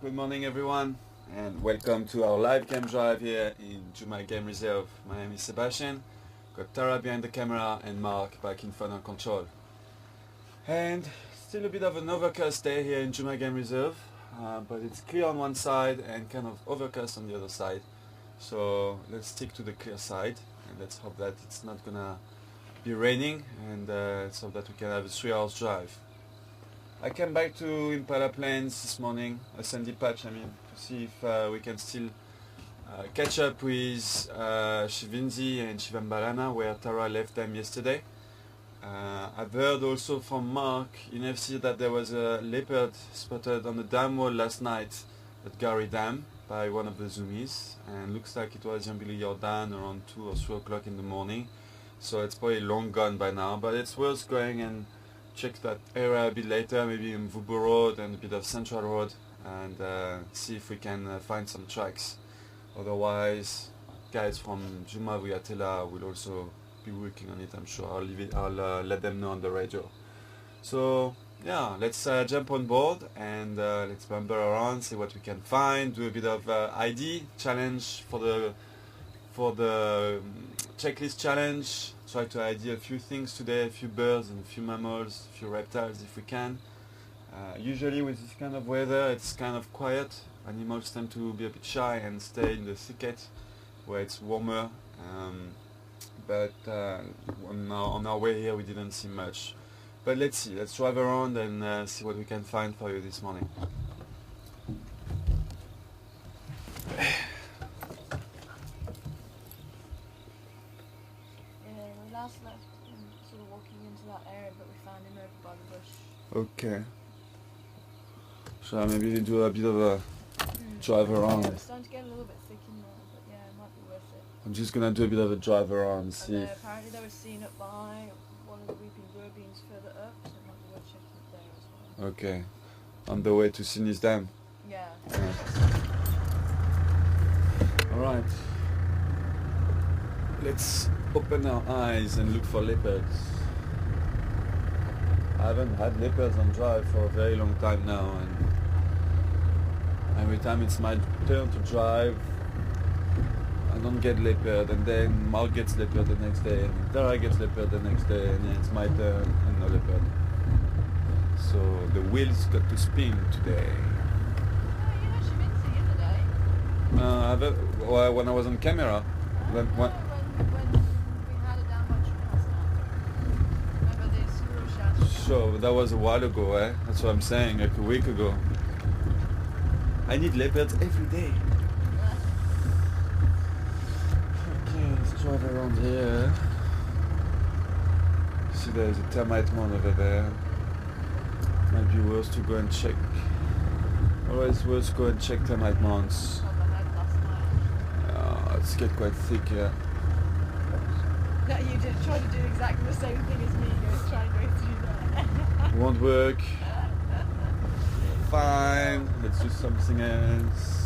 Good morning everyone and welcome to our live game drive here in Juma Game Reserve. My name is Sebastian, got Tara behind the camera and Mark back in front on control. And still a bit of an overcast day here in Juma Game Reserve, but it's clear on one side and kind of overcast on the other side. So let's stick to the clear side and let's hope that it's not gonna be raining, and let's hope that we can have a 3 hours drive. I came back to Impala Plains this morning, a sandy patch to see if we can still catch up with Shivinzi and Shivambalana where Tara left them yesterday. I've heard also from Mark in FC that there was a leopard spotted on the dam wall last night at Gari Dam by one of the zoomies, and looks like it was Yambili Jordan around 2 or 3 o'clock in the morning, so it's probably long gone by now, but it's worth going and check that area a bit later, maybe in Vubu Road and a bit of Central Road, and see if we can find some tracks. Otherwise, guys from Juma Vuyatela will also be working on it, I'm sure. I'll let them know on the radio. So yeah, let's jump on board and let's bumble around, see what we can find, do a bit of ID challenge for the checklist challenge. Try to ID a few things today, a few birds and a few mammals, a few reptiles if we can. Usually with this kind of weather it's kind of quiet. Animals tend to be a bit shy and stay in the thicket where it's warmer. But on our way here we didn't see much. But let's see, let's drive around and see what we can find for you this morning. Left and sort of walking into that area, but we found him over by the bush. Okay. So maybe do a bit of a drive around. Yeah, it's starting to get a little bit thick in there, but yeah, it might be worth it. I'm just gonna do a bit of a drive around and see. Apparently they were seen up by one of the weeping bluebeams further up, so it might be worth checking it there as well. Okay. On the way to Sinis Dam. Yeah. Alright. Let's open our eyes and look for leopards. I haven't had leopards on drive for a very long time now, and every time it's my turn to drive I don't get leopard, and then Mark gets leopard the next day, and Tara gets leopard the next day, and then it's my turn and no leopard. So the wheels got to spin today. Oh, you know Shivinzi the other day? When I was on camera. When we had it down by Trina's now. Remember the Suru Shanty? Sure, that was a while ago, eh? That's what I'm saying, like a week ago. I need leopards every day. Okay, let's drive around here. See, there's a termite mound over there. Might be worth to go and check. Always worth to go and check termite mounds. It's get quite thick here. No, you did try to do exactly the same thing as me. Try and go through that. Won't work. Fine. Let's do something else.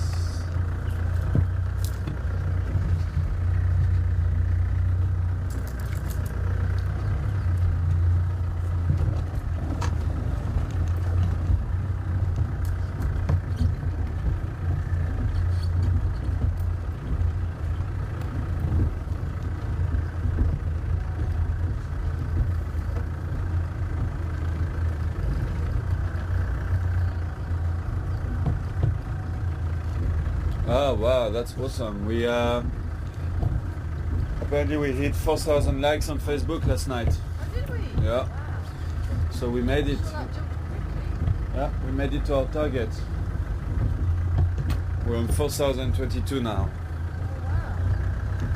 Oh wow, that's awesome. We apparently we hit 4,000 likes on Facebook last night. Oh, did we? Yeah. Wow. So we made it. So that jumped quickly. Yeah, we made it to our target. We're on 4,022 now. Oh, wow.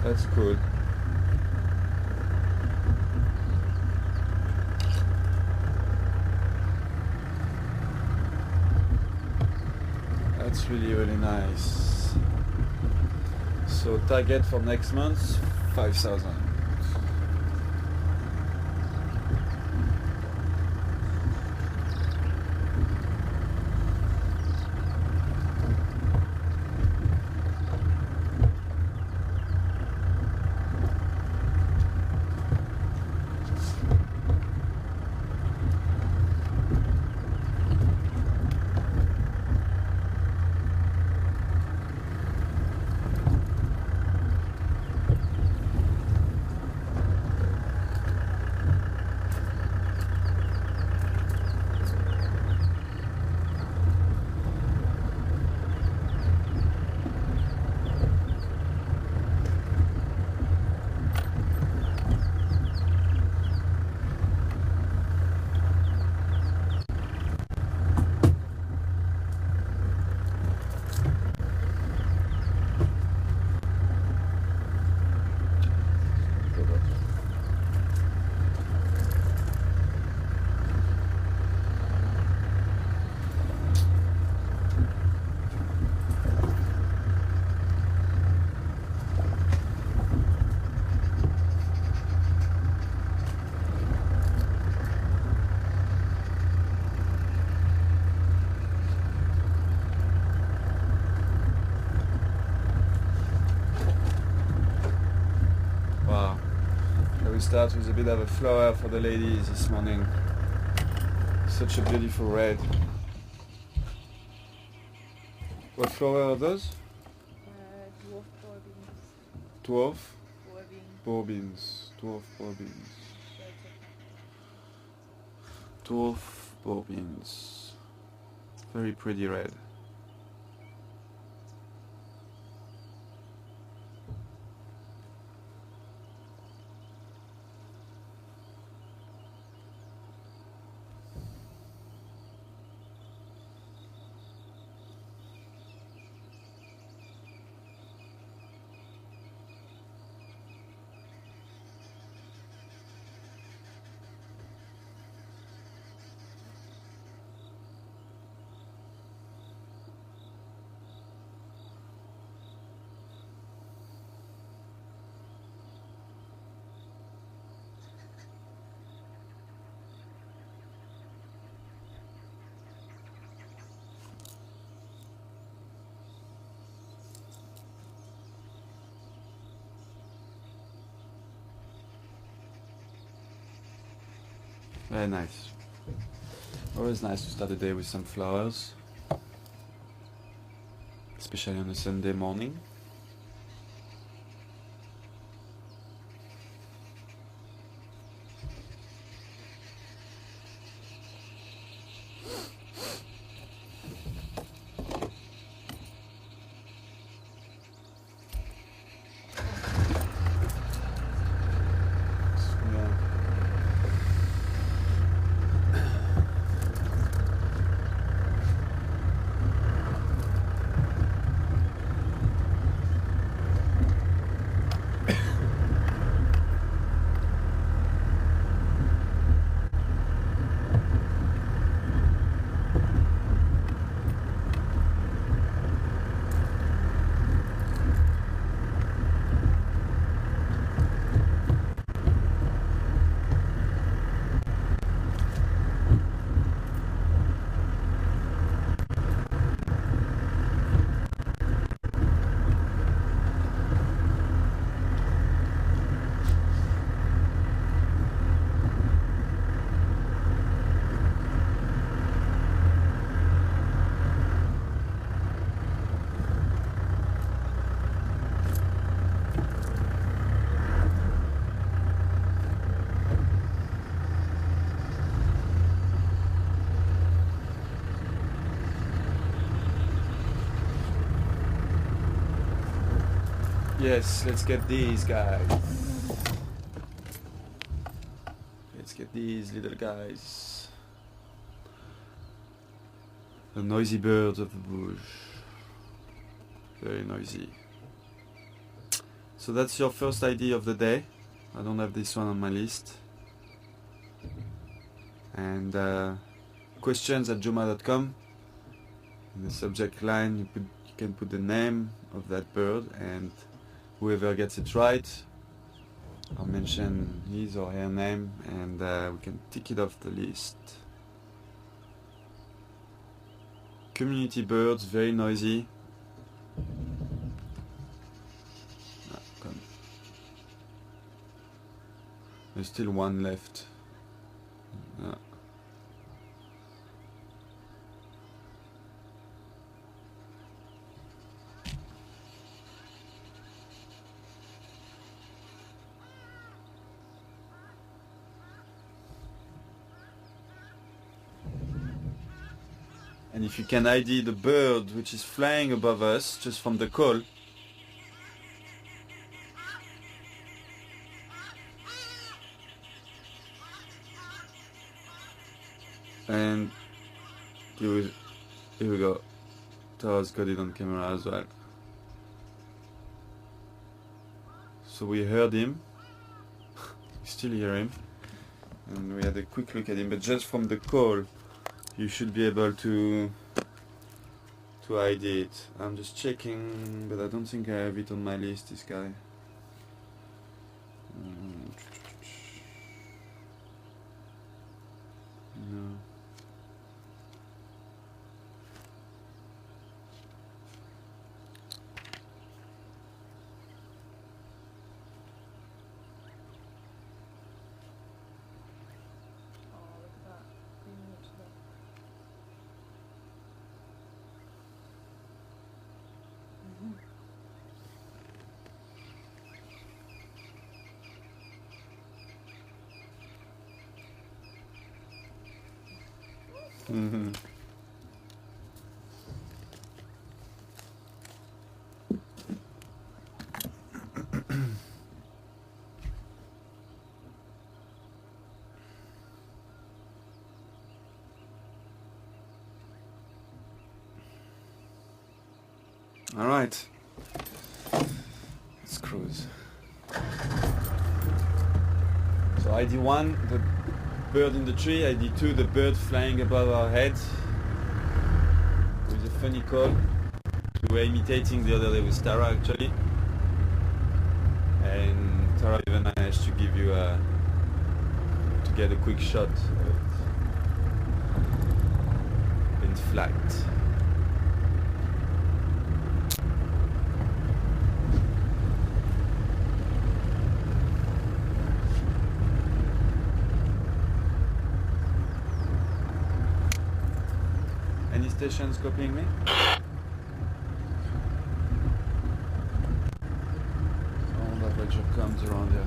That's cool. That's really, really nice. So target for next month, 5,000. we start with a bit of a flower for the ladies this morning. Such a beautiful red. What flower are those? Dwarf borbins. Dwarf? Borbin. Borbins. Dwarf borbins. Shades of Dwarf borbins. Very pretty red. Very nice. Always nice to start the day with some flowers, especially on a Sunday morning. Yes, let's get these guys. Let's get these little guys. The noisy birds of the bush. Very noisy. So that's your first idea of the day. I don't have this one on my list. And questions@juma.com. In the subject line you can put the name of that bird, and whoever gets it right, I'll mention his or her name, and we can tick it off the list. Community birds, very noisy. Come. There's still one left. And if you can ID the bird which is flying above us just from the call, and here we go. Tara's got it on camera as well. So we heard him, we still hear him, and we had a quick look at him, but just from the call you should be able to ID it. I'm just checking, but I don't think I have it on my list, this guy. No. Mhm. All right, let's cruise. So ID1, the bird in the tree. ID2, the bird flying above our heads with a funny call. We were imitating the other day with Tara actually, and Tara even managed to give you to get a quick shot of it in flight. Any stations copying me? Oh, that Roger comes around here.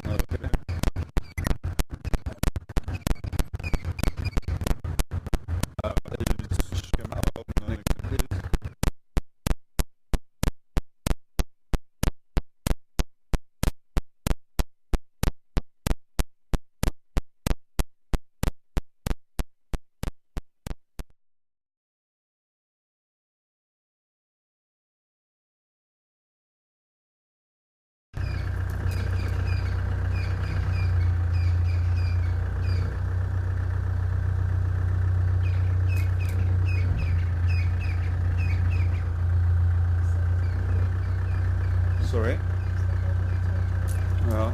Okay. Sorry? Ja.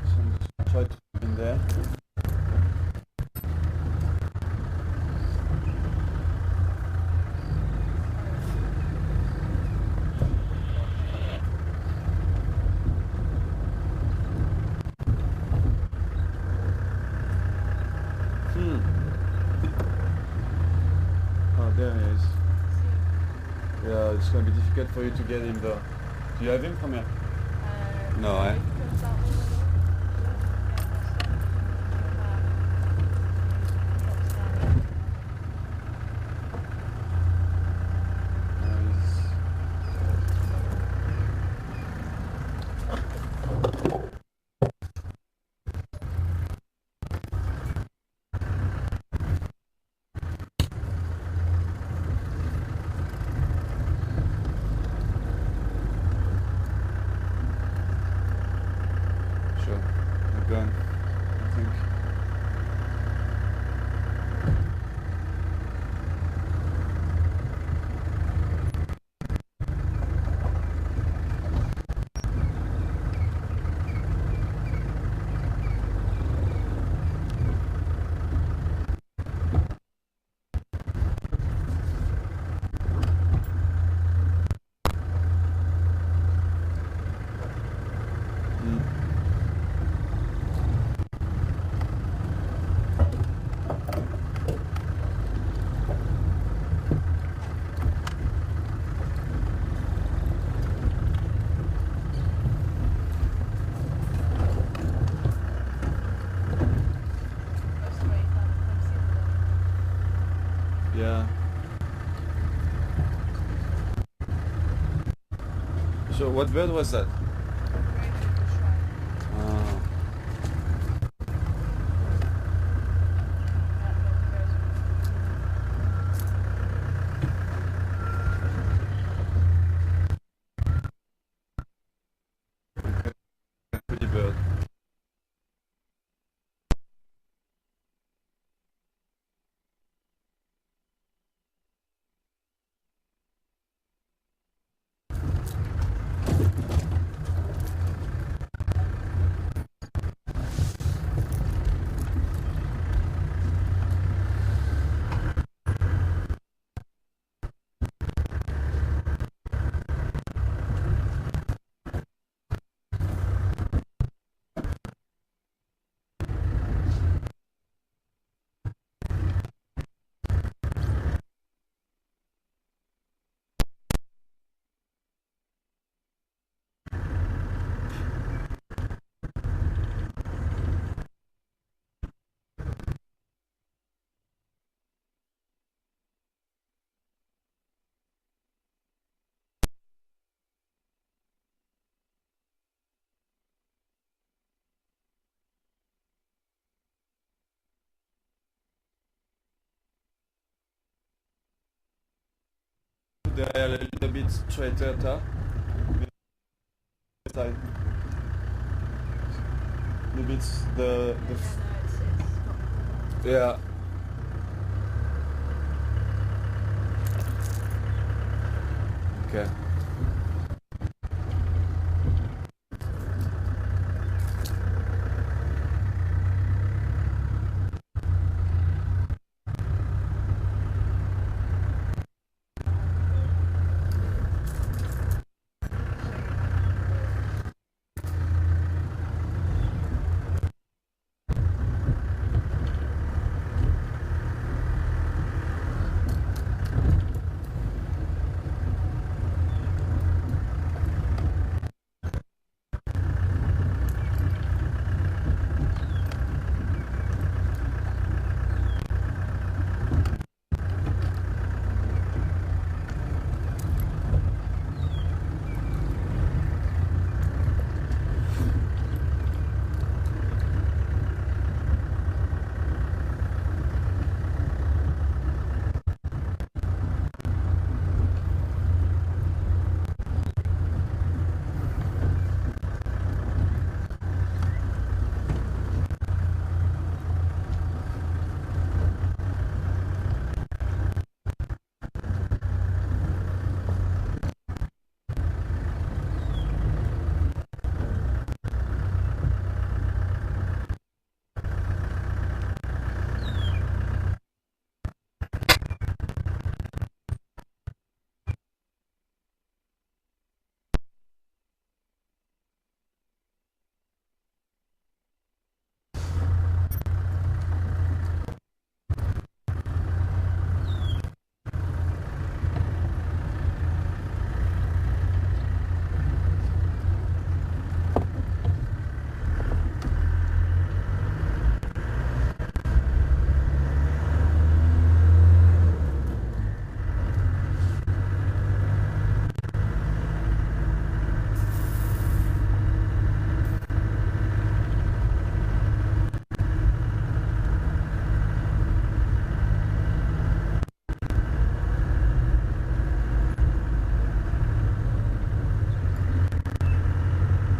So I'm just try to put in there. Oh, there he is. Yeah, it's gonna be difficult for you to get him though. Do you have him from here? No, eh? Sure, they're gone, I think. So what bird was that? Very good bushwhack. Ah. That Pretty bird. They are a little bit straighter, side. Maybe it's yeah. Okay.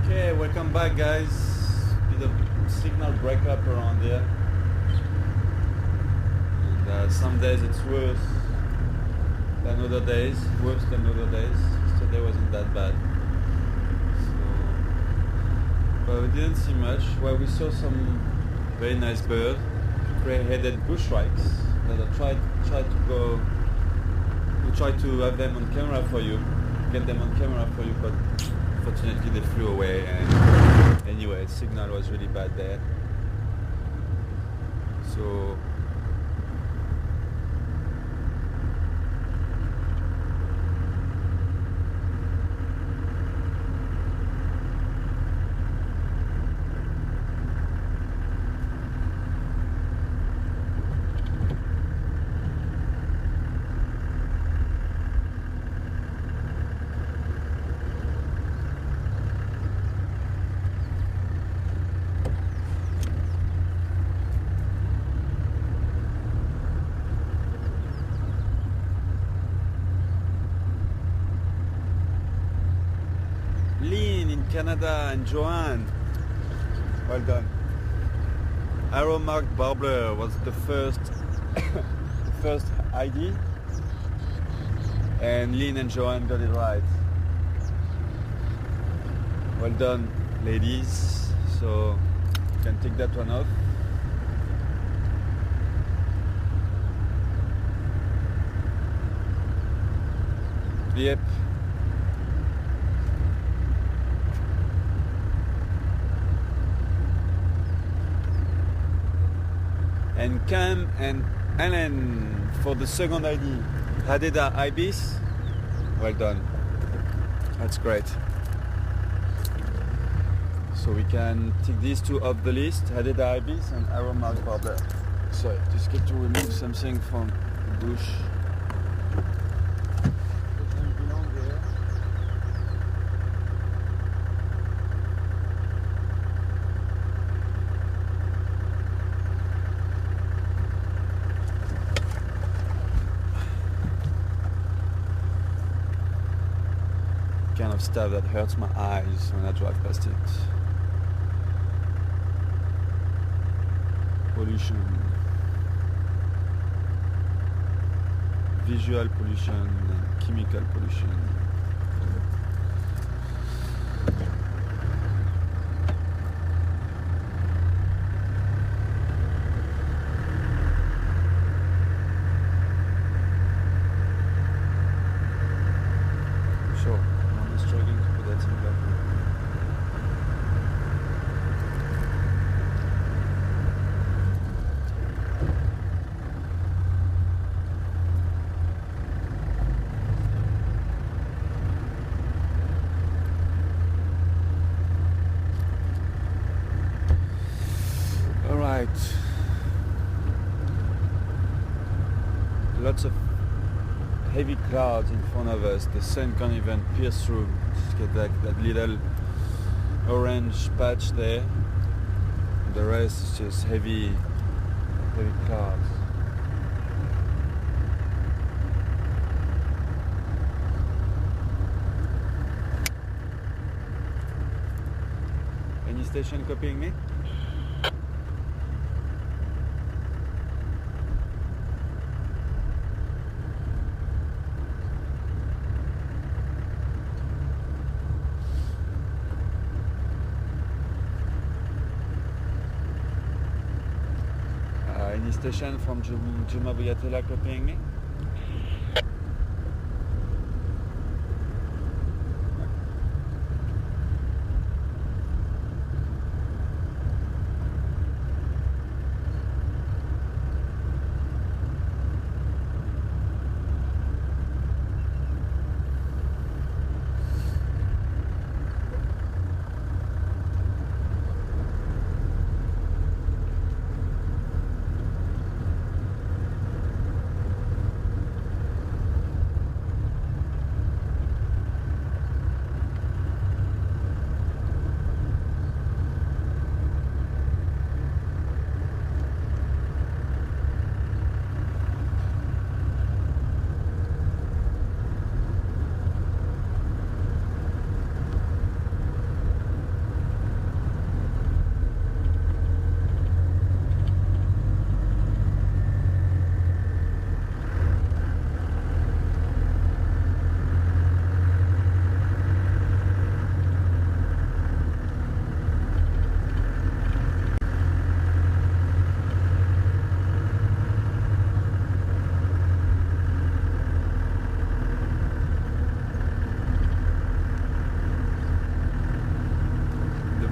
Okay, welcome back, guys. Bit of signal breakup around here. And some days it's worse than other days. Worse than other days. Yesterday wasn't that bad. But we didn't see much. Well, we saw some very nice birds, gray-headed bushwhacks that I tried to go. We tried to have them on camera for you, get them on camera for you, but fortunately they flew away. And anyway, signal was really bad there. So Lynn in Canada and Joanne. Well done. Arrow marked Barbler was the first the first ID, and Lynn and Joanne got it right. Well done, ladies. So you can take that one off. Yep. And Cam and Alan for the second ID. Hadeda Ibis. Well done. That's great. So we can tick these two off the list. Hadeda Ibis and Arrow Mark Barbler. Sorry, just get to remove something from the bush. Kind of stuff that hurts my eyes when I drive past it. Pollution, visual pollution and chemical pollution. Sure. Struggling to put that thing back. All right. Lots of heavy clouds in front of us. The sun can't even pierce through. Just get that little orange patch there. And the rest is just heavy clouds. Any station copying me? Any station from Juma Buyatela copying me?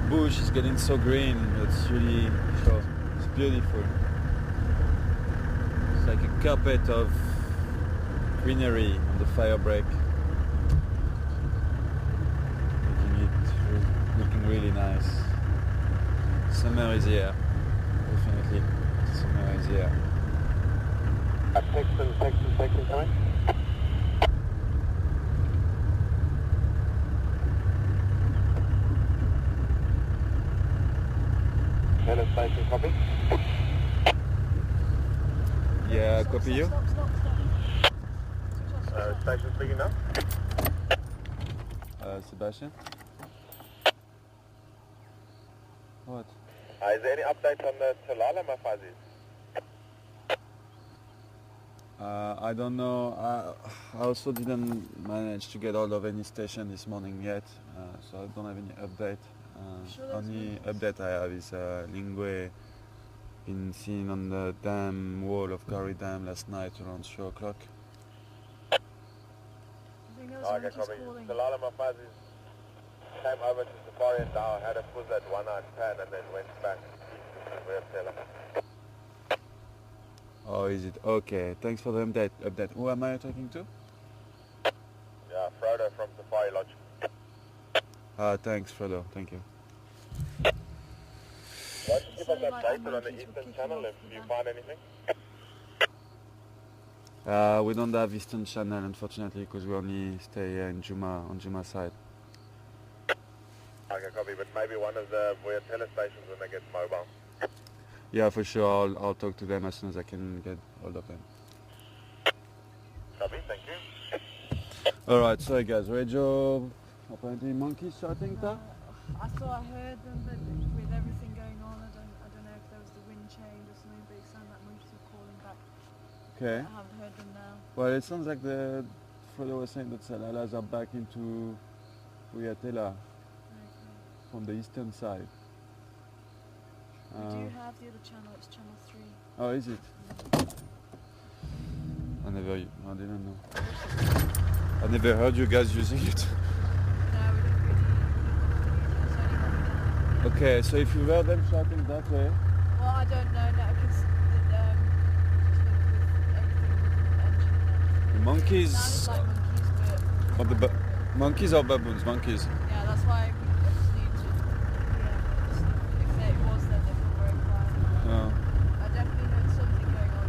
Bush is getting so green. It's really so it's beautiful. It's like a carpet of greenery on the fire break, looking really nice. Summer is here, definitely. Summer is here. Texan coming. Hello, station, copy. Yeah, copy you. Station speaking now. Sebastian. What? Is there any updates on the Talala Mafazis? I don't know. I also didn't manage to get hold of any station this morning yet, so I don't have any update. Sure there's Only one. update I have is Lingwe been seen on the dam wall of Kari Dam last night around 3 o'clock. I think there was Okay, monkeys copy. calling. Talala Mafazis came over to Safari and Dow, had a fuzz at one-eyed pan and then went back east to Weertella. Oh, is it? Okay, thanks for the update. Who am I talking to? Yeah, Frodo from Safari Lodge. Thanks, Fredo. Thank you. Why don't you keep us Sounded like the updated on the monkeys were Eastern kicking Channel off if with you that. find anything? We don't have Eastern Channel, unfortunately, because we only stay here in Juma, on Juma side. Okay, copy, but maybe one of the Weertella stations when they get mobile. Yeah, for sure. I'll talk to them as soon as I can get hold of them. Copy, thank you. Alright, sorry guys. Radio, apparently monkeys shouting, No, I thought I heard them, but with everything going on, I don't know if there was the wind change or something, but it sounded like monkeys were calling back. Okay. I haven't heard them now. Well, it sounds like Fredo was saying that Salalas are back into Weertella Okay. from the eastern side. We do have the other channel, it's channel 3. Oh, is it? I didn't know. I never heard you guys using it. No, we don't really it's only when we Okay, so if you heard them shouting that way, well, I don't know now because just with everything with the engine and the monkeys, it sounded like monkeys, but or the monkeys or baboons? Monkeys. yeah, that's why I just need to if it was then they feel very quiet. Oh. I definitely heard something going on.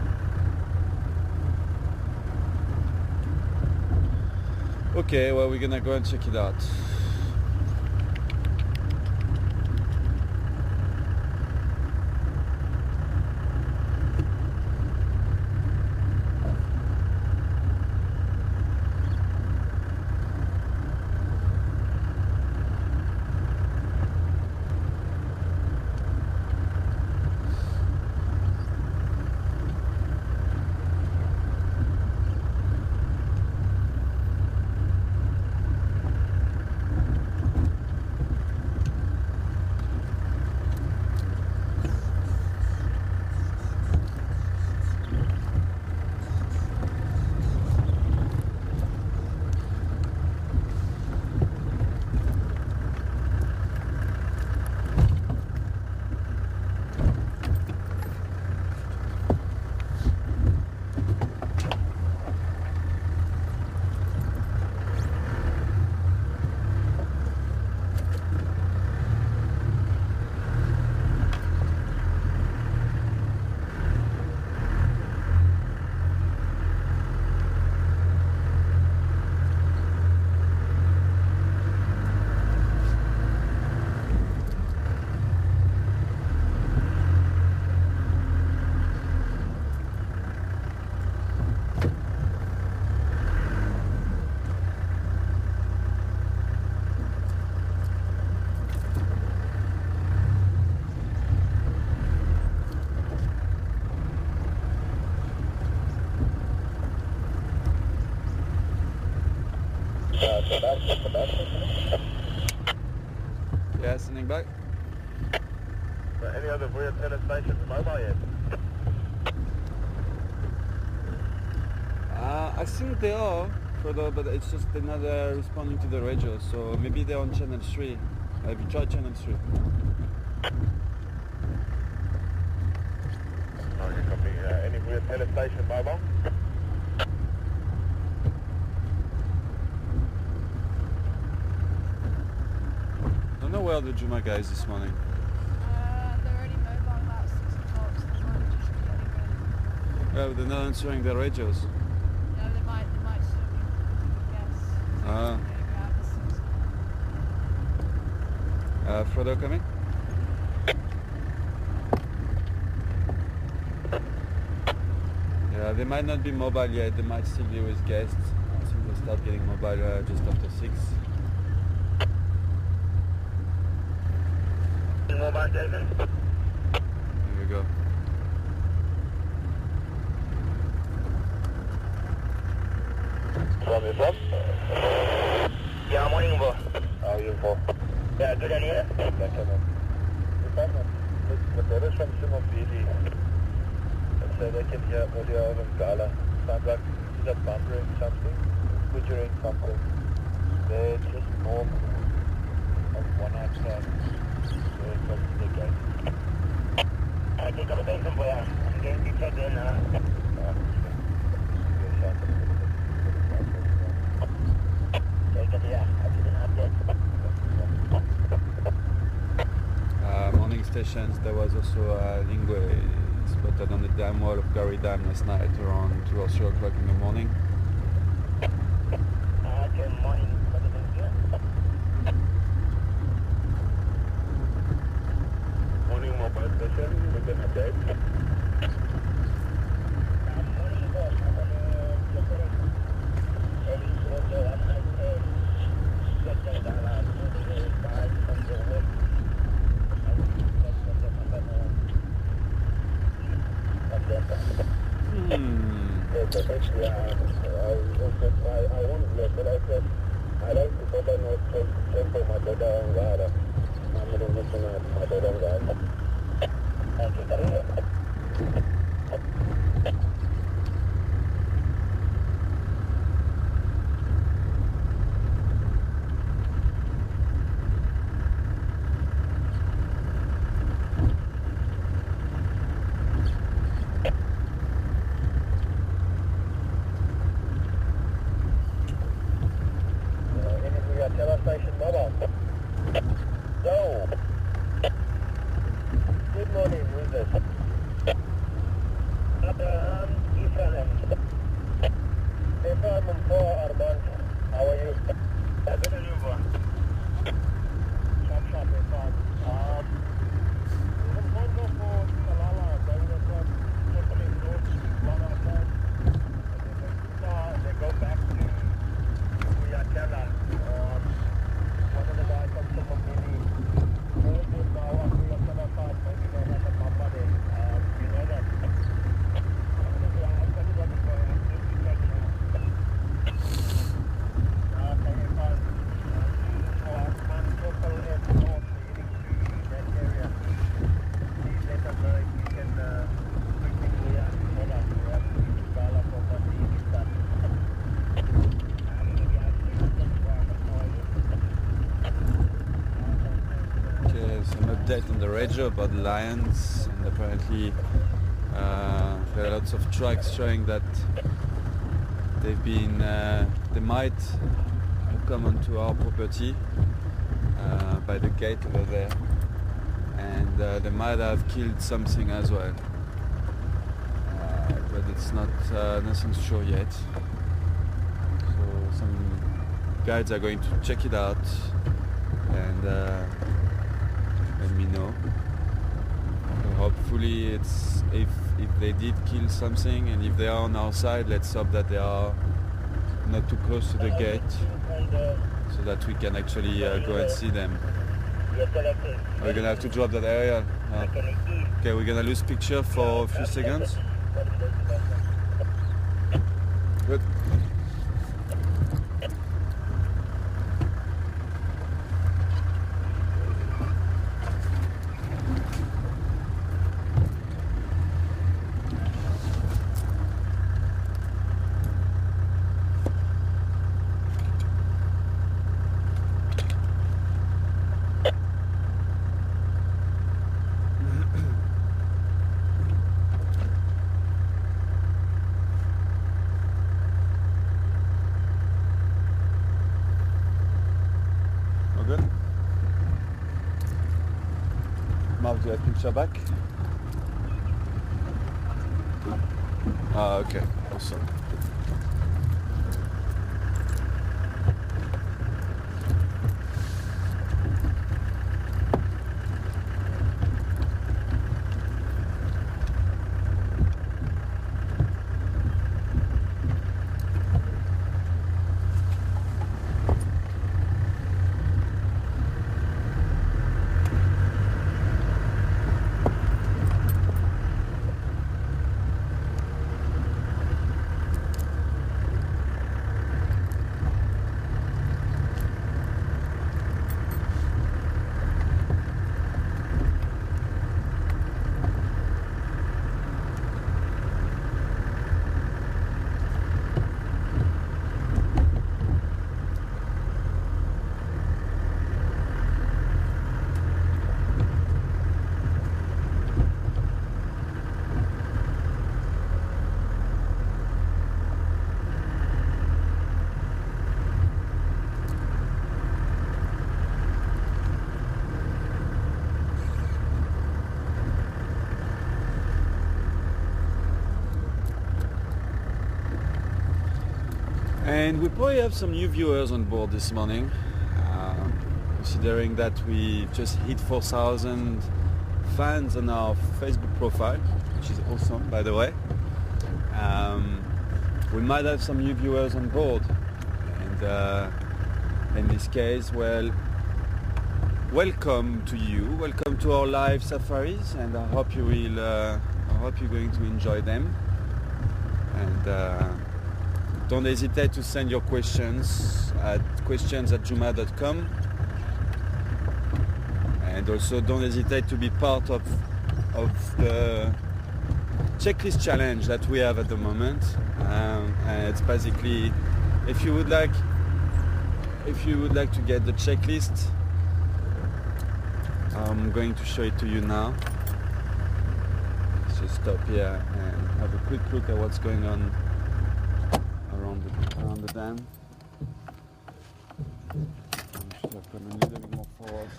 Okay, well we're gonna go and check it out. Yeah, sending back. So any other Weertella stations mobile yet? I think they are, Fredo, but it's just they're not responding to the radio, so maybe they're on channel 3. Have you tried channel 3? Okay, copy. Any Weertella station mobile? I don't know where the Juma guys this morning. They're only mobile about 6 o'clock, so they might just be anywhere. Yeah, but they're not answering their radios. No, they might still be, guess. Ah. Fredo coming? Yeah, they might not be mobile yet, they might still be with guests. I think they'll start getting mobile just after 6. mobile station. Here we go. From you from? Yeah, I'm on info. How are you info? Yeah, good idea. Lekker man. If I'm with the rest from Simofili, and so they can hear audio of Gala. Sounds like he's bumpering something, butchering something. They're just north of one outside. They're close to the gate. I think I'm going somewhere. I'm going to check in now. Morning stations, there was also a lingue spotted on the dam wall of Gary Dam last night around 2 or 3 o'clock in the morning. Good morning. What is it here? Morning mobile station, we can update. Morning boss, I want to but I said I like to go by no check for my daughter and God. I'm going to listen to my daughter and God. Thank you. Station mobile. So, good morning, who's this? Abraham Ifranem. Stefan for Armand, how are you? Good on you, boy. Shop, Stefan. From Congo for Malala, going across Japanese North, one outside. And then they go back to Kuyatela. One of the guys from Somomini, is now on Kuyatela side, maybe they have a bumper there. You know that. Everybody's going up to the check now. Okay, fine. One circle is north leading to that area. Please let us know if you can quickly clear all up. We have to use Gala for what the easy stuff. Okay, some update on the radio about the lions, and apparently there are lots of tracks showing that they might come onto our property by the gate over there, and they might have killed something as well, but it's not nothing sure yet. So some guides are going to check it out and let me know. So hopefully it's if they did kill something, and if they are on our side, let's hope that they are not too close to the gate so that we can actually go and see them. We're gonna have to drop that area. Okay, we're gonna lose picture for a few seconds. Good. Good. Mark, do you have picture back? Ah, okay, awesome. And we probably have some new viewers on board this morning, considering that we just hit 4,000 fans on our Facebook profile, which is awesome, by the way. We might have some new viewers on board, and in this case, well, welcome to you, welcome to our live safaris, and I hope you will. I hope you're going to enjoy them, and don't hesitate to send your questions at questions@juma.com, and also don't hesitate to be part of the checklist challenge that we have at the moment. And it's basically, if you would like to get the checklist, I'm going to show it to you now. Let's just stop here and have a quick look at what's going on around the dam. I should have come a little bit more forward.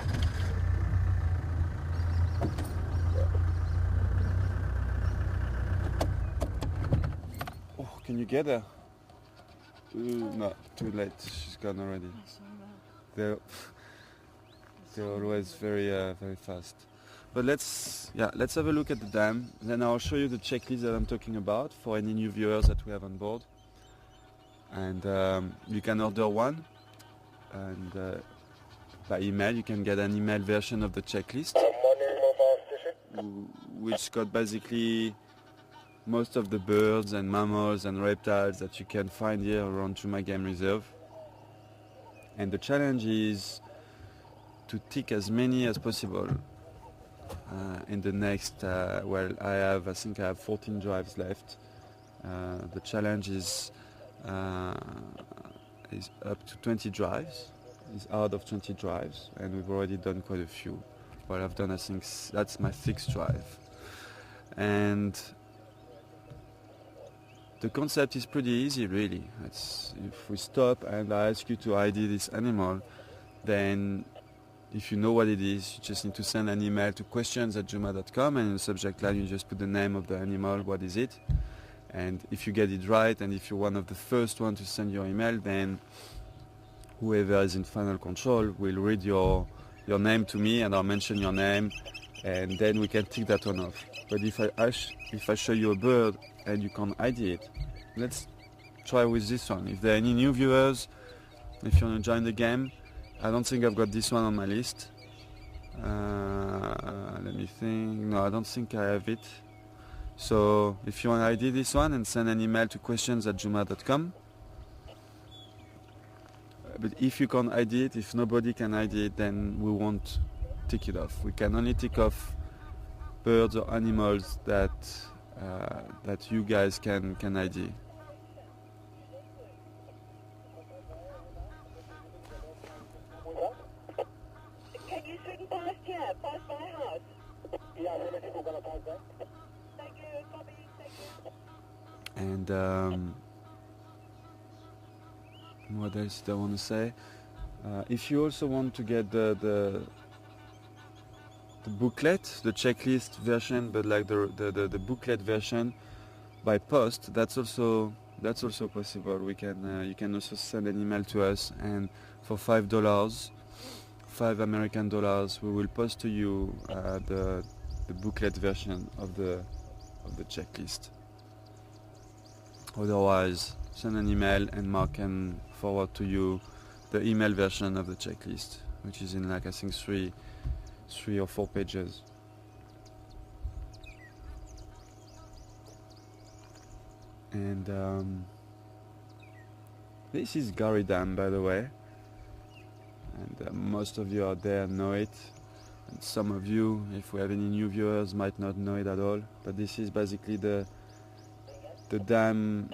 Oh, can you get her? No, too late. She's gone already. They're always very fast. But let's have a look at the dam. Then I'll show you the checklist that I'm talking about for any new viewers that we have on board. And you can order one, and by email you can get an email version of the checklist, which got basically most of the birds and mammals and reptiles that you can find here around Juma Game Reserve. And the challenge is to tick as many as possible in the next, I think I have 14 drives left. The challenge is up to 20 drives, is out of 20 drives, and we've already done quite a few. Well, I've done, I think that's my 6th drive. And the concept is pretty easy, really. If we stop and I ask you to ID this animal, then if you know what it is, you just need to send an email to questions@juma.com, and in the subject line you just put the name of the animal, what is it. And if you get it right, and if you're one of the first one to send your email, then whoever is in final control will read your name to me, and I'll mention your name, and then we can tick that one off. But if I show you a bird and you can't ID it, let's try with this one. If there are any new viewers, if you want to join the game, I don't think I've got this one on my list. Let me think. No, I don't think I have it. So if you want to ID this one, and send an email to questions@juma.com. But if you can't ID it, if nobody can ID it, then we won't tick it off. We can only tick off birds or animals that you guys can ID. Can you swing past here, past my house? Yeah, how many people gonna pass that? Thank you, Bobby, thank you. And what else do I want to say? If you also want to get the booklet, the checklist version, but like the booklet version by post, that's also possible. We can you can also send an email to us, and for $5, $5 we will post to you the booklet version of the checklist. Otherwise, send an email and Mark can forward to you the email version of the checklist, which is in, like, I think 3 or 4 pages. And this is Gary Dam, by the way, and most of you out there know it, and some of you, if we have any new viewers, might not know it at all. But this is basically the dam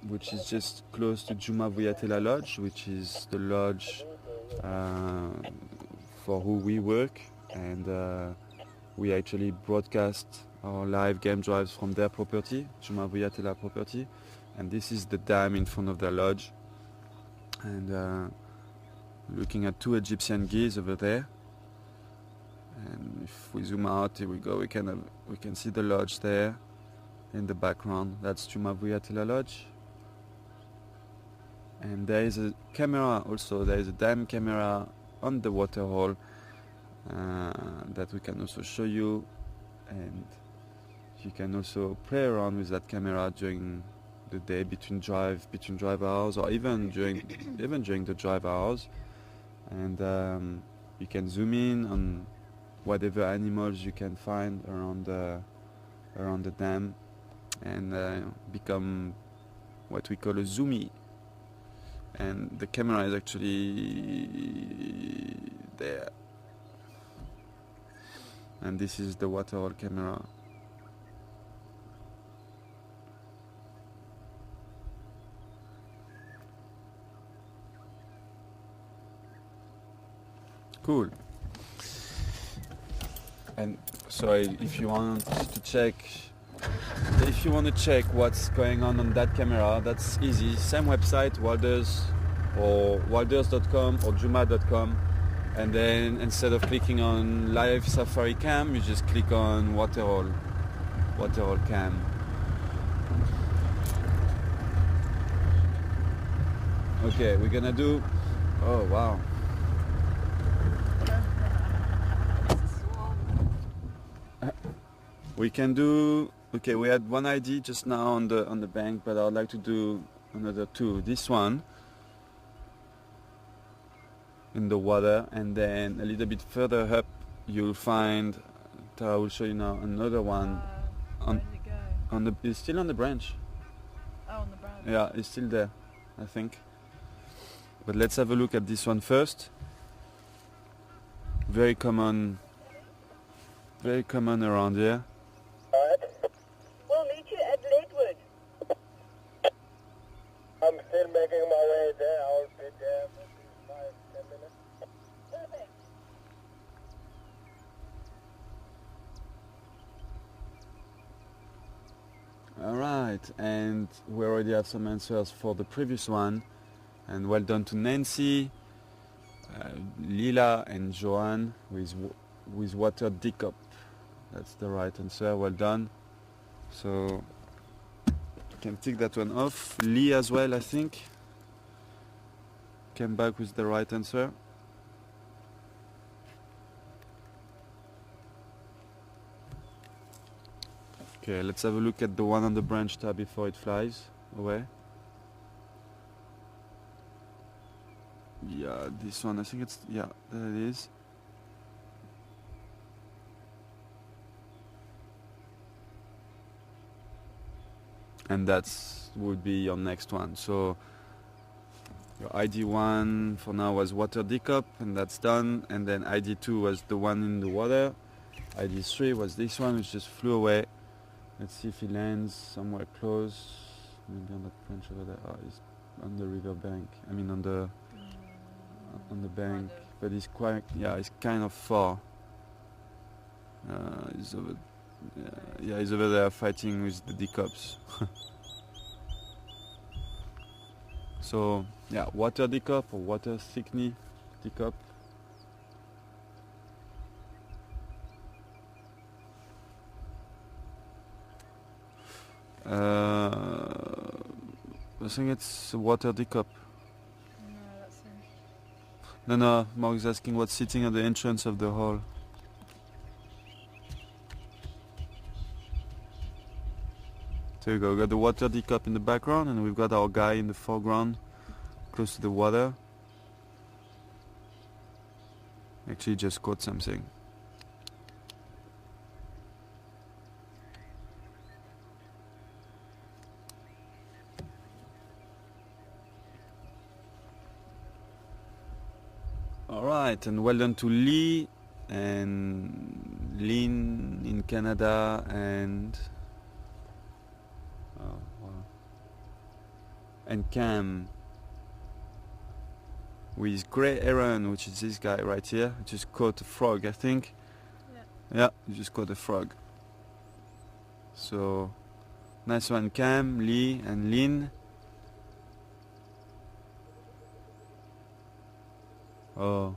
which is just close to Juma Vuyatela Lodge, which is the lodge for who we work, and we actually broadcast our live game drives from their property, Juma Vuyatela property, and this is the dam in front of their lodge. And looking at 2 Egyptian geese over there, and if we zoom out, here we go, we can see the lodge there in the background. That's Juma Vuyatela Lodge. And there is a camera also, there is a dam camera on the waterhole that we can also show you, and you can also play around with that camera during the day between drive hours, or even during the drive hours, and you can zoom in on whatever animals you can find around the dam, and become what we call a zoomie. And the camera is actually there, and this is the waterhole camera. Cool. And sorry, if you want to check what's going on that camera, that's easy. Same website, Walders, or walders.com or juma.com, and then instead of clicking on live safari cam, you just click on waterhole cam. Okay, we're gonna do, oh wow, we can do, okay, we had one ID just now on the bank, but I would like to do another two. This one in the water, and then a little bit further up you'll find, I will show you now, another one Where did it go? it's still on the branch. Oh, on the branch. Yeah, it's still there, I think. But let's have a look at this one first. Very common around here. Alright. We'll meet you at Lakewood. I'm still making my way there. I'll be there within 5-10 minutes. Perfect. Alright, and we already have some answers for the previous one. And well done to Nancy, Lila and Joanne with water decop. That's the right answer, well done. So you can tick that one off. Lee as well, I think, came back with the right answer. Okay, let's have a look at the one on the branch tab before it flies away. Yeah, this one, I think it's, yeah, there it is. And that's would be your next one. So your ID 1 for now was water decop, and that's done. And then ID 2 was the one in the water. ID 3 was this one, which just flew away. Let's see if he lands somewhere close. Maybe on that branch over there. Oh, he's on the river bank. I mean on the bank, but he's quite, yeah, he's kind of far. He's over, yeah, he's over there fighting with the decops. So yeah, water decop or water thickney decop. I think it's water decop. No, that's him. No, Mark is asking what's sitting at the entrance of the hall. There you go, we got the water decop in the background, and we've got our guy in the foreground, close to the water. Actually just caught something. Alright, and well done to Lee and Lynn in Canada, and oh, wow. And Cam with Grey Heron, which is this guy right here. Just caught a frog, I think. Yeah, you just caught a frog. So nice one, Cam, Lee and Lynn. Oh.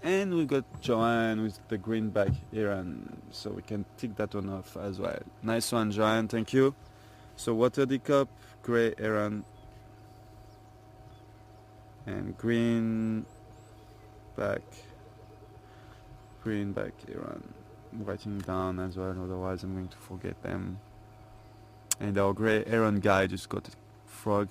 And we've got Joanne with the green back here, and so we can tick that one off as well. Nice one, Joanne, thank you. So water decup, grey heron, and green back heron. I'm writing down as well, otherwise I'm going to forget them. And our grey heron guy just got a frog.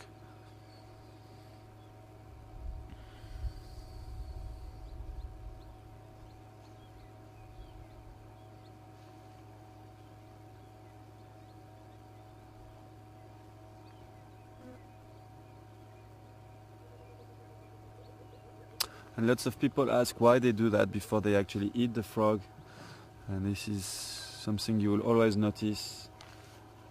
And lots of people ask why they do that before they actually eat the frog. And this is something you will always notice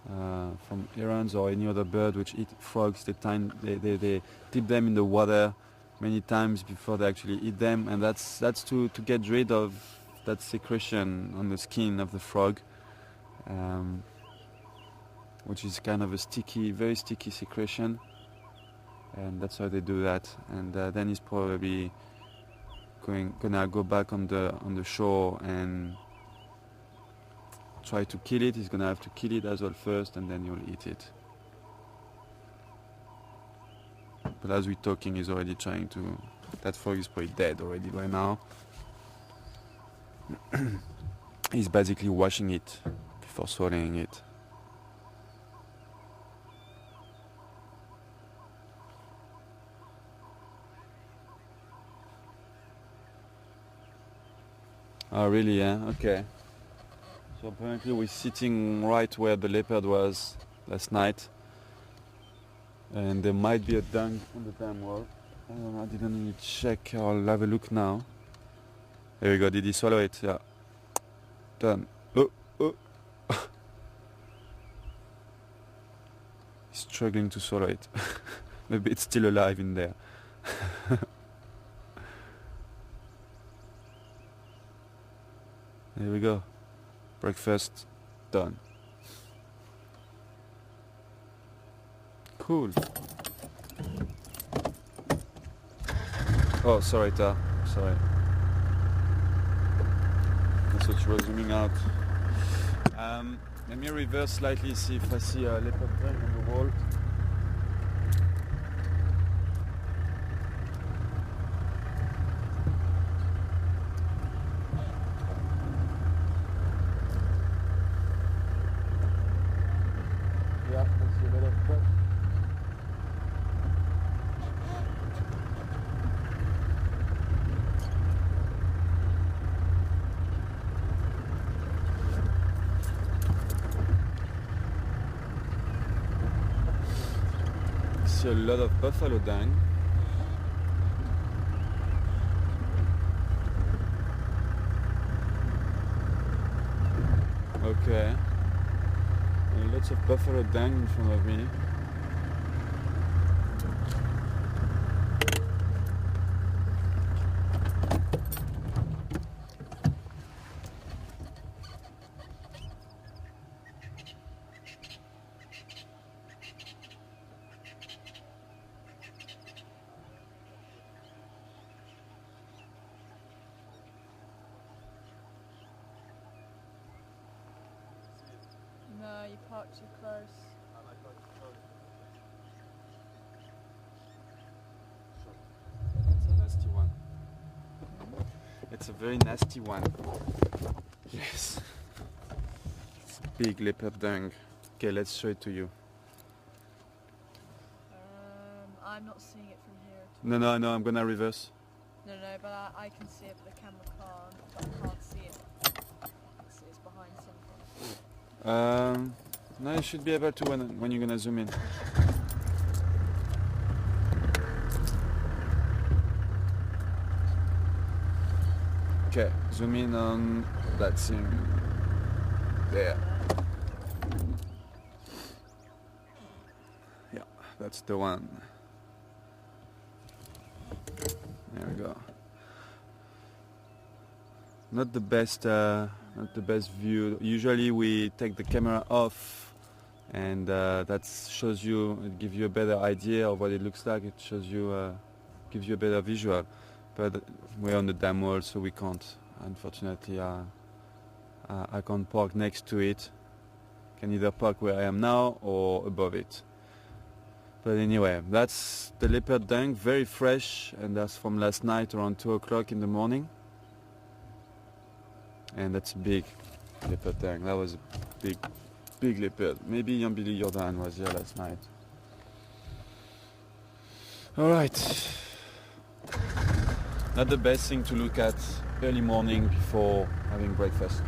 from herons or any other bird which eat frogs. They dip them in the water many times before they actually eat them, and that's to get rid of that secretion on the skin of the frog, which is kind of a sticky, very sticky secretion, and that's why they do that. And then he's probably gonna go back on the shore and try to kill it. He's gonna have to kill it as well first, and then you'll eat it. But as we're talking, he's already trying to. That frog is probably dead already by now. He's basically washing it before swallowing it. Oh really, yeah? Okay. So apparently we're sitting right where the leopard was last night. And there might be a dung on the damn wall. I don't know, I didn't really check. I'll have a look now. There we go, did he swallow it? Yeah. Done. Oh, oh. He's struggling to swallow it. Maybe it's still alive in there. There we go. Breakfast done. Cool. Oh, sorry, Ta. Sorry. That's what she was zooming out. Let me reverse slightly, see if I see a leopard print on the wall. Yeah, I see a lot of stuff. A lot of buffalo dung. Okay. And lots of buffalo dung in front of me. No, you parked too close. It's a nasty one. It's a very nasty one. Yes. It's a big leopard dung. Okay, let's show it to you. I'm not seeing it from here. No, I'm gonna reverse. No, but I can see it, but the camera can't. But I can't see it. I can see it's behind something. No, you should be able to when you're gonna zoom in. Okay, zoom in on that thing there. Yeah, that's the one. There we go. Not the best view. Usually we take the camera off, and that shows you, it gives you a better idea of what it looks like. It shows you, gives you a better visual. but we're on the dam wall, so we can't. Unfortunately, I can't park next to it. Can either park where I am now or above it. But anyway, that's the leopard dung, very fresh, and that's from last night around 2 o'clock in the morning. And that's a big leopard dung. That was a big leopard. Maybe young Billy Jordan was here last night. Alright. Not the best thing to look at early morning before having breakfast.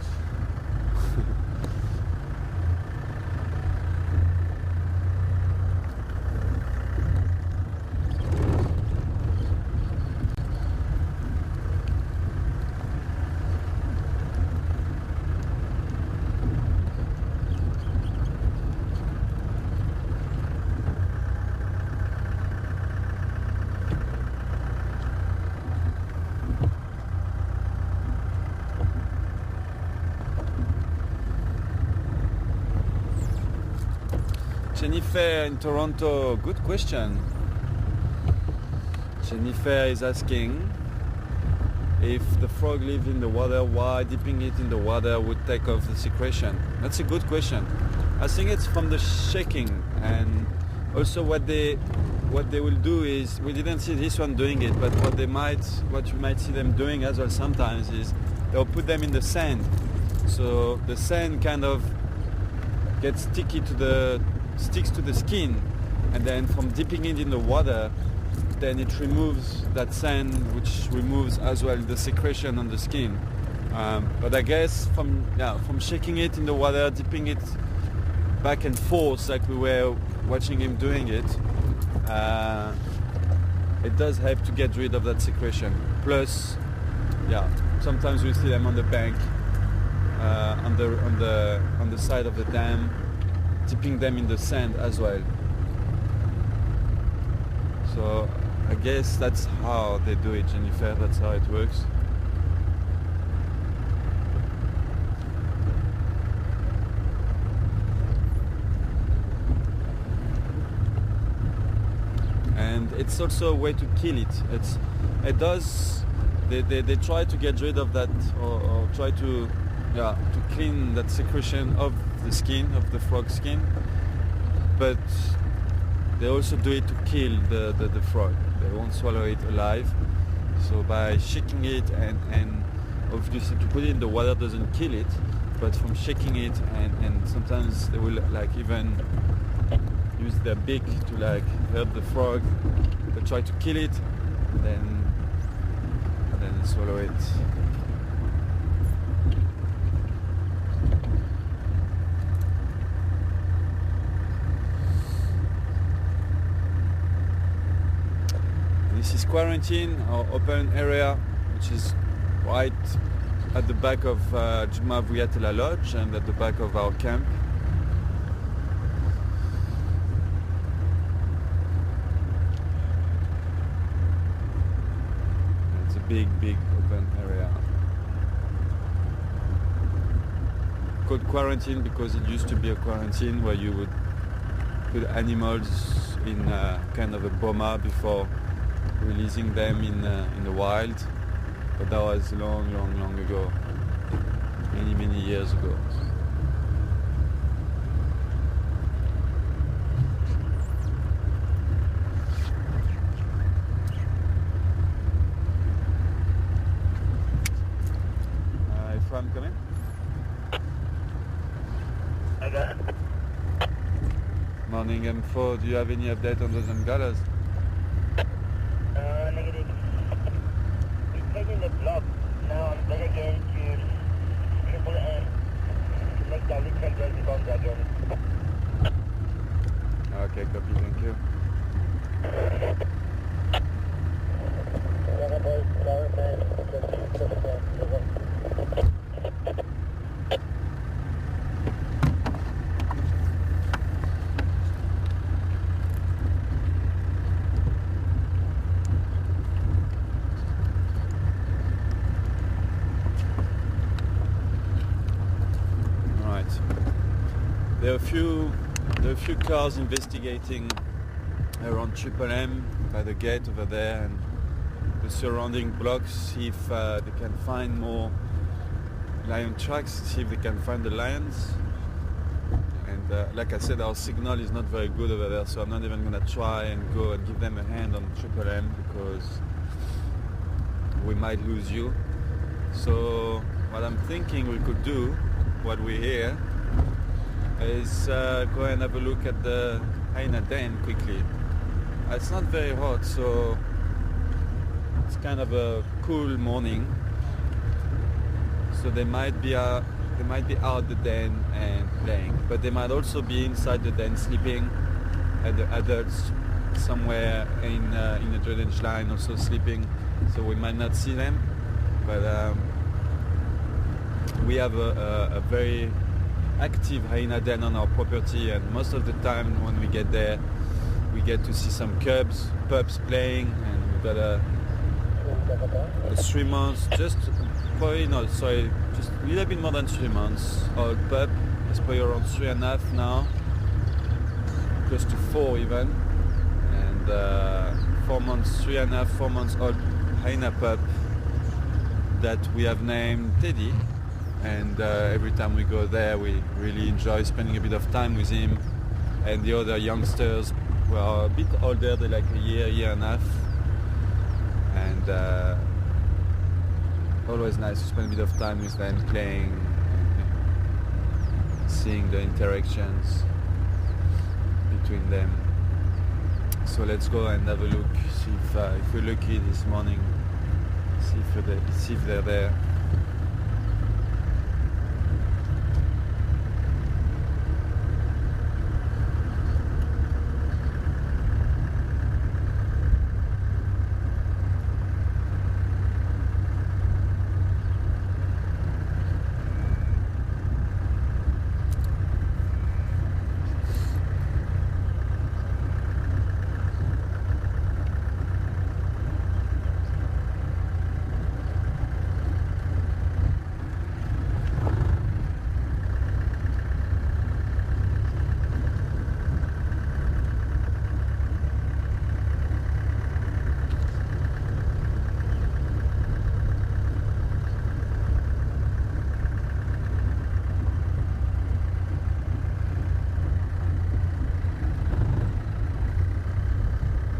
Jennifer in Toronto, good question. Jennifer is asking if the frog lives in the water, why dipping it in the water would take off the secretion. That's a good question. I think it's from the shaking, and also what they will do is, we didn't see this one doing it, but what you might see them doing as well sometimes is they'll put them in the sand. So the sand kind of gets sticks to the skin, and then from dipping it in the water, then it removes that sand, which removes as well the secretion on the skin. But I guess from shaking it in the water, dipping it back and forth like we were watching him doing it, it does help to get rid of that secretion. Plus, sometimes we see them on the bank, on the side of the dam, dipping them in the sand as well. So I guess that's how they do it, Jennifer, that's how it works. And it's also a way to kill it. They try to get rid of that, or try to clean that secretion of the skin, of the frog skin, but they also do it to kill the frog. They won't swallow it alive. So by shaking it and obviously to put it in the water doesn't kill it, but from shaking it and sometimes they will even use their beak to hurt the frog. They try to kill it, and then swallow it. This is quarantine, our open area, which is right at the back of Juma Vuyatela Lodge and at the back of our camp. It's a big open area. Called quarantine because it used to be a quarantine where you would put animals in kind of a boma before releasing them in the wild, but that was long ago, many years ago. If I'm coming? Okay. Morning M4, do you have any update on those Angalas? Negative. We're taking the block. Now I'm back again to Triple M to make double check those bombs again. Okay, copy, thank you. There are a few cars investigating around Triple M by the gate over there, and the surrounding blocks, see if they can find more lion tracks, see if they can find the lions. And like I said, our signal is not very good over there, so I'm not even going to try and go and give them a hand on Triple M because we might lose you. So what I'm thinking we could do, what we hear, is go and have a look at the hyena den quickly. It's not very hot, so it's kind of a cool morning. So they might be out the den and playing, but they might also be inside the den sleeping, and the adults somewhere in the drainage line also sleeping. So we might not see them, but we have a very active hyena den on our property, and most of the time when we get there we get to see some pups playing, and we've got a 3 months, just a little bit more than 3 months old pup. It's probably around 3.5 now, close to 4 even, and 4 months, 3.5, 4 months old hyena pup that we have named Teddy. And every time we go there, we really enjoy spending a bit of time with him. And the other youngsters who are a bit older, they're like a year and a half. And always nice to spend a bit of time with them, playing, seeing the interactions between them. So let's go and have a look, see if we're lucky this morning, see if they're there.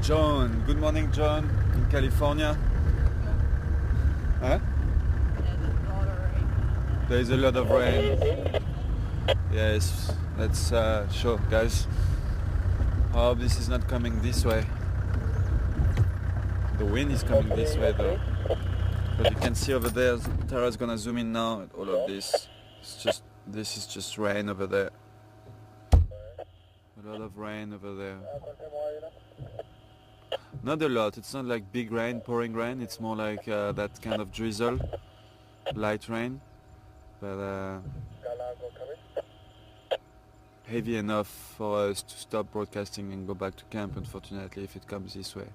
John, good morning, John, in California. Huh? There's a lot of rain. Yes, let's show, guys. I hope this is not coming this way. The wind is coming this way though. But you can see over there, Tara's gonna zoom in now at all of this. This is just rain over there. A lot of rain over there. Not a lot, it's not like big rain, pouring rain, it's more like that kind of drizzle, light rain, but heavy enough for us to stop broadcasting and go back to camp, unfortunately, if it comes this way.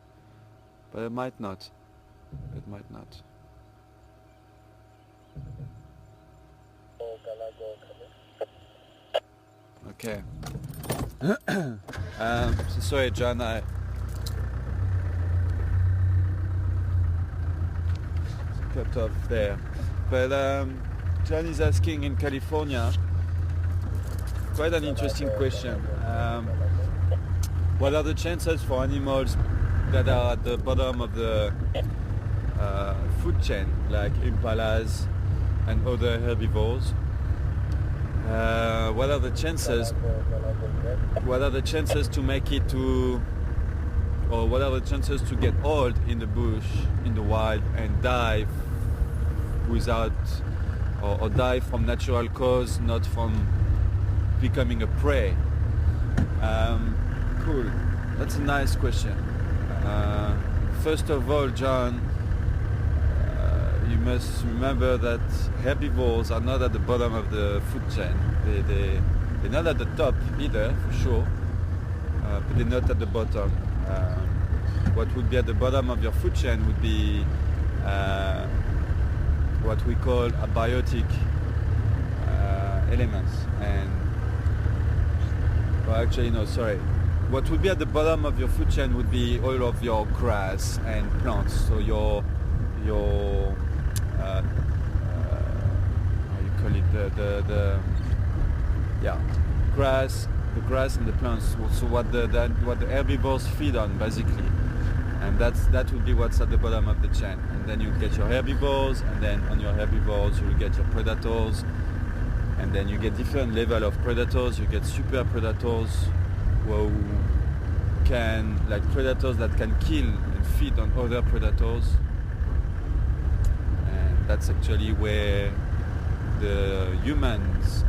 But it might not. It might not. Okay. So sorry, John, I cut off there. But John is asking in California, quite an interesting question. What are the chances for animals that are at the bottom of the food chain, like impalas and other herbivores? What are the chances? What are the chances to make it to, or what are the chances to get old in the bush, in the wild, and die without, or die from natural cause, not from becoming a prey? Cool. That's a nice question. First of all, John, you must remember that herbivores are not at the bottom of the food chain. They're not at the top either, for sure, but they're not at the bottom. What would be at the bottom of your food chain would be what we call abiotic elements. And, well, actually, no, sorry. what would be at the bottom of your food chain would be all of your grass and plants. So your how you call it, the grass, and the plants. So what the herbivores feed on, basically, and that would be what's at the bottom of the chain. And then you get your herbivores, and then on your herbivores you get your predators, and then you get different level of predators. You get super predators who can, like predators that can kill and feed on other predators, and that's actually where the humans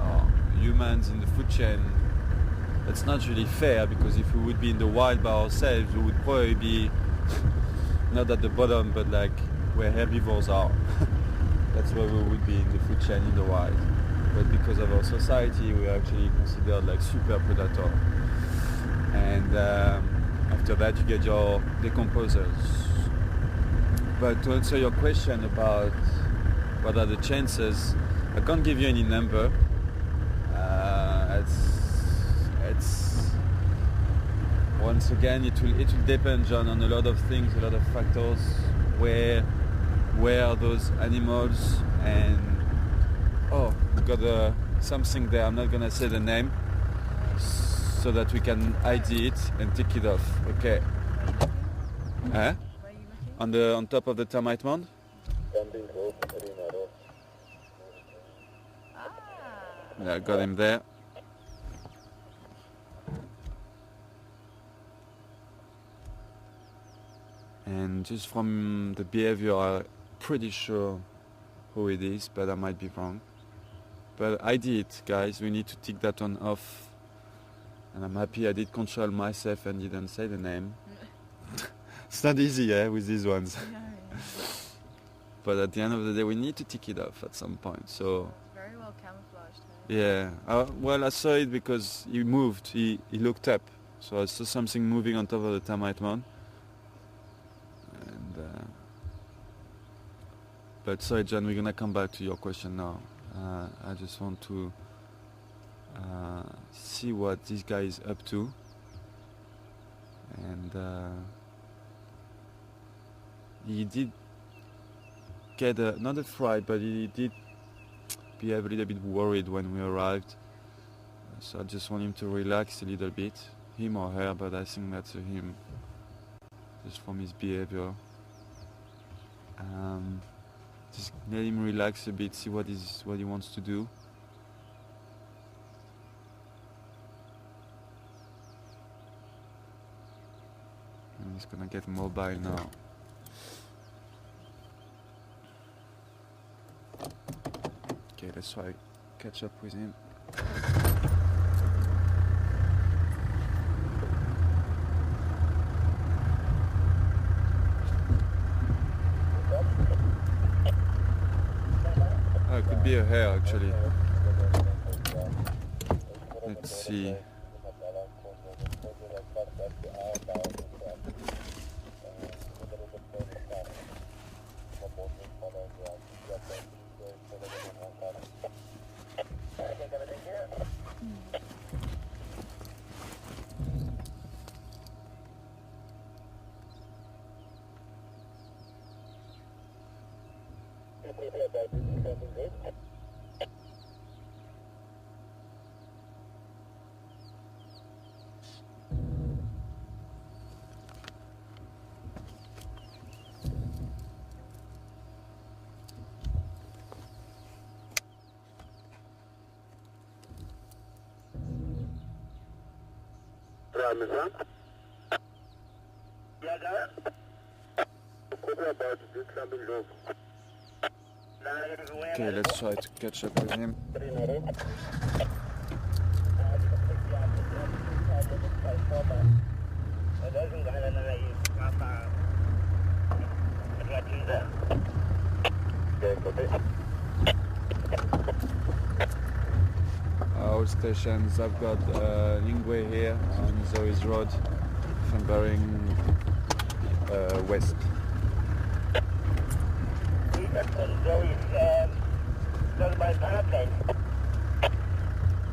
in the food chain. It's not really fair, because if we would be in the wild by ourselves, we would probably be not at the bottom, but like where herbivores are. That's where we would be in the food chain in the wild. But because of our society, we are actually considered like super predator. And after that, you get your decomposers. But to answer your question about what are the chances, I can't give you any number. It's once again, it will depend, John, on a lot of things, a lot of factors. Where are those animals? And we got something there. I'm not gonna say the name, so that we can ID it and tick it off. Okay. Where are you looking? On top of the termite mound. Yeah, I got him there. And just from the behavior, I'm pretty sure who it is, but I might be wrong. But I did, guys. We need to tick that one off. And I'm happy I did control myself and didn't say the name. It's not easy, with these ones. Yeah. But at the end of the day, we need to tick it off at some point. So It's very well camouflaged. yeah. Well, I saw it because he moved. He looked up. So I saw something moving on top of the termite mound. And but sorry, John, we're gonna come back to your question now. I just want to see what this guy is up to. And he did get not a fright, but he did behave a little bit worried when we arrived. So I just want him to relax a little bit, him or her, but I think that's a him, just from his behavior. Just let him relax a bit, see what he wants to do. And he's gonna get mobile now. Okay, let's try catch up with him. Oh, it could be a hare actually. Let's see. Okay, let's try to catch up with him. All stations, I've got Lingwe here on Zoe's Road, from bearing west.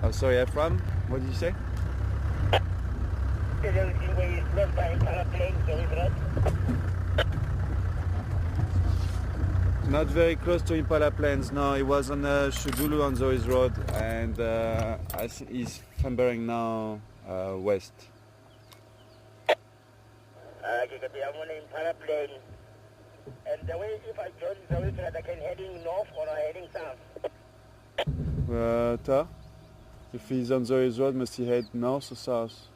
Oh, sorry, from? What did you say? Is everything where he's lost by Impala plane, sorry for that. Not very close to Impala Plains, no. He was on Shudulu on Zoe's Road, and I think he's thundering now west. I'm on Impala plane. And the way if I join Zoe for that, I can heading north or heading south. Ta? If he's on Zoe's Road, must he head north or south? He's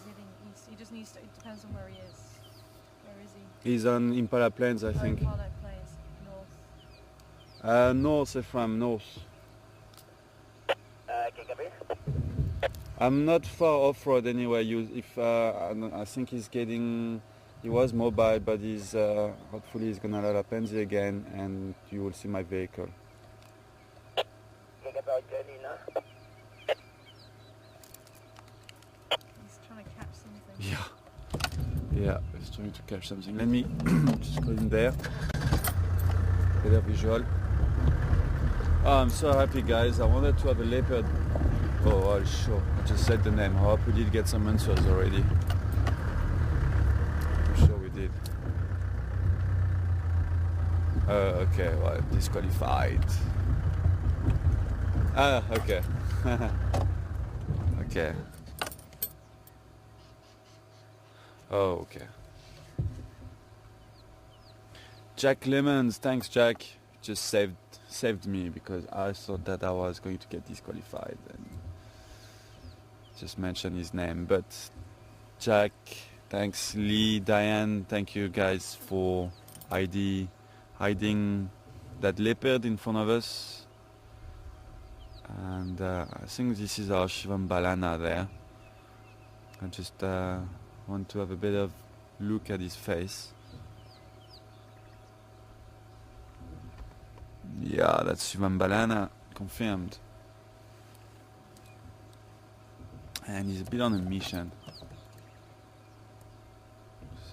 heading east. He just needs to. It depends on where he is. Where is he? He's on Impala Plains, I think. Impala Plains, north. North, Ephraim, north. Okay, copy. I'm not far off-road anyway. I think he's getting... He was mobile, but he's hopefully he's gonna let up Penzi again, and you will see my vehicle. Think about journey now. He's trying to catch something. Yeah, he's trying to catch something. Let me just go in there. Better visual. Oh, I'm so happy, guys. I wanted to have a leopard. Oh, I'll show. I just said the name. I hope we did get some answers already. I'm sure we did. Okay, well, disqualified. Ah, okay. Okay. Oh, okay. Jack Lemons, thanks Jack. Just saved me because I thought that I was going to get disqualified and just mention his name. But Jack, thanks Lee, Diane, thank you guys for hiding that leopard in front of us. And I think this is our Shivam Balana there. I just want to have a better look at his face. Yeah, that's Shivam Balana, confirmed. And he's a bit on a mission.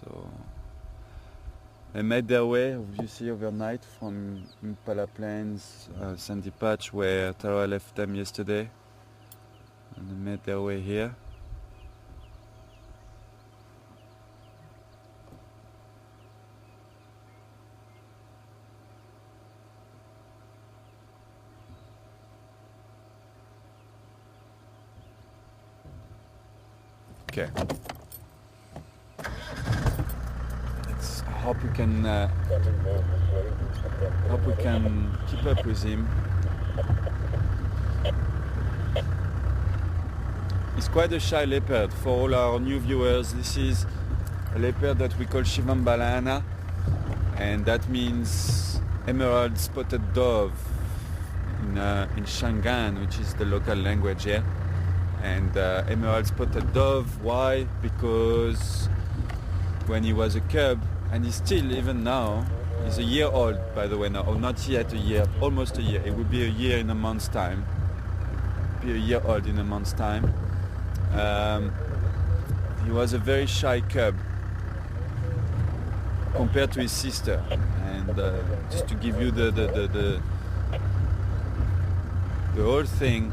So they made their way, obviously, overnight from Impala Plains, Sandy Patch, where Tara left them yesterday. And they made their way here. Okay. I hope we can keep up with him. He's quite a shy leopard. For all our new viewers, this is a leopard that we call Shivam Balana, and that means emerald spotted dove in Shangan, which is the local language here. And emerald spotted dove, why? Because when he was a cub, and he's still, even now, he's a year old, by the way, now, or not yet a year, almost a year. It will be a year in a month's time. Be a year old in a month's time. He was a very shy cub compared to his sister. And just to give you the whole thing,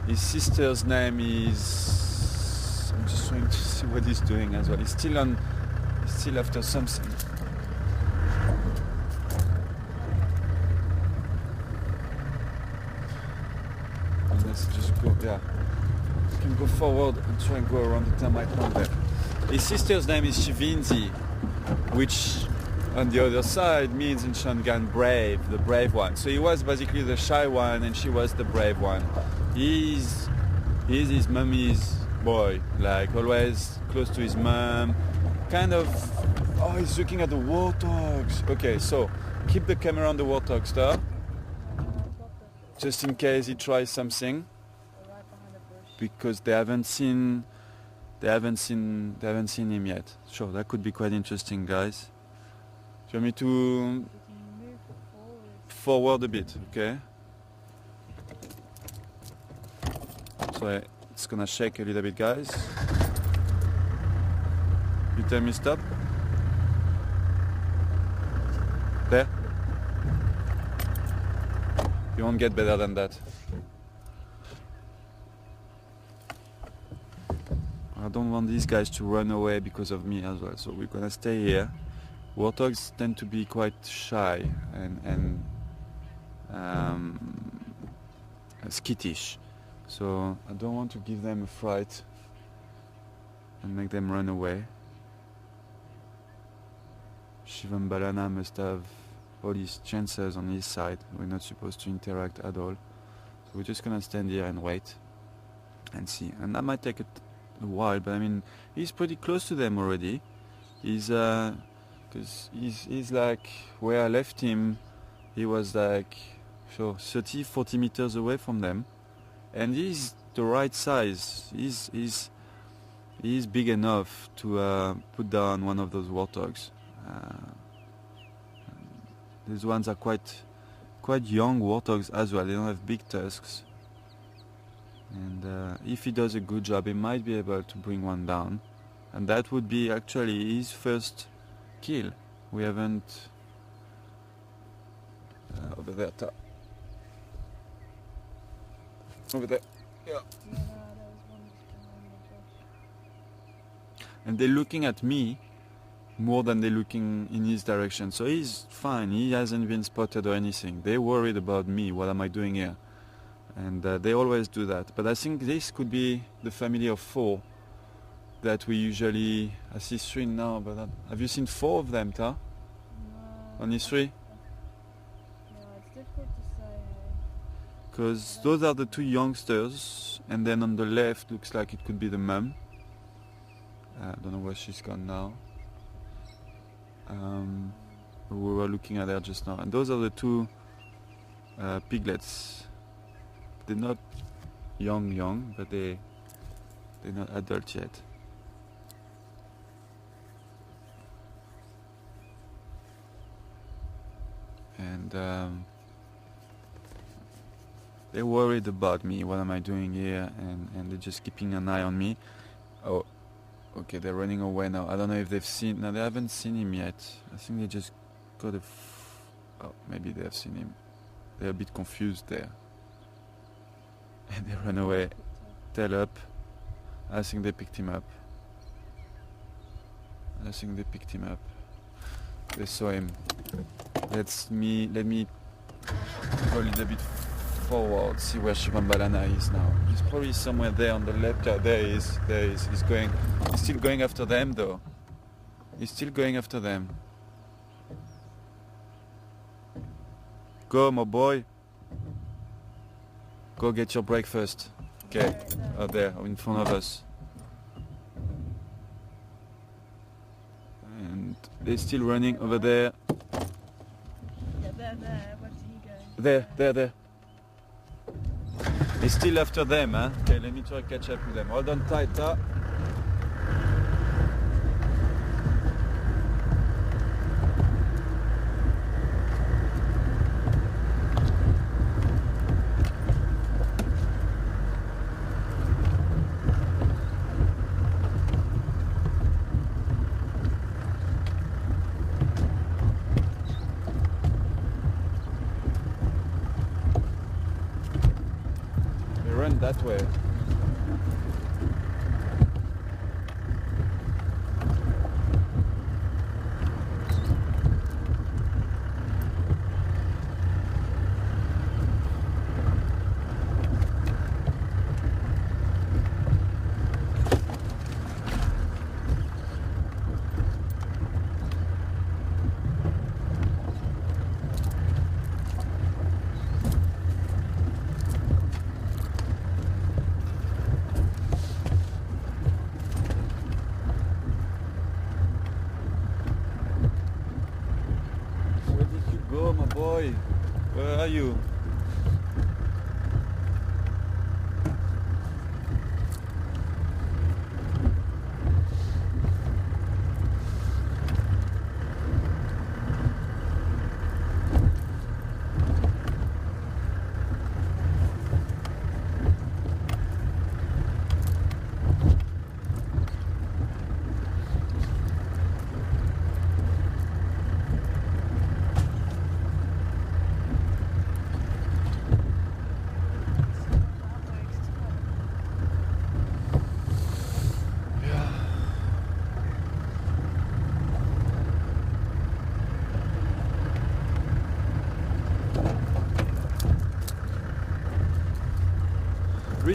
his sister's name is... I'm just trying to see what he's doing as well. He's still after something. And let's just go, yeah. You can go forward and try and go around the termite pond there. His sister's name is Shivinzi, which on the other side means in Shangan brave, the brave one. So he was basically the shy one and she was the brave one. He's his mummy's boy, like always close to his mum. Kind of, oh, he's looking at the warthogs. Okay, so keep the camera on the warthog star, just in case he tries something, because they haven't seen him yet. Sure, that could be quite interesting, guys. Do you want me to forward a bit? Okay. So it's gonna shake a little bit, guys. You tell me stop. There. You won't get better than that. I don't want these guys to run away because of me as well, so we're gonna stay here. Warthogs tend to be quite shy and skittish, so I don't want to give them a fright and make them run away. Shivam Balana must have all his chances on his side. We're not supposed to interact at all, so we're just gonna stand here and wait and see. And that might take a while, but I mean, he's pretty close to them already. He's because he's like where I left him. He was like 30-40 meters away from them, and he's the right size. He's big enough to put down one of those warthogs. These ones are quite young warthogs as well. They don't have big tusks, and if he does a good job, he might be able to bring one down, and that would be actually his first kill. We haven't over there. Over there. Yeah. Yeah, no, there was one just behind the bush. And they're looking at me more than they're looking in his direction. So he's fine. He hasn't been spotted or anything. They're worried about me. What am I doing here? And they always do that. But I think this could be the family of 4 that we usually... I see 3 now, but have you seen 4 of them, Ta? No. Only 3? Yeah, it's difficult to say. Because those are the 2 youngsters, and then on the left looks like it could be the mum. I don't know where she's gone now. We were looking at her just now, and those are the 2 piglets. They're not young, but they're not adult yet. And they're worried about me. What am I doing here? And they're just keeping an eye on me. Oh, okay, they're running away now. I don't know if they've seen... No, they haven't seen him yet. I think they just got a... Oh, maybe they have seen him. They're a bit confused there. And they run away. Tail up. I think they picked him up. They saw him. Let me go a little bit forward, see where Shivambalana is now. He's probably somewhere there on the left. There he is. He's still going after them though. He's still going after them. Go, my boy. Go get your breakfast. Okay, out there, in front of us. And they're still running over there. Yeah, there. Where did he go? There. He's still after them, huh? Okay, let me try to catch up with them. Hold on tight, huh? That way. Boy, where are you?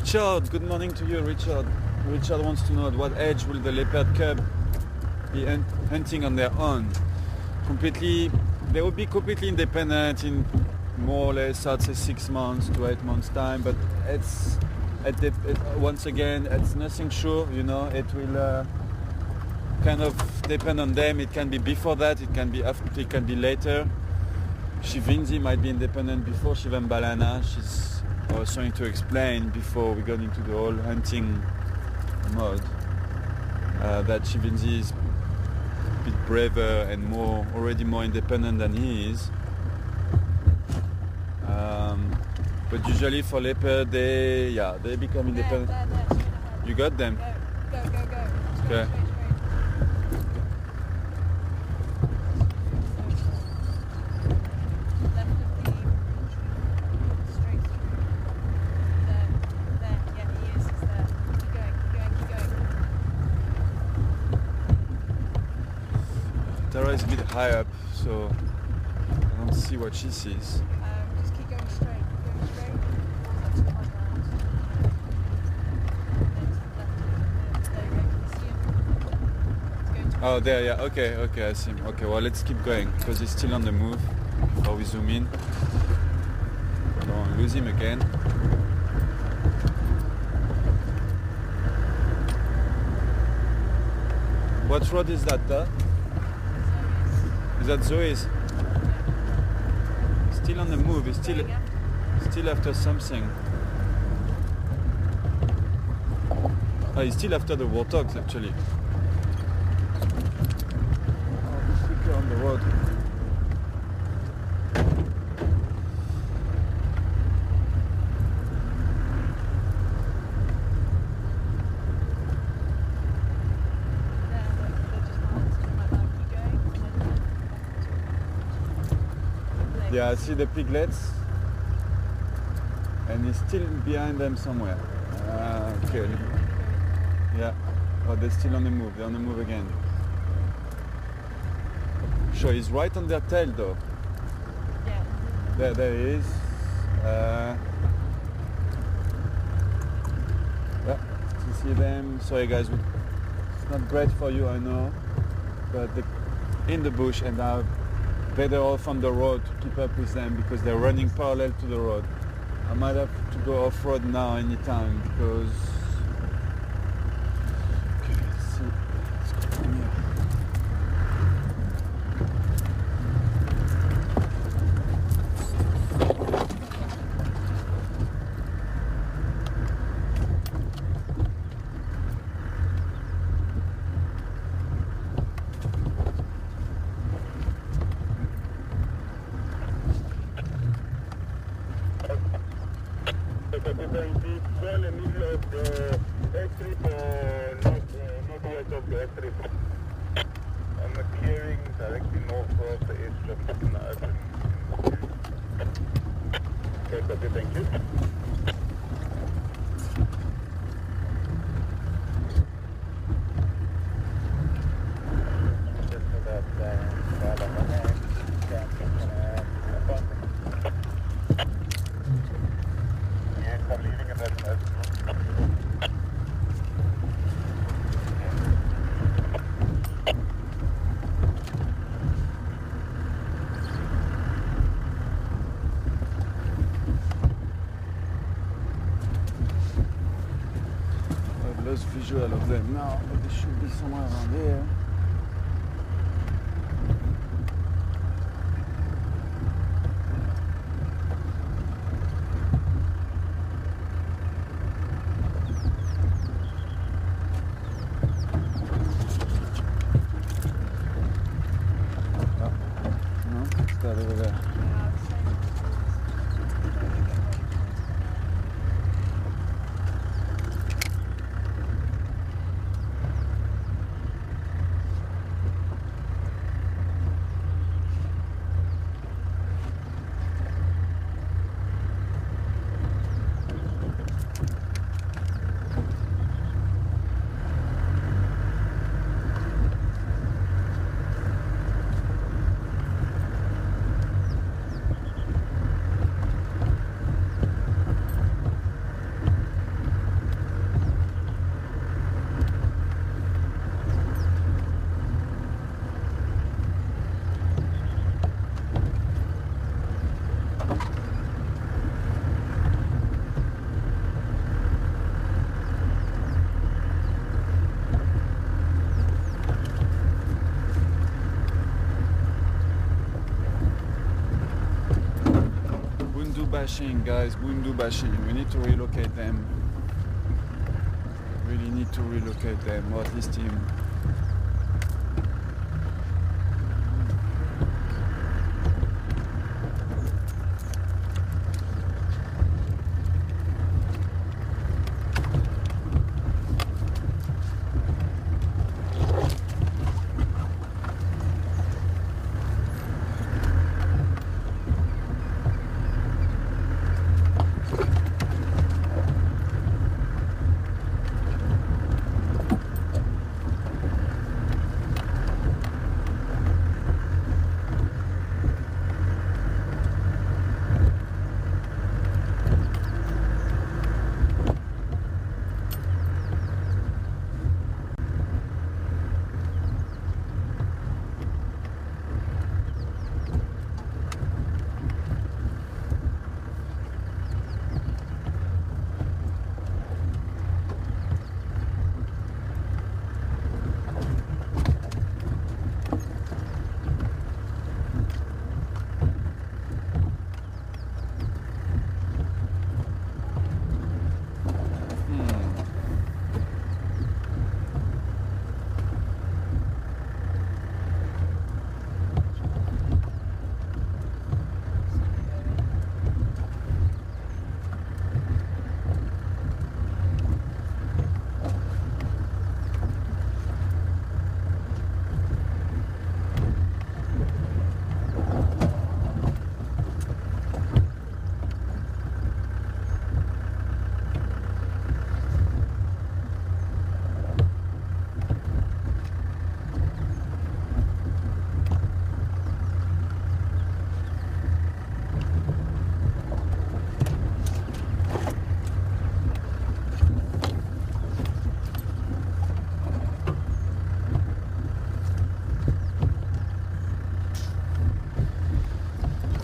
Richard, good morning to you, Richard. Richard wants to know at what age will the leopard cub be hunting on their own? They will be completely independent in more or less, I'd say 6 months to 8 months time, but once again, it's nothing sure, you know, it will kind of depend on them. It can be before that, it can be after, it can be later. Shivinzi might be independent before Shivambalana. I was trying to explain before we got into the whole hunting mode that Shivinzi is a bit braver and already more independent than he is. But usually for leopard, they become independent. There. You got them? Go. Okay. Straight. Left of the tree, straight through. There. Yeah, he is. He's there. Keep going. Tara is a bit high up, so I don't see what she sees. Just keep going straight. That's the high ground. Then to the left. There you go. Can you see him? It's going to Oh, there, yeah. Okay, I see him. Okay, well, let's keep going because he's still on the move. Before we zoom in, I don't want to lose him again. What road is that, huh? Is that Zoe's? Still on the move. He's still after something. Oh, he's still after the warthogs, actually. Oh, quicker on the road. Yeah, I see the piglets, and he's still behind them somewhere. Okay. Yeah. Oh, they're still on the move. They're on the move again. Sure, he's right on their tail, though. Yeah. There he is. Yeah, still see them. Sorry, guys. It's not great for you, I know, but they're in the bush and now better off on the road to keep up with them because they're running parallel to the road. I might have to go off-road now anytime because... Okay, let's see. Let's go from here. Go in the middle of the airstrip or northwest of the airstrip. On the clearing directly north of the airstrip in the open. Okay, copy, thank you. Visual of them now, but they should be somewhere around here. No, it's that over there. bashing, guys. Bundu bashing. We need to relocate them. Really need to relocate them, or at least him.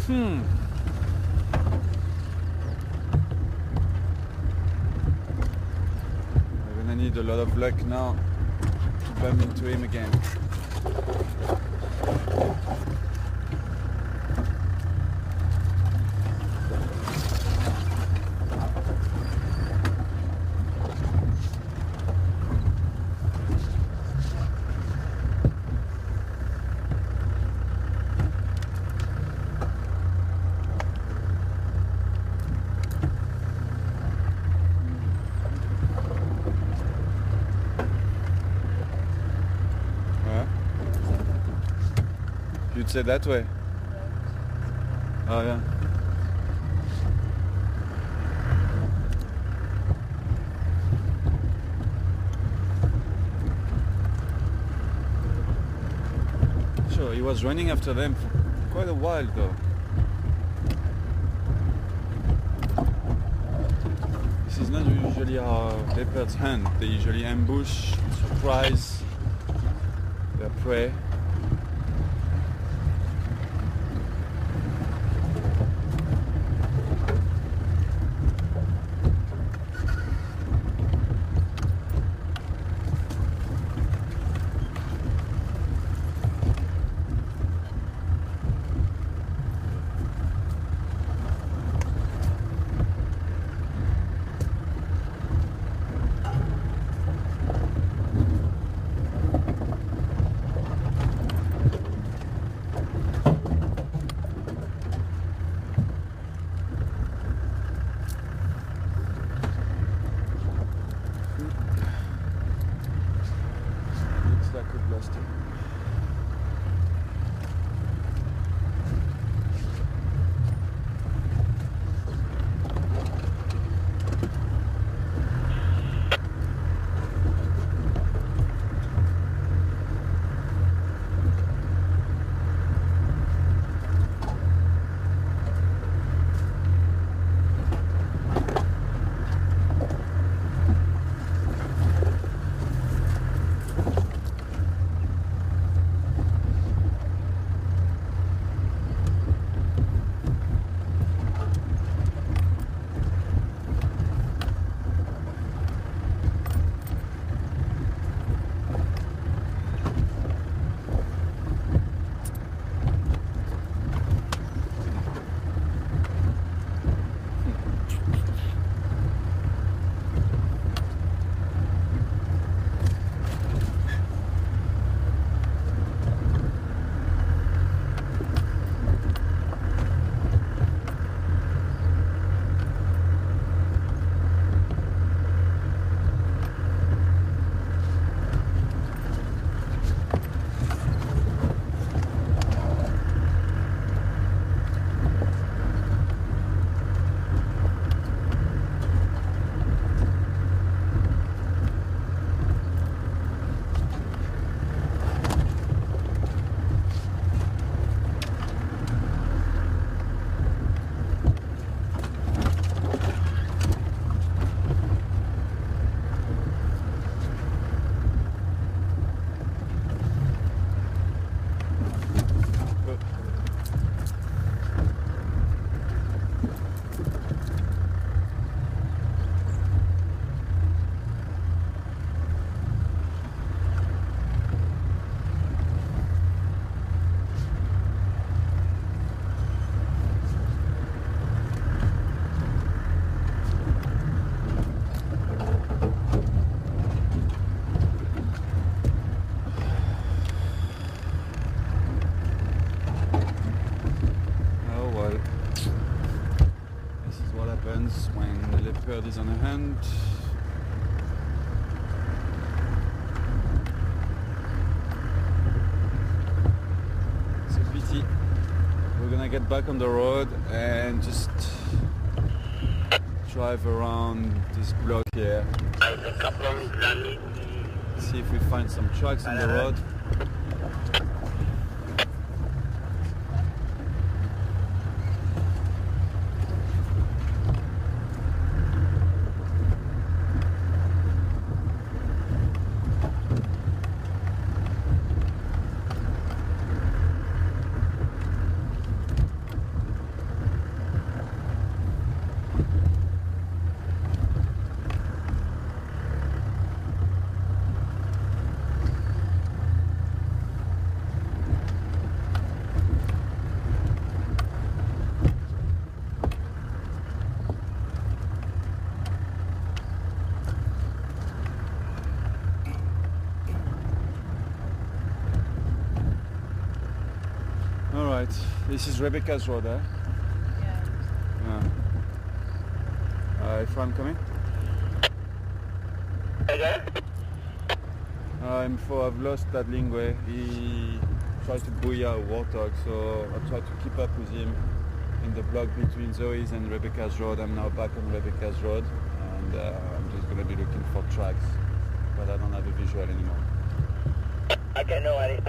We're gonna need a lot of luck now to bump into him again. You'd say that way? Oh yeah. Sure, he was running after them for quite a while though. This is not usually how leopards hunt. They usually ambush, surprise their prey. is on a hunt. It's a pity. We're gonna get back on the road and just drive around this block here. See if we find some tracks on the road. Alright, this is Rebecca's road, eh? Yeah. If I'm coming? Okay. I've lost that Lingwe. He tries to booyah a warthog, so I try to keep up with him in the block between Zoe's and Rebecca's road. I'm now back on Rebecca's road, and I'm just going to be looking for tracks, but I don't have a visual anymore. Okay, no worries.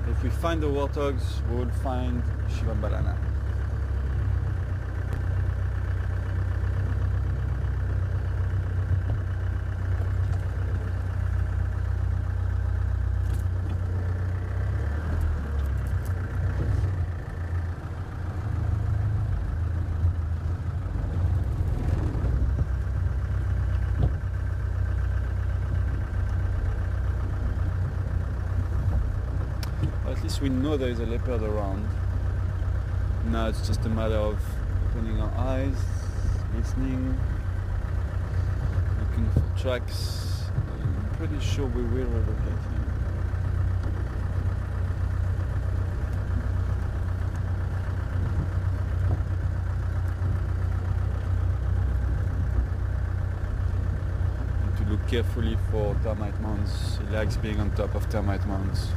If we find the warthogs, we will find Shivambalana. At least we know there is a leopard around. Now it's just a matter of opening our eyes, listening, looking for tracks. I'm pretty sure we will relocate him. Need to look carefully for termite mounds. He likes being on top of termite mounds.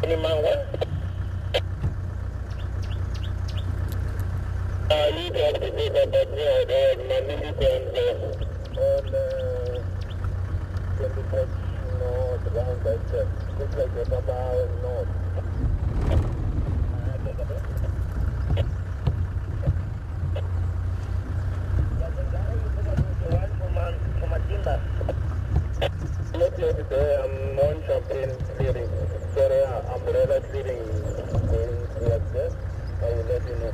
Any mango? You can see that around that looks like a Baba north. I'm on champagne clearing. Sorry, umbrella clearing going towards there. I will let you know.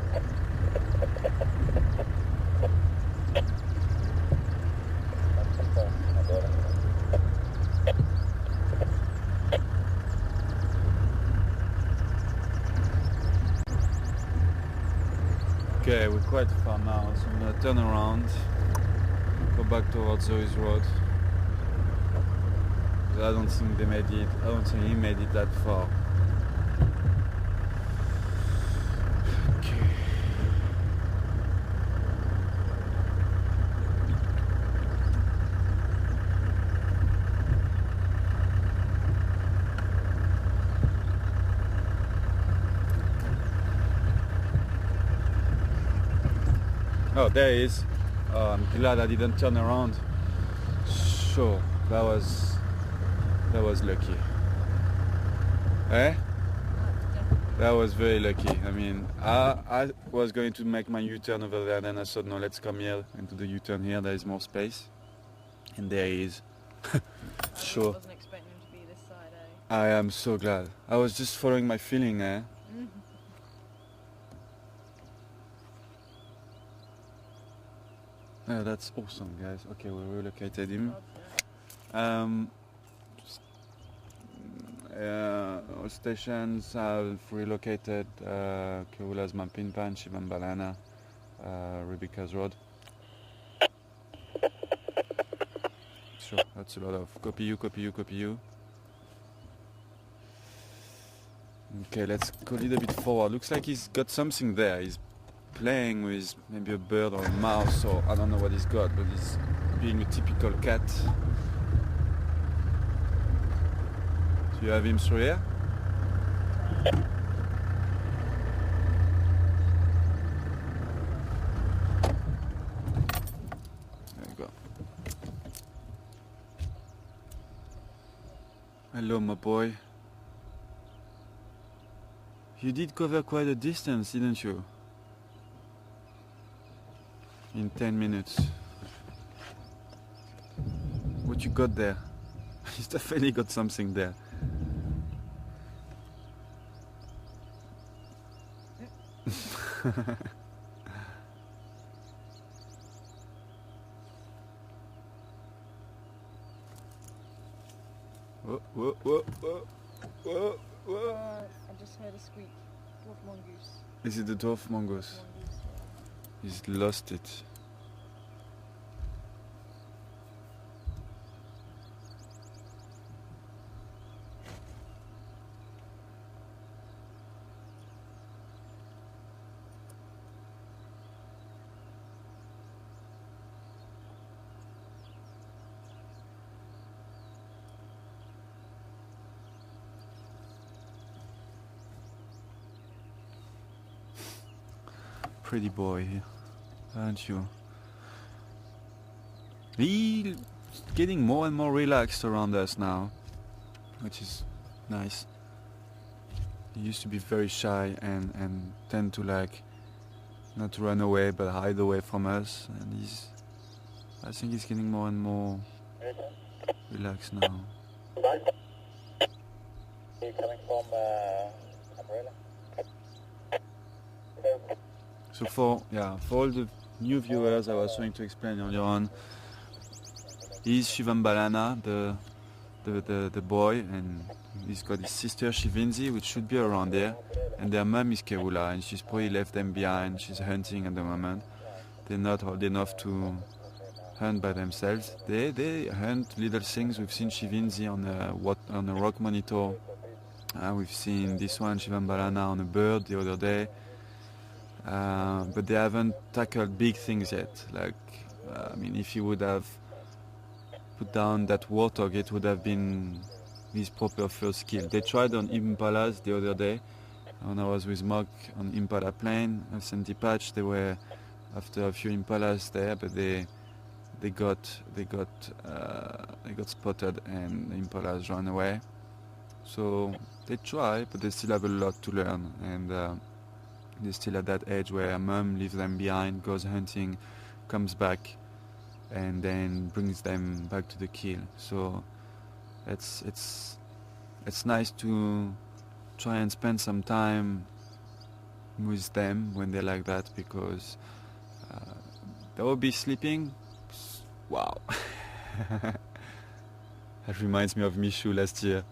Okay, we're quite far now, so I'm gonna turn around, go back towards Zoe's road. I don't think they made it. I don't think he made it that far. Okay. Oh, there he is. Oh, I'm glad I didn't turn around. Sure, that was lucky. Eh? That was very lucky. I mean, I was going to make my U-turn over there, then I thought, no, let's come here and do the U-turn here. There is more space. And there he is. Sure. I wasn't expecting him to be this side, eh? I am so glad. I was just following my feeling, eh? Oh, that's awesome, guys. Okay, we relocated him. All stations have relocated Keula's Mampinpan, Shivambalana, Rebecca's Road. Sure, that's a lot of copy you. Okay, let's go a little bit forward. Looks like he's got something there. He's playing with maybe a bird or a mouse, or I don't know what he's got, but he's being a typical cat. Do you have him through here? There you go. Hello, my boy. You did cover quite a distance, didn't you? In 10 minutes. What you got there? He's definitely got something there. Whoa. I just heard a squeak. Dwarf mongoose. Is it the dwarf mongoose? He's lost it. Pretty boy, aren't you? He's getting more and more relaxed around us now, which is nice. He used to be very shy and tend to like not to run away but hide away from us, and I think he's getting more and more relaxed now. Are you coming from Umbrella? So for all the new viewers, I was trying to explain earlier on, he's Shivambalana, the boy, and he's got his sister Shivinzi, which should be around there, and their mum is Keula, and she's probably left them behind. She's hunting at the moment. They're not old enough to hunt by themselves. They hunt little things. We've seen Shivinzi on a rock monitor. We've seen this one, Shivambalana, on a bird the other day. But they haven't tackled big things yet. Like, I mean, if he would have put down that warthog, it would have been his proper first kill. They tried on impalas the other day. When I was with Mark on Impala Plain, Sandy Patch, they were after a few impalas there, but they got spotted and the impalas ran away. So they try, but they still have a lot to learn, and they're still at that age where mum leaves them behind, goes hunting, comes back, and then brings them back to the kill. So it's nice to try and spend some time with them when they're like that, because they will be sleeping. Wow. That reminds me of Michu last year.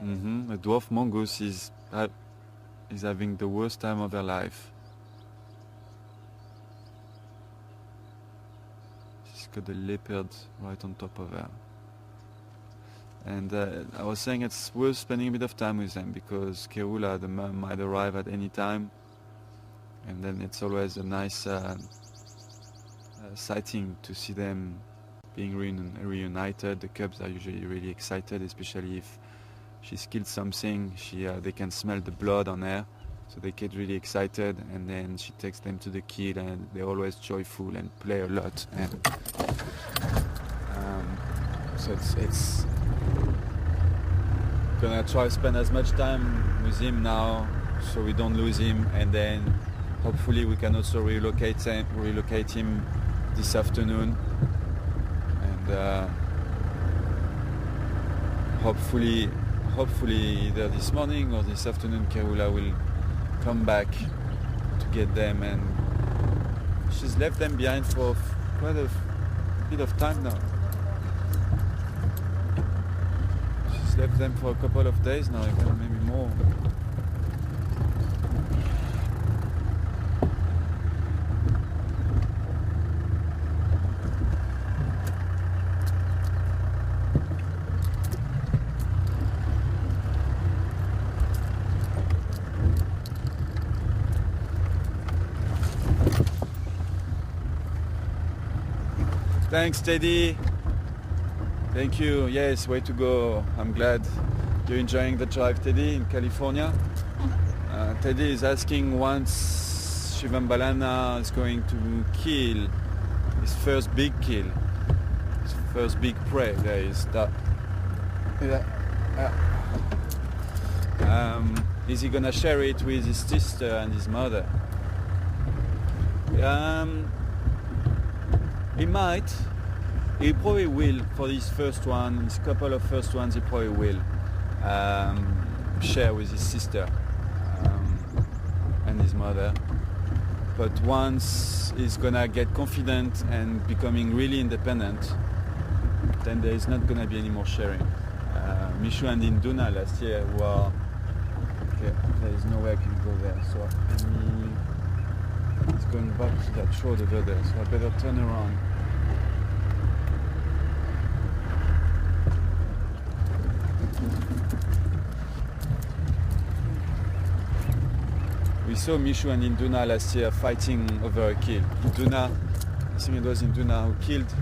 The dwarf mongoose is having the worst time of their life. She's got the leopard right on top of her. And I was saying it's worth spending a bit of time with them, because Keula, the mum, might arrive at any time. And then it's always a nice sighting to see them being reunited. The cubs are usually really excited, especially if she's killed something. They can smell the blood on her, So they get really excited, and then she takes them to the kill, and they're always joyful and play a lot. And so it's gonna try to spend as much time with him now, so we don't lose him, and then hopefully we can also relocate him this afternoon, and hopefully either this morning or this afternoon Kerula will come back to get them, and she's left them behind for quite a bit of time now. She's left them for a couple of days now, even maybe more. Thanks, Teddy. Thank you. Yes, way to go. I'm glad you're enjoying the drive, Teddy, in California. Teddy is asking once Shivam Balana is going to kill his first big kill, his first big prey. There is that. Is he gonna share it with his sister and his mother? He might. He probably will for this first one. This couple of first ones, he probably will share with his sister and his mother. But once he's gonna get confident and becoming really independent, then there is not gonna be any more sharing. Mishu and Induna last year were okay. There is no way I can go there. So it's going back to that road over there, so I better turn around. We saw Mishu and Induna last year fighting over a kill. Induna, I think it was Induna who killed.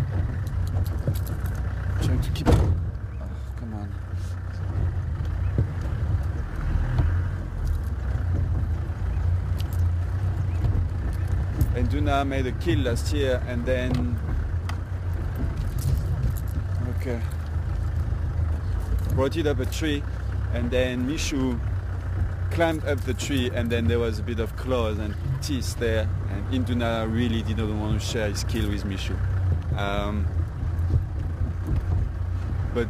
Trying to keep... Oh, come on. Induna made a kill last year, and then... Okay. Brought it up a tree, and then Mishu climbed up the tree, and then there was a bit of claws and teeth there, and Induna really didn't want to share his kill with Mishu. But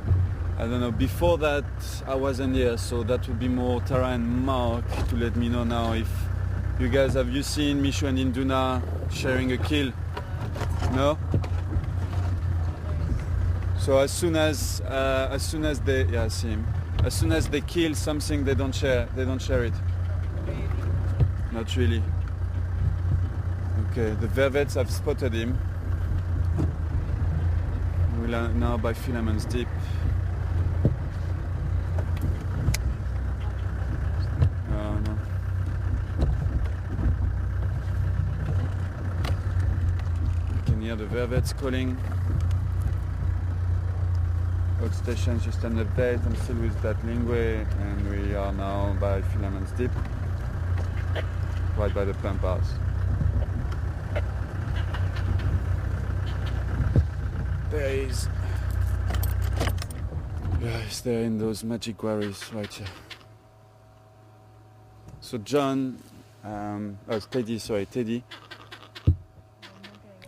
I don't know, before that I wasn't here, so that would be more Tara and Mark to let me know now if you guys, have you seen Mishu and Induna sharing a kill? No? So as soon as they, yeah, I see him. As soon as they kill something, they don't share it. Not really. Okay, the Vervets have spotted him. We're now by Filaments Deep. No. I can hear the Vervets calling. Station, just an update. I'm still with that Lingwe, and we are now by Filaments Deep, right by the pump house. There is. Yeah, he's there in those magic quarries right here. So John, Teddy.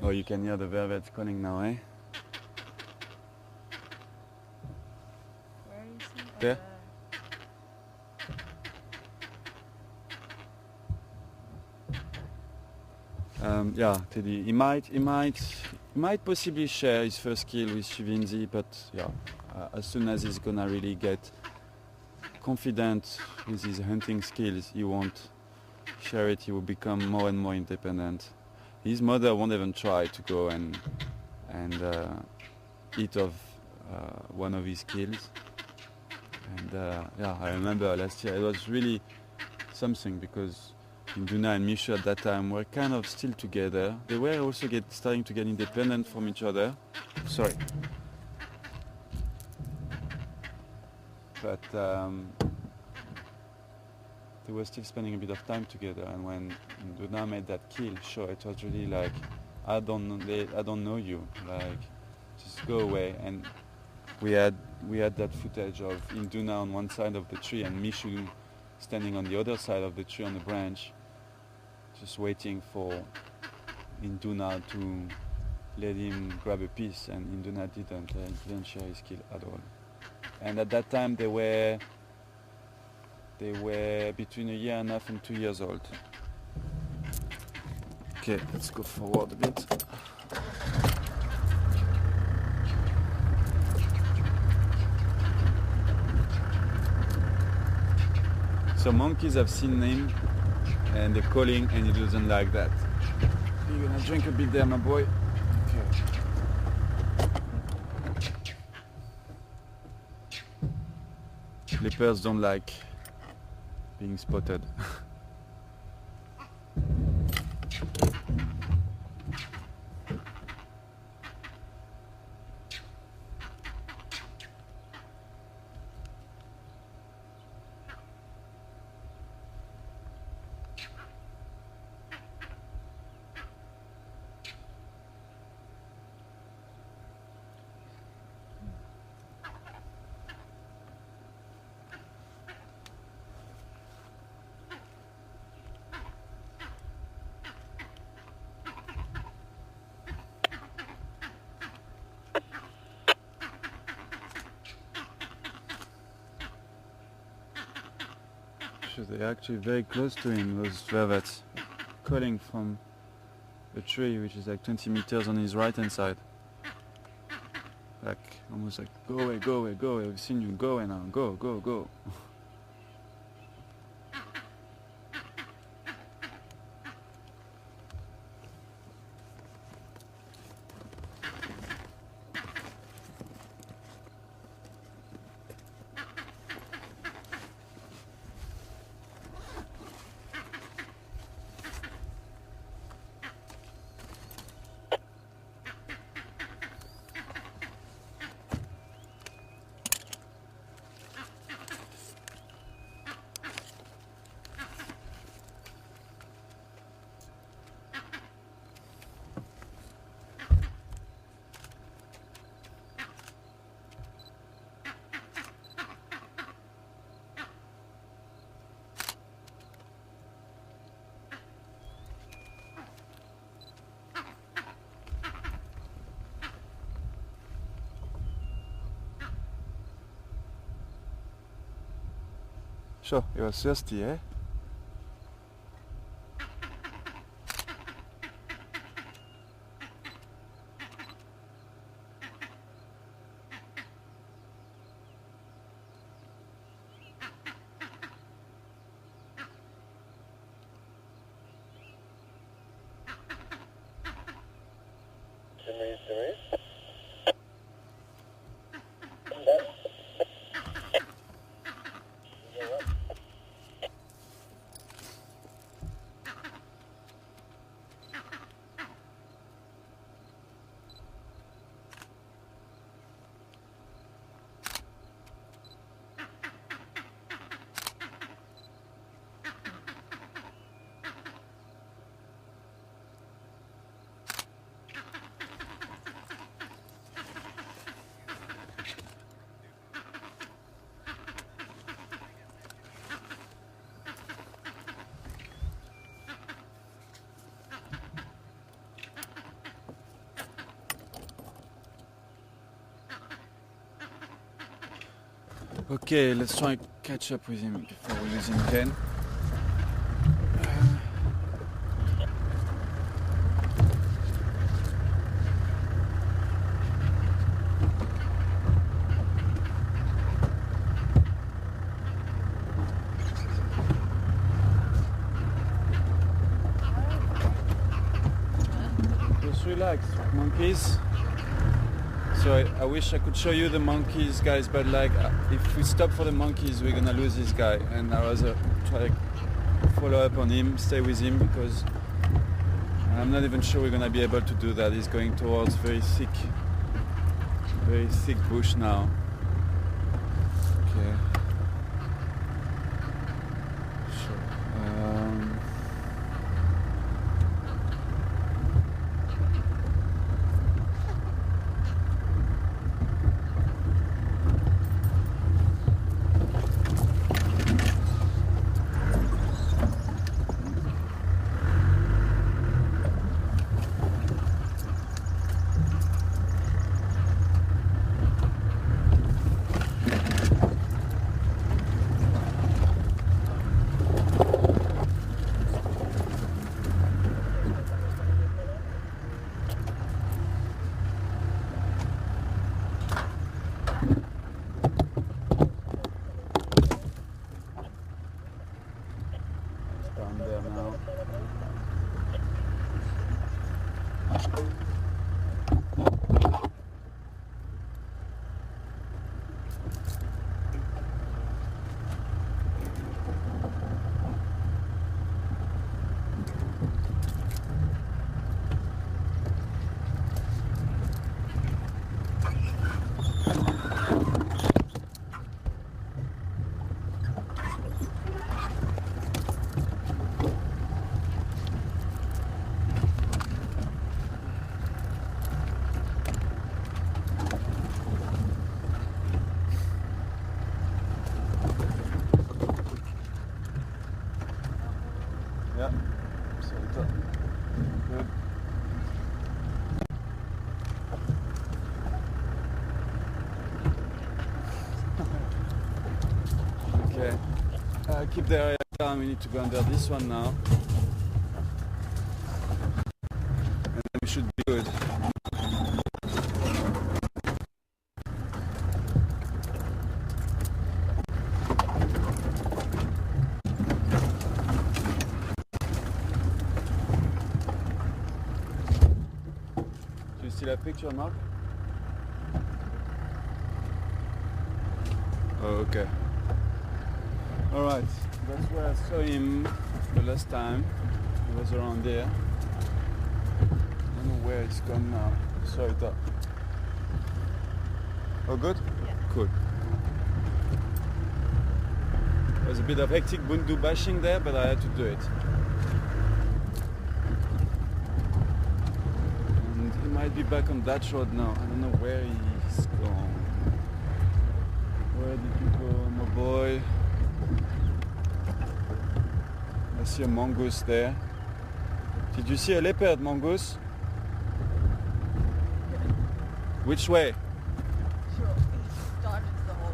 Oh, you can hear the Vervet calling now, eh? There? Yeah, Teddy. He might possibly share his first kill with Shivinzi, but yeah, as soon as he's gonna really get confident with his hunting skills, he won't share it. He will become more and more independent. His mother won't even try to go and eat of one of his kills. And yeah, I remember last year it was really something, because Induna and Mishu at that time were kind of still together. They were also starting to get independent from each other. Sorry. But they were still spending a bit of time together, and when Induna made that kill, sure, it was really like, I don't know you, like, just go away. And we had that footage of Induna on one side of the tree and Mishu standing on the other side of the tree on the branch, just waiting for Induna to let him grab a piece, and Induna didn't share his kill at all. And at that time they were between 1.5 years and 2 years old. Okay, let's go forward a bit. So monkeys have seen him and they're calling, and he doesn't like that. You're gonna drink a bit there, my boy? Okay. Leopards don't like being spotted. They're actually very close to him, those velvets, calling from a tree which is like 20 meters on his right hand side. Like, almost like, go away, go away, go away, we've seen you, go away now, go, go, go. Sure, he was thirsty, eh? Okay, let's try and catch up with him before we lose him again. Just relax, monkeys. So I wish I could show you the monkeys, guys, but like if we stop for the monkeys, we're gonna lose this guy, and I was try to follow up on him, stay with him, because I'm not even sure we're gonna be able to do that. He's going towards very thick bush now. Okay. Sure. Yeah, so good. Okay, keep the area calm. We need to go under this one now, and then we should be good. Do you see that picture, Mark? Oh, okay. Alright, that's where I saw him the last time. He was around there. I don't know where it's gone now. Saw it up. Oh, good? Yeah. Cool. There was a bit of hectic bundu bashing there, but I had to do it. And he might be back on that road now. I don't know where he's gone. Where did you go, my boy? I see a mongoose there. Did you see a leopard, mongoose? Which way? Sure, he dived into the hole.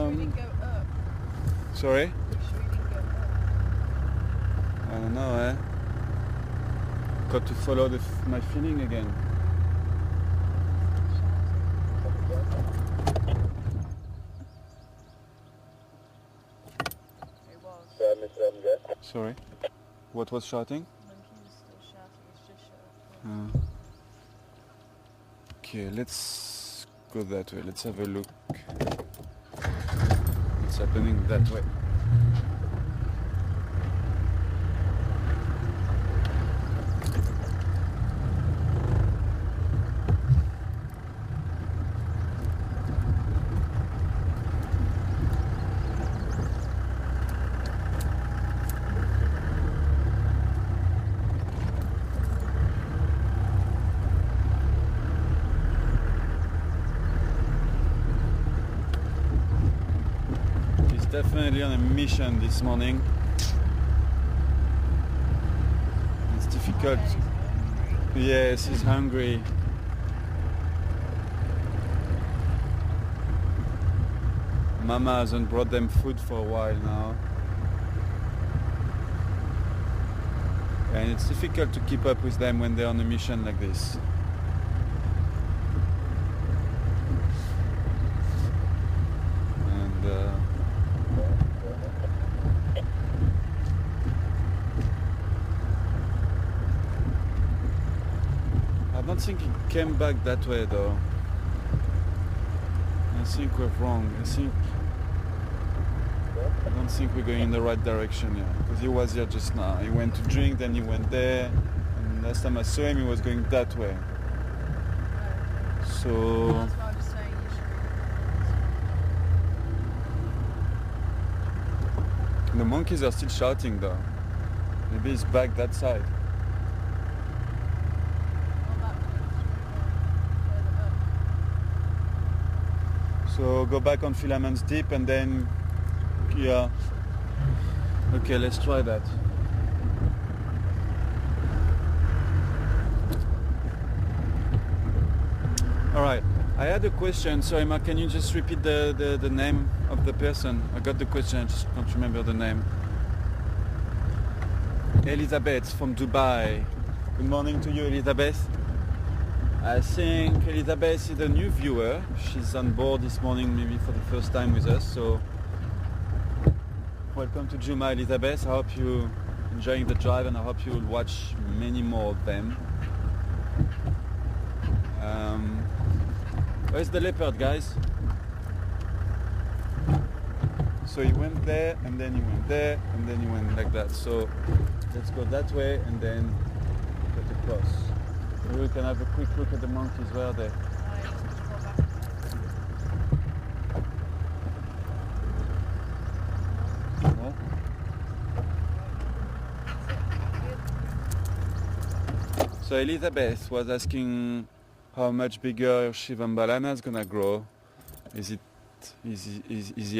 We didn't go up. Sorry? Sure, we didn't go up. I don't know, eh? Got to follow my feeling again. It was. Sorry? What was shouting? Monkey was still shouting, it's just shut up. Okay, let's go that way. Let's have a look. What's happening that way? Definitely on a mission this morning. It's difficult. Yes, he's hungry. Mama hasn't brought them food for a while now. And it's difficult to keep up with them when they're on a mission like this. I don't think he came back that way though. I think we're wrong. I don't think we're going in the right direction here. Because he was here just now. He went to drink, then he went there. And last time I saw him, he was going that way. So... That's what I was saying, you should. The monkeys are still shouting though. Maybe he's back that side. So go back on Filaments Deep and then, yeah. Okay, let's try that. Alright, I had a question. Sorry Mark, can you just repeat the name of the person? I got the question, I just don't remember the name. Elizabeth from Dubai. Good morning to you, Elizabeth. I think Elizabeth is a new viewer. She's on board this morning maybe for the first time with us. So welcome to Juma, Elizabeth. I hope you enjoying the drive, and I hope you will watch many more of them. Where's the leopard, guys? So he went there, and then he went there, and then he went like that. So let's go that way and then cut across. Maybe we can have a quick look at the monkeys. Where are they? No? So Elizabeth was asking how much bigger Shivambalana is gonna grow. Is he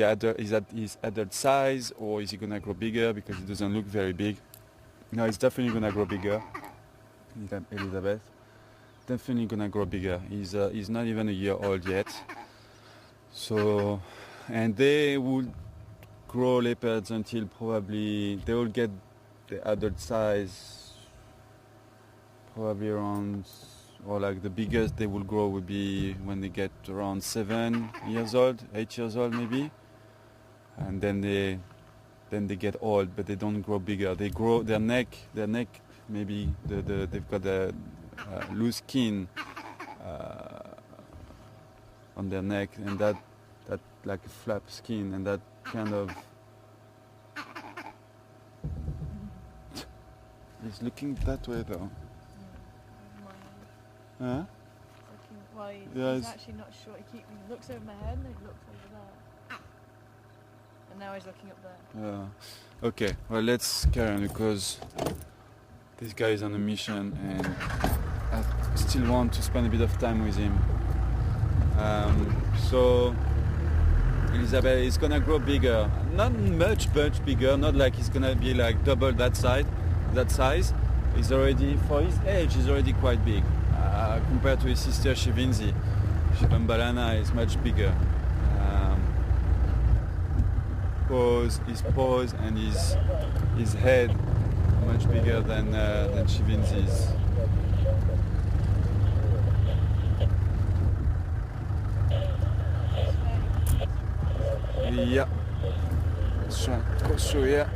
at his adult size, or is he gonna grow bigger because it doesn't look very big? No, it's definitely gonna grow bigger. Elizabeth, definitely gonna grow bigger. He's not even a year old yet. So, and they will grow leopards until probably they will get the adult size probably around, or like the biggest they will grow will be when they get around 7 years old, 8 years old maybe, and then they get old, but they don't grow bigger. They grow their neck maybe they've got a loose skin on their neck, and that like a flap skin, and that kind of he's looking that way though. Huh? Well, he's actually not sure. He looks over my head and he looks over there. And now he's looking up there. Yeah. Okay, well, let's carry on because this guy is on a mission and I still want to spend a bit of time with him. So Elizabeth is gonna grow bigger. Not much bigger, not like he's gonna be like double that size. He's already, for his age, he's already quite big. Compared to his sister Shivinzi. Shivambalana is much bigger. His paws and his head are much bigger than Shivinzi's. Yeah. Let's try to go through here.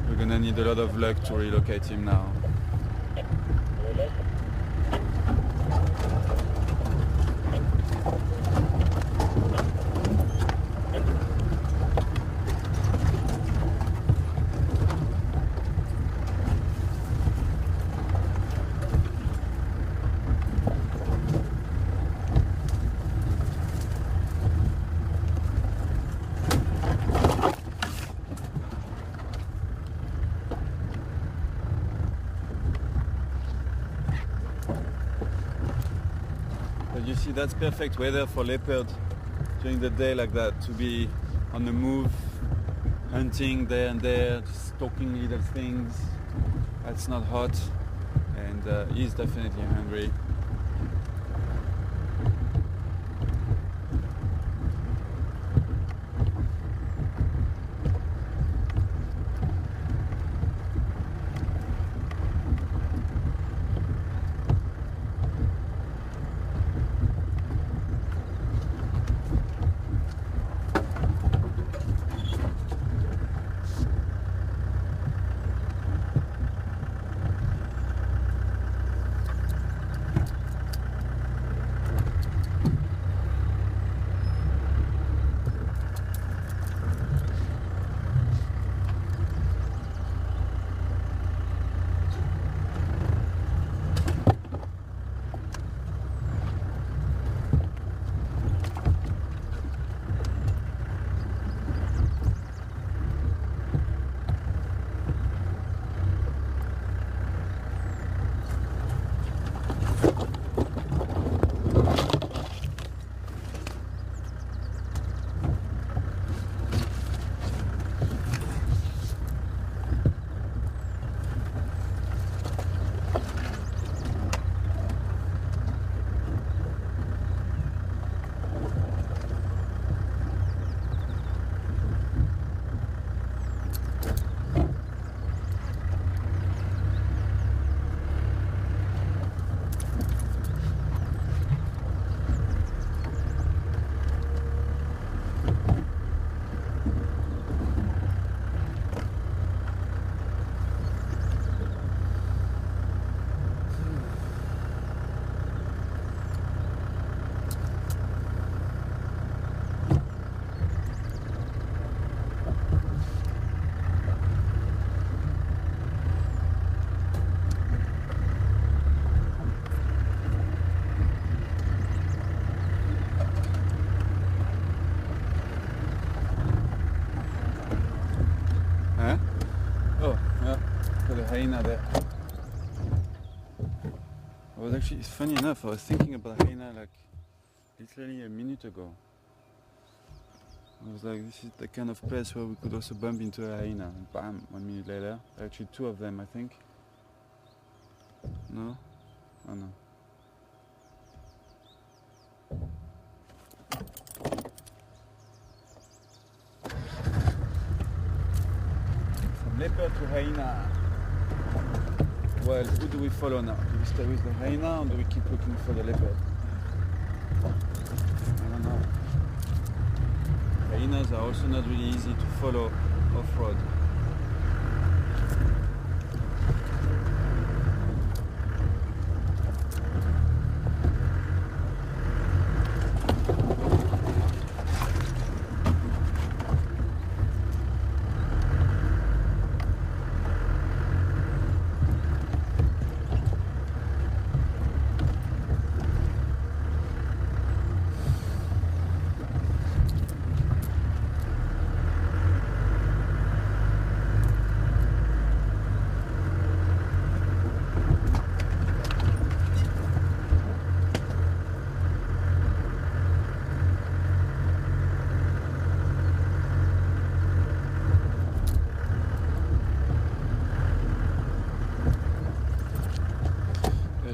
We're gonna need a lot of luck to relocate him now. You see, that's perfect weather for leopard during the day like that, to be on the move, hunting there and there, just stalking little things. It's not hot, and he's definitely hungry. hyena there. It's funny enough, I was thinking about hyena like literally a minute ago. I was like, this is the kind of place where we could also bump into a hyena. And bam, 1 minute later. Actually 2 of them, I think. No? Oh no. From leopard to hyena. Well, who do we follow now? Do we stay with the hyena or do we keep looking for the leopard? I don't know. Hyenas are also not really easy to follow off-road.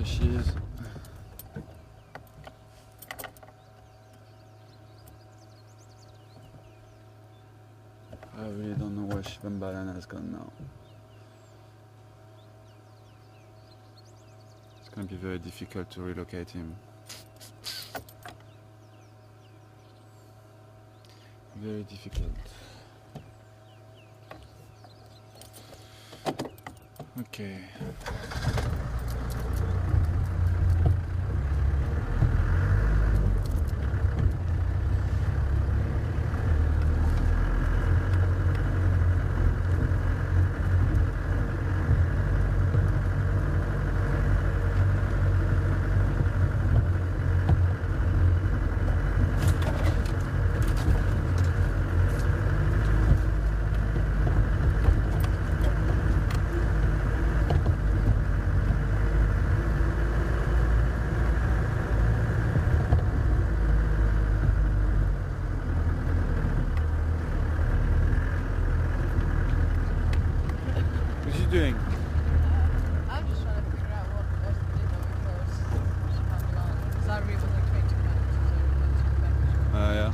She is. I really don't know where Shivambalana has gone now. It's going to be very difficult to relocate him. Very difficult. Okay. Doing? I'm just trying to figure out what else to do going close to Shivambalana, because I really was like 20 minutes, so we went to the back. Yeah.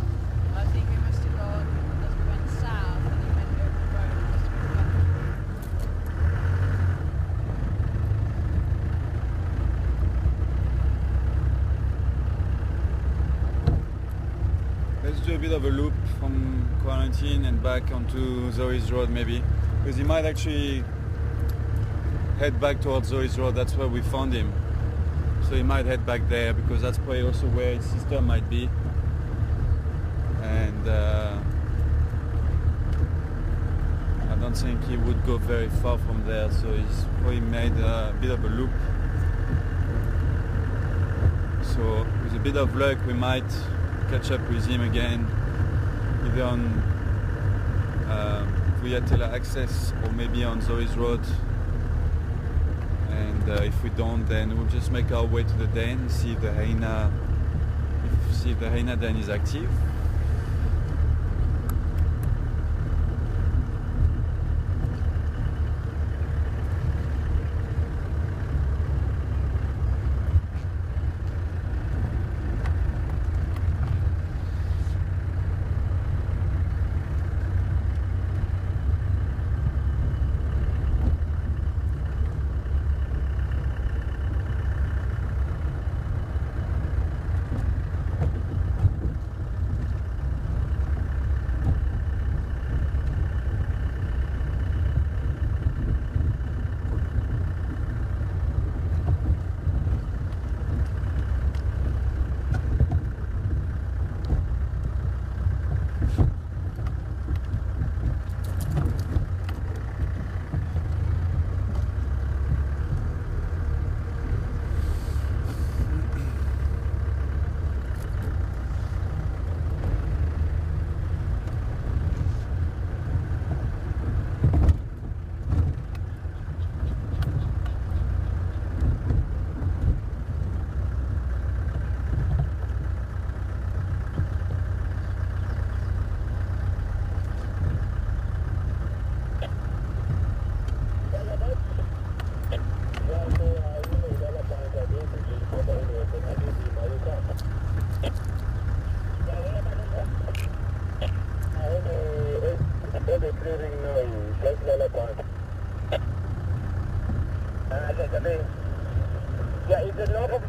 I think we must have gone as we went south and then went over the road and must have been back. Let's do a bit of a loop from Quarantine and back onto Zoe's Road maybe, because he might actually head back towards Zoe's Road. That's where we found him, so he might head back there because that's probably also where his sister might be. And I don't think he would go very far from there, so he's probably made a bit of a loop. So with a bit of luck we might catch up with him again, either on Vuyatela Access or maybe on Zoe's Road. And if we don't, then we'll just make our way to the den, see if the hyena den is active.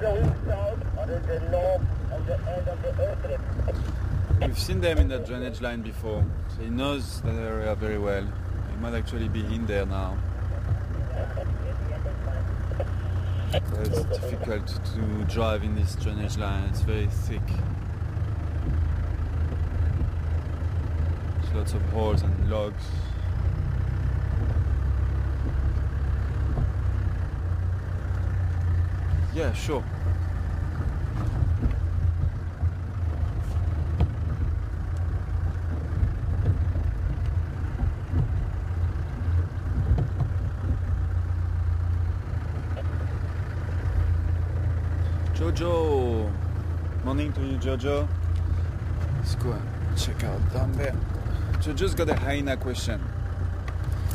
going south or is the north of the end of the airstrip? We've seen them in that drainage line before, so he knows that area very well. He might actually be in there now. But it's difficult to drive in this drainage line, it's very thick. There's lots of holes and logs. Yeah, sure. Jojo! Morning to you, Jojo. Let's go and check out down there. Jojo's got a hyena question.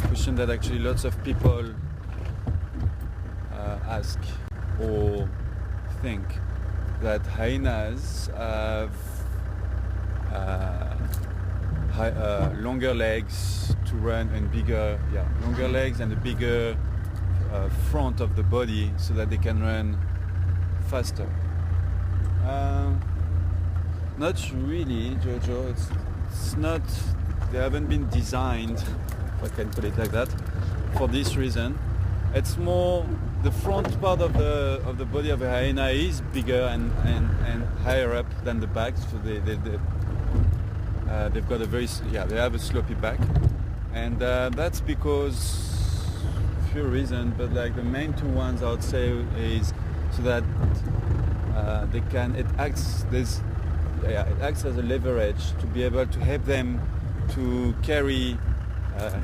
Question that actually lots of people ask or think, that hyenas have longer legs to run and longer legs and a bigger front of the body so that they can run faster. Not really, Jojo. It's not. They haven't been designed, if I can put it like that, for this reason. It's more the front part of the body of a hyena is bigger and higher up than the back. So they've got they have a slopy back, and that's because a few reasons. But like the main two ones I would say is so that it acts as a leverage to be able to help them to carry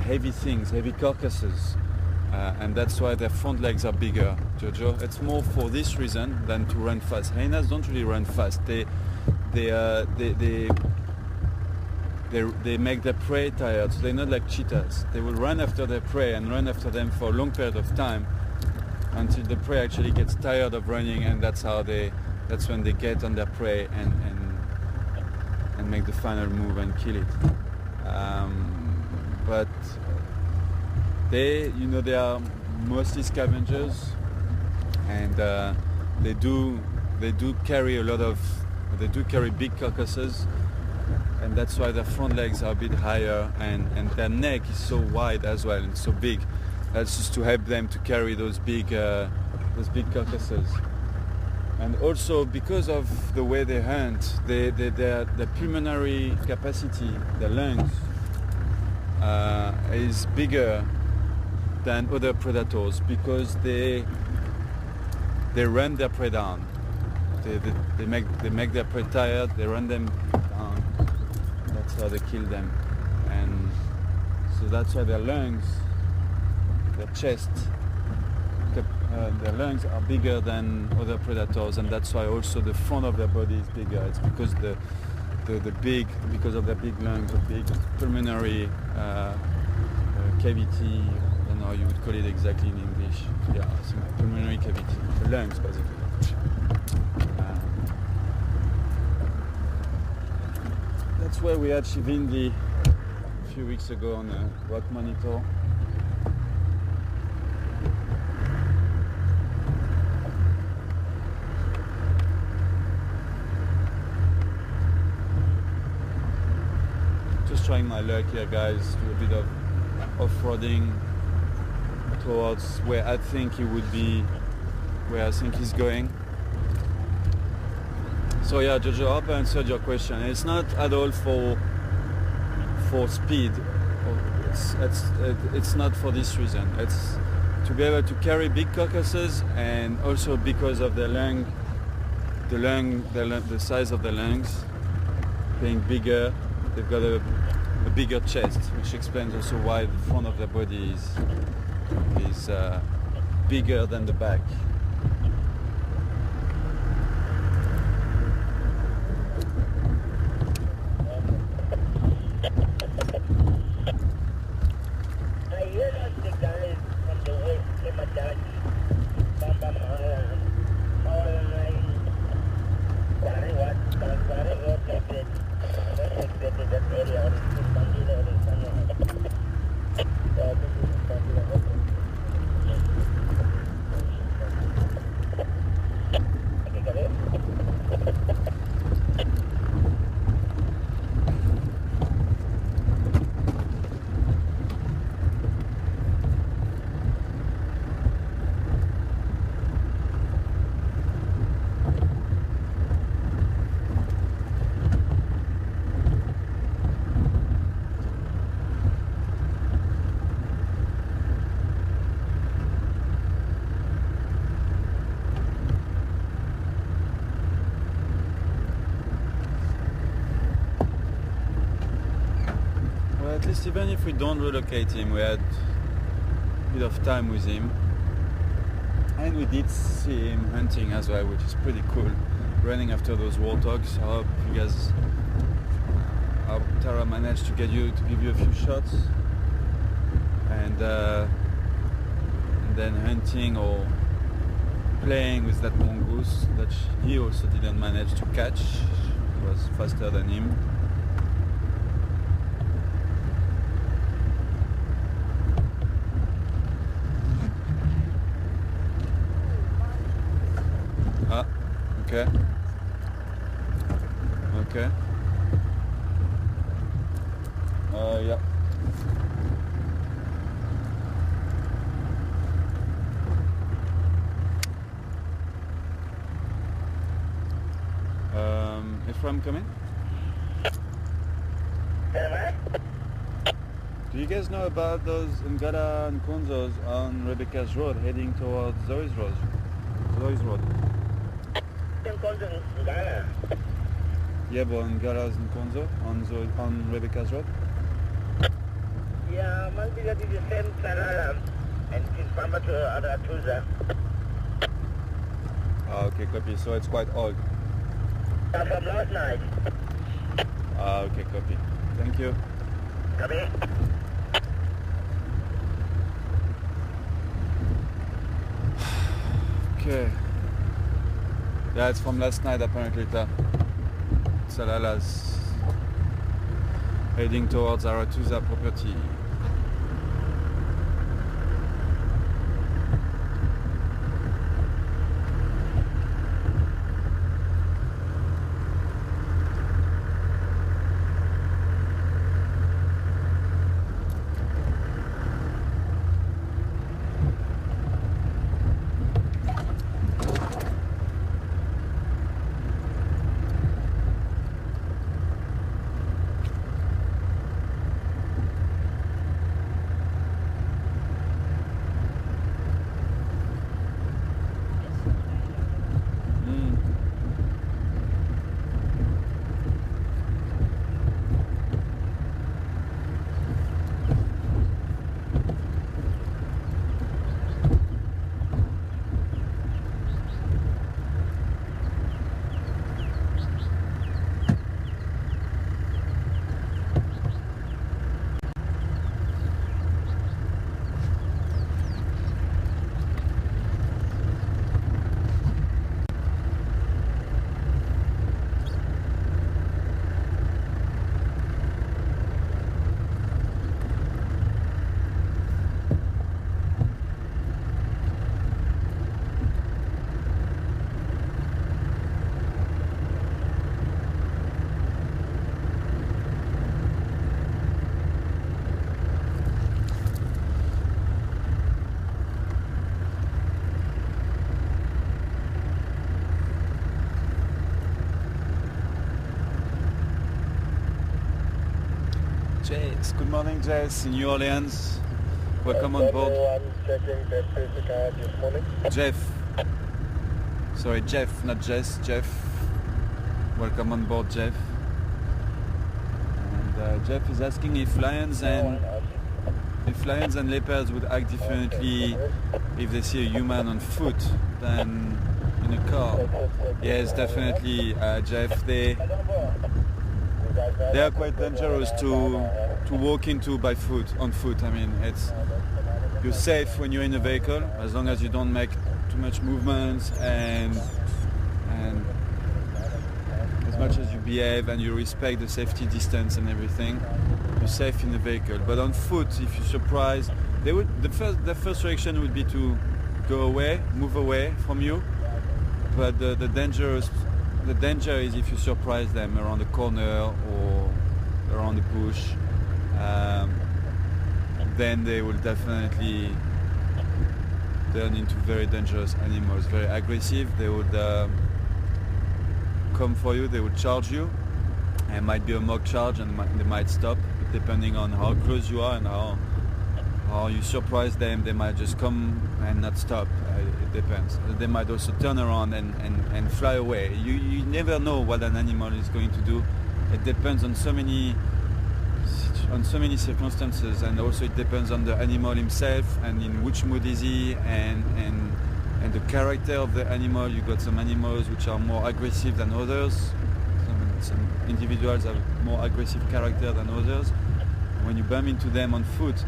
heavy things, heavy carcasses, and that's why their front legs are bigger, Jojo. It's more for this reason than to run fast. Hyenas don't really run fast. They make their prey tired, so they're not like cheetahs. They will run after their prey and run after them for a long period of time until the prey actually gets tired of running, and that's when they get on their prey and make the final move and kill it. But they are mostly scavengers, and they do carry big carcasses, and that's why their front legs are a bit higher, and their neck is so wide as well and so big. That's just to help them to carry those big carcasses. And also because of the way they hunt, their pulmonary capacity, their lungs, is bigger than other predators because they run their prey down. They make their prey tired. They run them down. That's how they kill them. And so that's why their lungs, their chest, their lungs are bigger than other predators, and that's why also the front of their body is bigger. It's because because of their big lungs, the big pulmonary cavity. I don't know how you would call it exactly in English. Yeah, it's a pulmonary cavity, the lungs basically. That's where we had Shivindi a few weeks ago on a rock monitor. Just trying my luck here, guys. Do a bit of off-roading towards where I think he would be, where I think he's going. So yeah, Jojo, I hope I answered your question. It's not at all for speed. It's not for this reason. It's to be able to carry big carcasses, and also because of the size of the lungs being bigger, they've got a bigger chest, which explains also why the front of the body is bigger than the back. I hear that the guys from the west, Leopards, Bamba Mahal line, that area, at least even if we don't relocate him, we had a bit of time with him. And we did see him hunting as well, which is pretty cool. Running after those warthogs. I hope you guys, I hope Tara managed to give you a few shots. And then hunting or playing with that mongoose that he also didn't manage to catch. It was faster than him. Ah, okay. Okay. Yeah. Ephraim coming? Do you guys know about those Ngala and Konzos on Rebecca's Road heading towards Zoe's Road? Yeah, but Ngala's and Konzo on Rebecca's Road? Yeah, must be that is the same Sarah and it's from to other Tuesday. Ah, okay, copy. So it's quite old. From last night. Ah, okay, copy. Thank you. Copy. Okay. Yeah, it's from last night apparently. Salala's heading towards Aratuza property. Jace, good morning Jace in New Orleans. Welcome on board. Checking the physical this morning. Jeff. Sorry, Jeff, not Jess, Jeff. Welcome on board, Jeff. And Jeff is asking if lions and leopards would act differently if they see a human on foot than in a car. Yes, definitely, Jeff. They are quite dangerous to walk into on foot. I mean, you're safe when you're in a vehicle as long as you don't make too much movements and as much as you behave and you respect the safety distance and everything, you're safe in the vehicle. But on foot, if you're surprised, the first reaction would be to go away, move away from you. But the danger is if you surprise them around the corner or around the bush, then they will definitely turn into very dangerous animals, very aggressive. They would come for you, they would charge you. It might be a mock charge and they might stop, depending on how close you are and how you surprise them. They might just come and not stop. It depends. They might also turn around and fly away. You never know what an animal is going to do. It depends on so many on so many circumstances, and also it depends on the animal himself and in which mood is he, and the character of the animal. You got some animals which are more aggressive than others. Some individuals have more aggressive character than others. When you bump into them on foot,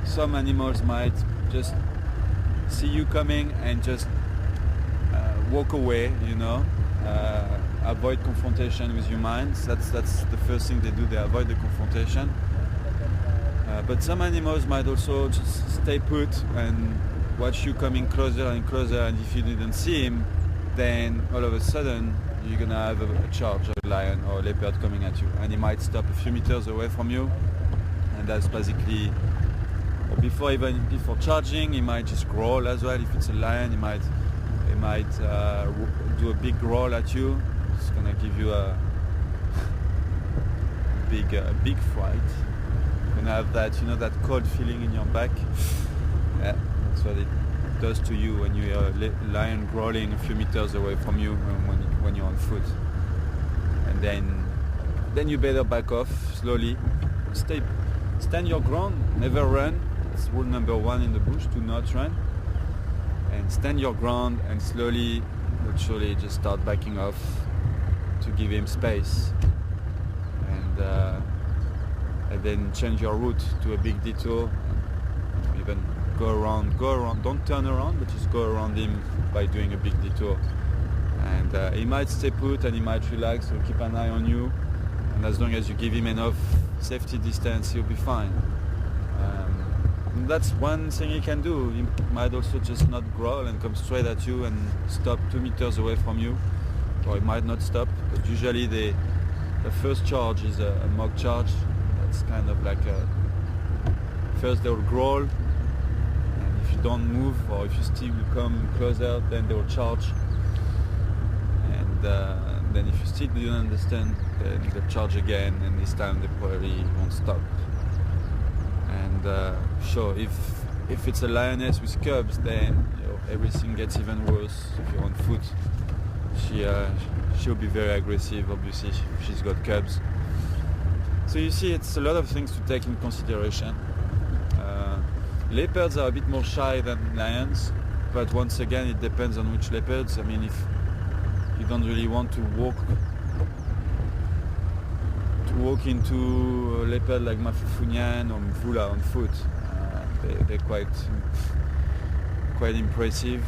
some animals might just see you coming and just walk away, avoid confrontation with humans. That's the first thing they do. They avoid the confrontation. But some animals might also just stay put and watch you coming closer and closer, and if you didn't see him, then all of a sudden you're gonna have a charge, a lion or a leopard coming at you, and he might stop a few meters away from you, and that's basically, or before charging, he might just growl as well. If it's a lion, he might do a big growl at you. It's gonna give you a big fright. You're gonna have that, that cold feeling in your back. Yeah, that's what it does to you when you hear a lion growling a few meters away from you when you're on foot. And then you better back off slowly. Stand your ground, never run. It's rule number 1 in the bush: do not run. And stand your ground and slowly but surely just start backing off to give him space. And then change your route to a big detour. Even go around, don't turn around, but just go around him by doing a big detour. And he might stay put and he might relax, so keep an eye on you. And as long as you give him enough safety distance, he'll be fine. That's one thing he can do. He might also just not growl and come straight at you and stop 2 meters away from you. Or he might not stop, but usually the first charge is a mock charge. That's kind of like first they'll growl, and if you don't move or if you still come closer, then they'll charge. And then if you still don't understand, then they'll charge again, and this time they probably won't stop. And sure, if it's a lioness with cubs, then everything gets even worse. If you're on foot, she'll be very aggressive, obviously, if she's got cubs. So you see, it's a lot of things to take in consideration. Leopards are a bit more shy than lions, but once again, it depends on which leopards. I mean, if you don't really want to walk into a leopard like Mafufunian or Mvula on foot, they're quite impressive.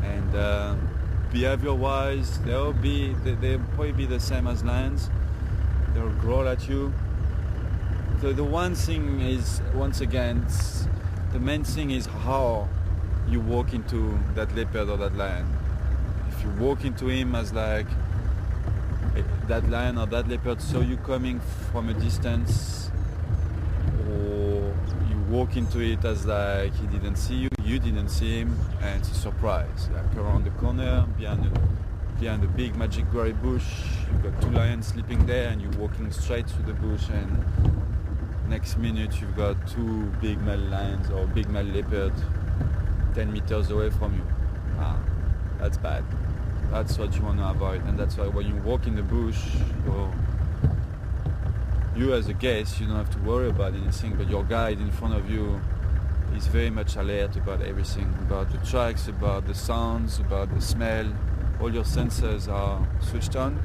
And behavior-wise, they'll probably be the same as lions. They'll growl at you. The one thing is, once again, the main thing is how you walk into that leopard or that lion. If you walk into him as like that lion or that leopard saw you coming from a distance, or you walk into it as like he didn't see you, you didn't see him, and it's a surprise. Like around the corner, behind the big magic-berry bush, you've got 2 lions sleeping there, and you're walking straight through the bush, and next minute you've got 2 big male lions or big male leopard 10 meters away from you. That's bad. That's what you want to avoid, and that's why when you walk in the bush, you as a guest, you don't have to worry about anything, but your guide in front of you is very much alert about everything, about the tracks, about the sounds, about the smell. All your senses are switched on,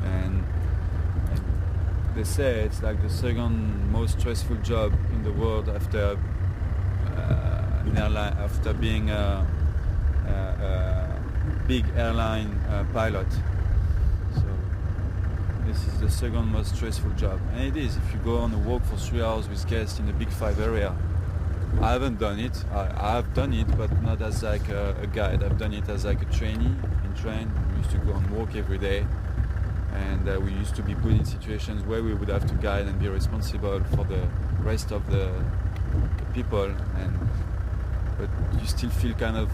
and they say it's like the second most stressful job in the world after an airline, after being a big airline pilot. So this is the second most stressful job, and it is. If you go on a walk for 3 hours with guests in a big 5 area, I haven't done it. I have done it, but not as like a guide. I've done it as like a trainee in train. We used to go and walk every day, and we used to be put in situations where we would have to guide and be responsible for the rest of the people, but you still feel kind of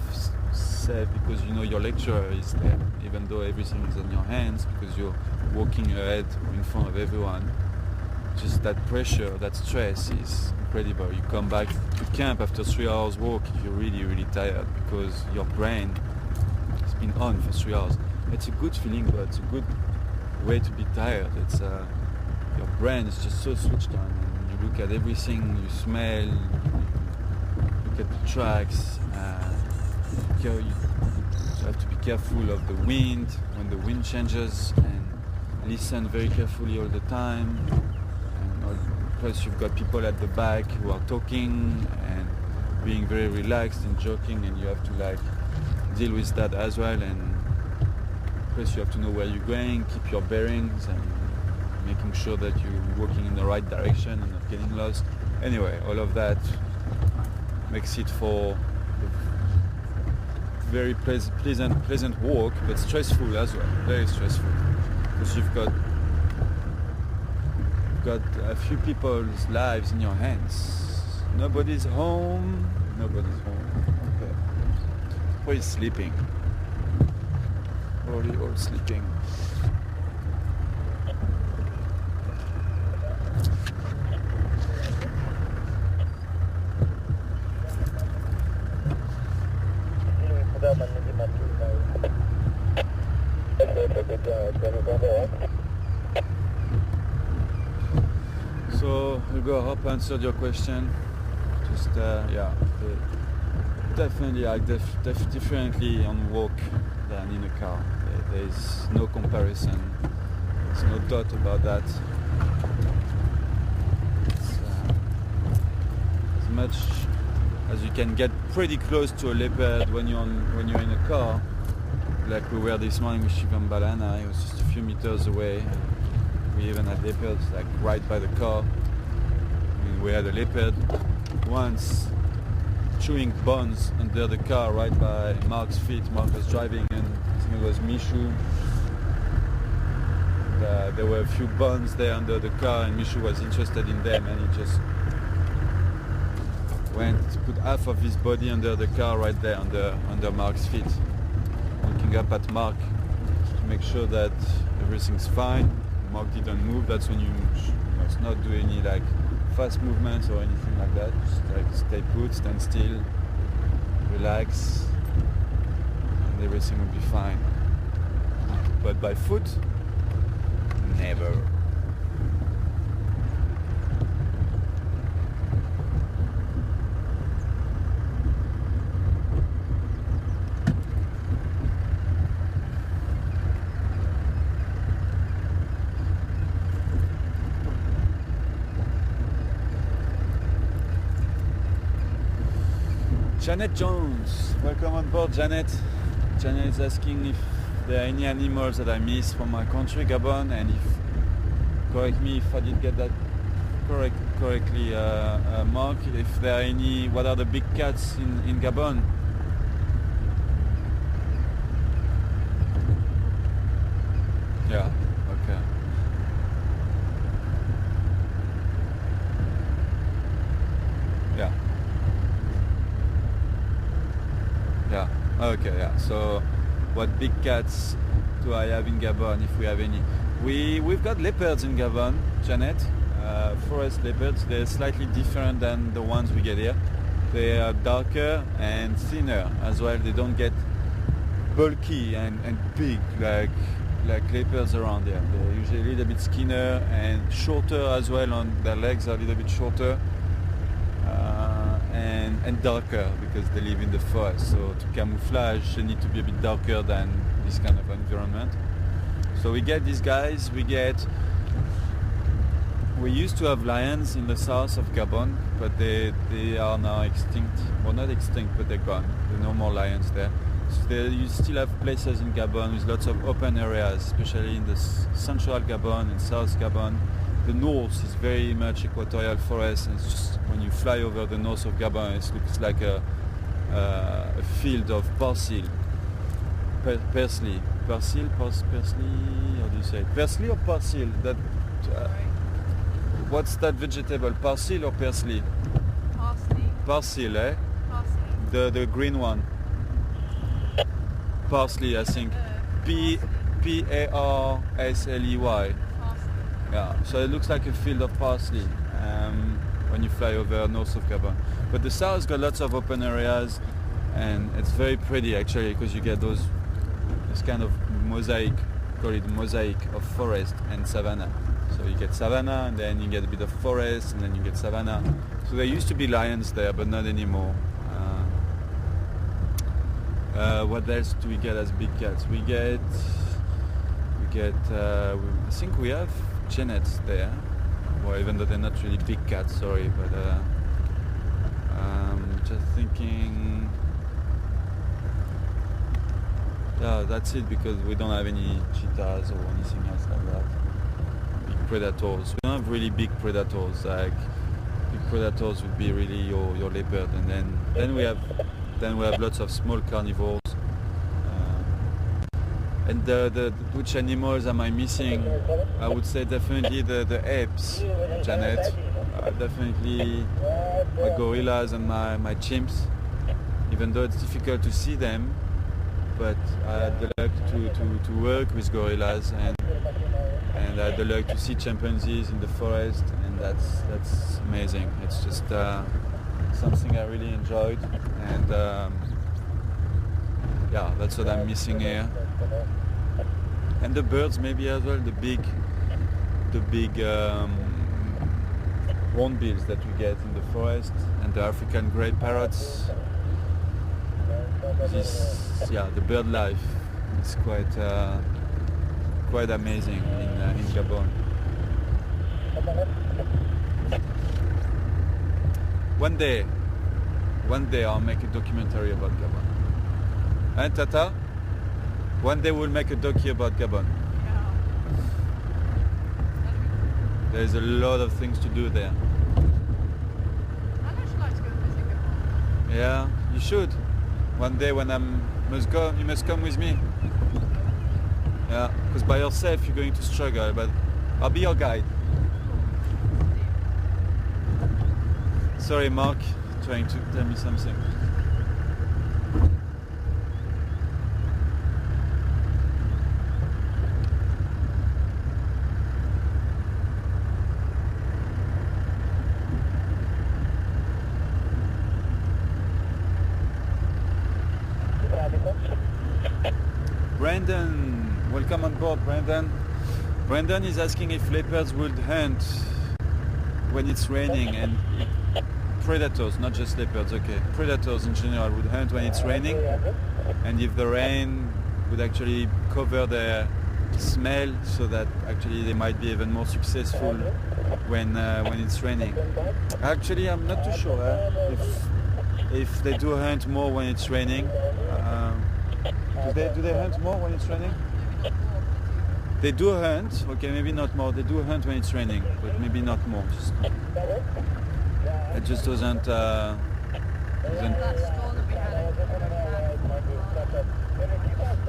safe because you know your lecturer is there, even though everything is on your hands, because you're walking ahead in front of everyone. Just that pressure, that stress is incredible. You come back to camp after 3 hours walk, you're really, really tired because your brain has been on for 3 hours. It's a good feeling, but it's a good way to be tired. It's your brain is just so switched on, and you look at everything, you smell, you look at the tracks. You have to be careful of the wind when the wind changes, and listen very carefully all the time. Plus you've got people at the back who are talking and being very relaxed and joking, and you have to like deal with that as well. And plus you have to know where you're going, keep your bearings, and making sure that you're walking in the right direction and not getting lost. Anyway, all of that makes it for a very pleasant walk, but stressful as well, very stressful, because you've got a few people's lives in your hands. Nobody's home. Okay. Everybody's sleeping. Probably all sleeping. So, Hugo, I hope I answered your question. Just, definitely I differently on walk than in a car. There's no comparison. There's no doubt about that. As much as you can get pretty close to a leopard when you're in a car, like we were this morning with Shivam Balana. It was just a few meters away. We even had leopards like right by the car. I mean, we had a leopard once chewing bones under the car right by Mark's feet. Mark was driving, and I think it was Mishu. There were a few bones there under the car, and Mishu was interested in them, and he just went to put half of his body under the car right there under Mark's feet, looking up at Mark to make sure that everything's fine. Mark didn't move. That's when you must not do any like fast movements or anything like that. Just like stay put, stand still, relax, and everything will be fine. But by foot, never. Janet Jones, welcome on board, Janet. Janet is asking if there are any animals that I miss from my country, Gabon, and correct me if I did get that correctly, Mark, if there are any, what are the big cats in Gabon? Yeah, okay. Yeah. Yeah, okay, yeah. So what big cats do I have in Gabon, if we have any? We've got leopards in Gabon, Janet. Forest leopards. They're slightly different than the ones we get here. They are darker and thinner as well. They don't get bulky and big like leopards around here. They're usually a little bit skinnier and shorter as well. On their legs are a little bit shorter. And darker because they live in the forest, so to camouflage they need to be a bit darker than this kind of environment. So we get these guys. We used to have lions in the south of Gabon, but they are now extinct. Well, not extinct, but they're gone. There are no more lions there. So you still have places in Gabon with lots of open areas, especially in the central Gabon and south Gabon. The north is very much equatorial forest, and it's just when you fly over the north of Gabon, it looks like a field of parsley. Parsley, how do you say it? Parsley or parsley? What's that vegetable? Parsley or parsley? Parsley. Parsley, eh? Parsley. The green one. Parsley, I think. Parsley. Yeah, so it looks like a field of parsley when you fly over north of Gabon. But the south got lots of open areas, and it's very pretty actually, because you get this kind of mosaic call it mosaic of forest and savanna. So you get savanna, and then you get a bit of forest, and then you get savanna. So there used to be lions there, but not anymore. What else do we get as big cats? We get. I think we have genets there. Well, even though they're not really big cats, sorry, but just thinking. Yeah, that's it, because we don't have any cheetahs or anything else like that. Big predators. We don't have really big predators. Like big predators would be really your leopard, and then we have lots of small carnivores. And which animals am I missing? I would say definitely the apes, Janet. Definitely my gorillas and my chimps. Even though it's difficult to see them, but I had the luck to work with gorillas, and I had the luck to see chimpanzees in the forest, and that's amazing. It's just something I really enjoyed, and yeah, that's what I'm missing here. And the birds maybe as well, the big hornbills that we get in the forest, and the African grey parrots. The bird life is quite amazing in Gabon. One day I'll make a documentary about Gabon. And Tata? One day we'll make a docu about Gabon. Yeah. There's a lot of things to do there. I'd actually like to go and visit Gabon. Yeah, you should. One day when you must come with me. Yeah, because by yourself you're going to struggle, but I'll be your guide. Sorry, Mark, trying to tell me something. Brandon, welcome on board, Brandon. Brandon is asking if leopards would hunt when it's raining, and predators, not just leopards, okay. Predators in general would hunt when it's raining, and if the rain would actually cover their smell, so that actually they might be even more successful when it's raining. Actually, I'm not too sure if they do hunt more when it's raining. Do they hunt more when it's raining? They do hunt, okay, maybe not more. They do hunt when it's raining, but maybe not more. It just doesn't. That storm that we had.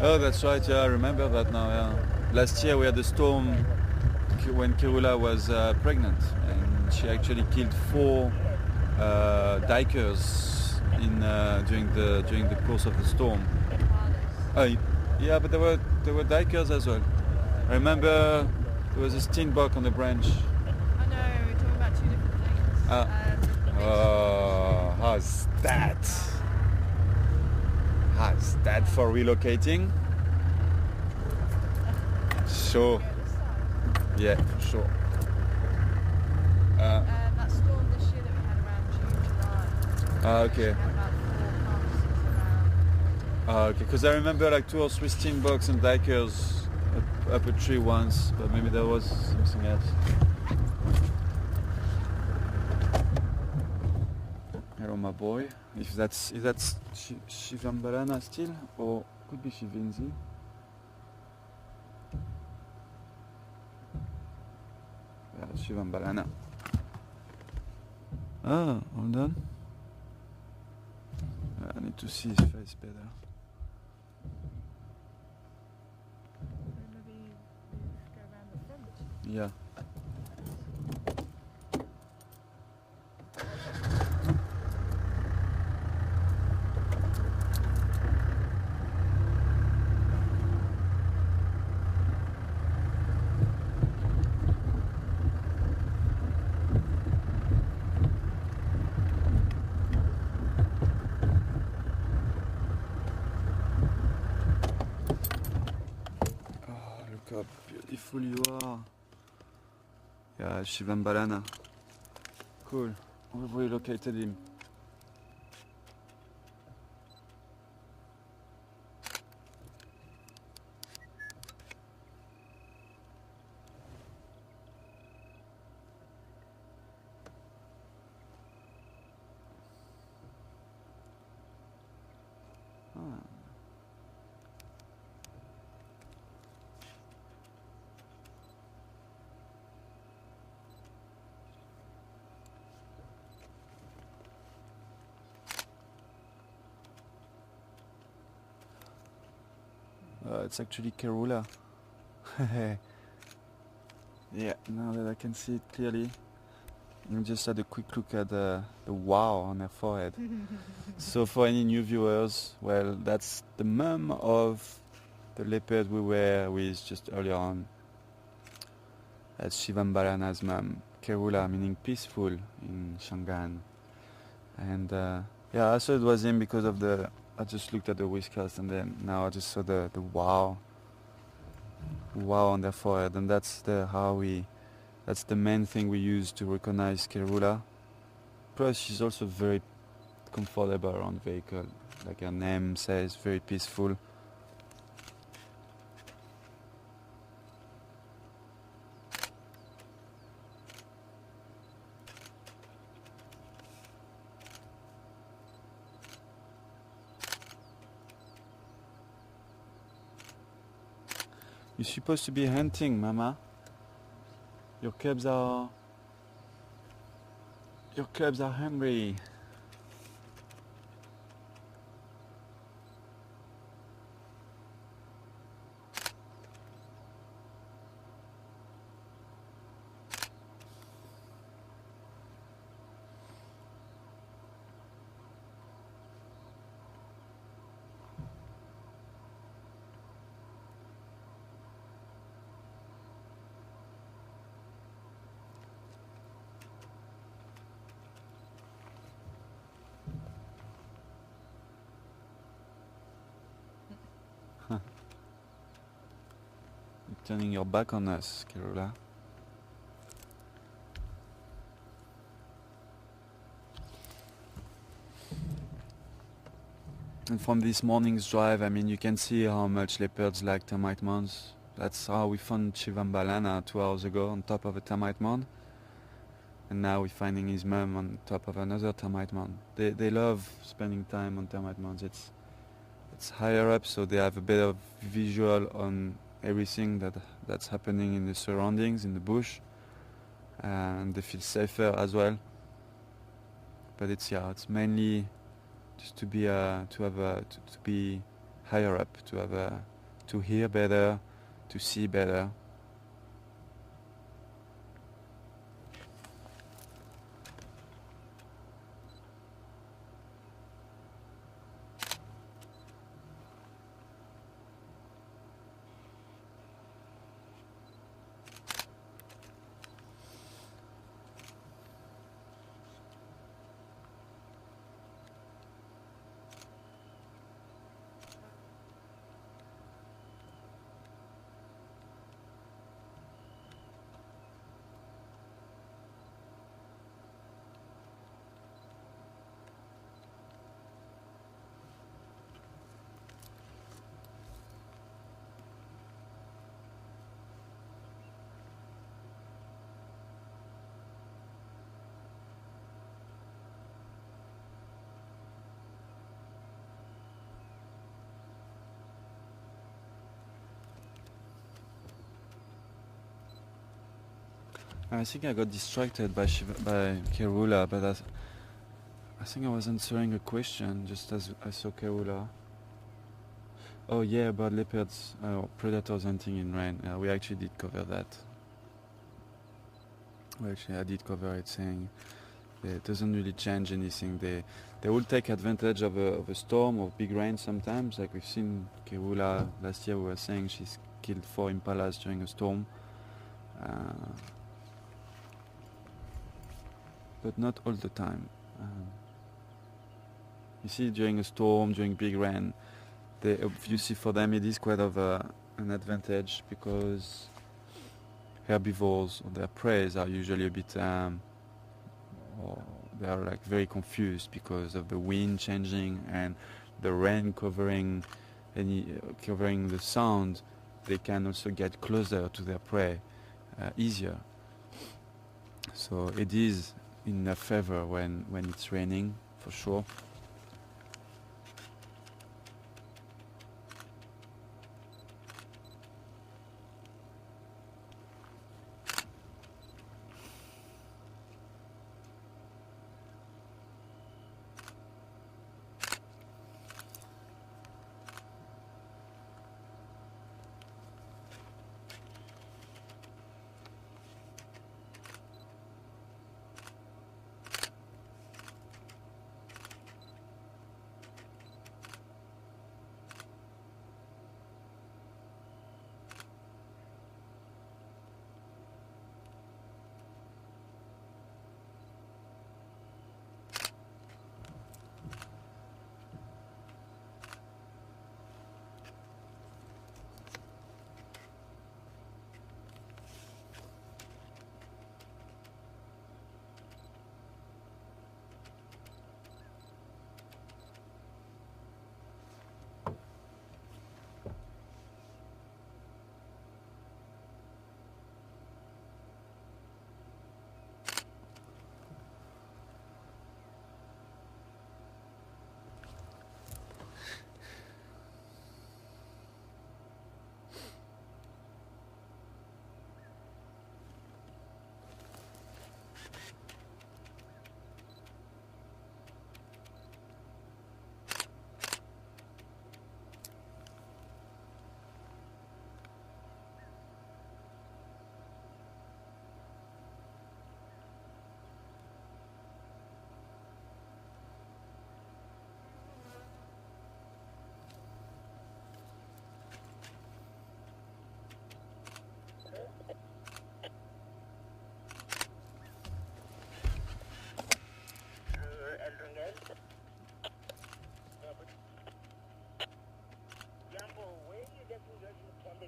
Oh, that's right. Yeah, I remember that now. Yeah. Last year we had a storm when Kirula was pregnant, and she actually killed 4 duikers during the course of the storm. Yeah, but there were duikers as well. I remember there was a steenbok on the branch. I know, we're talking about 2 different things. How's that? How's that for relocating? Sure. Yeah, for sure. That storm this year that we had around June, July. Okay. We had about 4 carcasses around. Okay, because I remember like 2 or 3 steenboks and duikers up a tree once, but maybe there was something else. Hello, my boy. Is that Shivambalana still, or could be Shivinzi? Yeah, Shivambalana. Ah, hold on. I need to see his face better. Maybe go around the front. Yeah. how beautiful you are. Yeah, Shivambalana. Cool. We've relocated him. It's actually Kerula. Yeah, now that I can see it clearly. I just had a quick look at the wow on her forehead. So for any new viewers, well, that's the mum of the leopard we were with just earlier on. That's Shivambalana's mum, Kerula, meaning peaceful in Shangaan. And yeah, I thought it was him because of I just looked at the whiskers and then now I just saw the wow on their forehead, and that's the main thing we use to recognize Kerula. Plus she's also very comfortable around vehicle, like her name says, very peaceful. You're supposed to be hunting, Mama. Your cubs are hungry. You're turning your back on us, Kerula. And from this morning's drive, I mean, you can see how much leopards like termite mounds. That's how we found Shivambalana 2 hours ago on top of a termite mound. And now we're finding his mum on top of another termite mound. They love spending time on termite mounds. It's higher up, so they have a bit of visual on everything that's happening in the surroundings, in the bush, and they feel safer as well. But it's mainly just to be higher up, to hear better, to see better. I think I got distracted by Kerula, but I think I was answering a question just as I saw Kerula. Oh yeah, about leopards, predators hunting in rain. We actually did cover that. I did cover it, saying it doesn't really change anything. They will take advantage of a storm or big rain sometimes, like we've seen Kerula last year. We were saying she's killed 4 impalas during a storm. But not all the time. You see, during a storm, during big rain, obviously for them it is quite of a an advantage because herbivores or their prey are usually a bit or they are like very confused because of the wind changing and the rain covering the sound. They can also get closer to their prey easier. So it is in their favor when it's raining, for sure.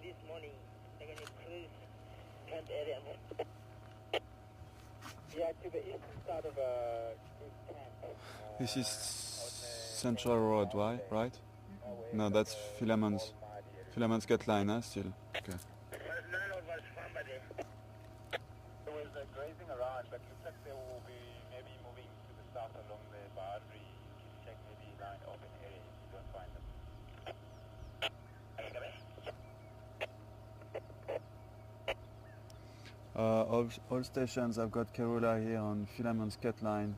This morning, they're going to cruise camp area. Yeah, to the east side of cruise camp. This is Central Road, right? No, that's Philemon's Cut Line, still. Okay. None of us found by there. There was grazing around, but looks like they will be maybe moving to the south along the boundary. Check maybe line open area if you don't find them. All stations, I've got Kerula here on Philemon's Cut Line.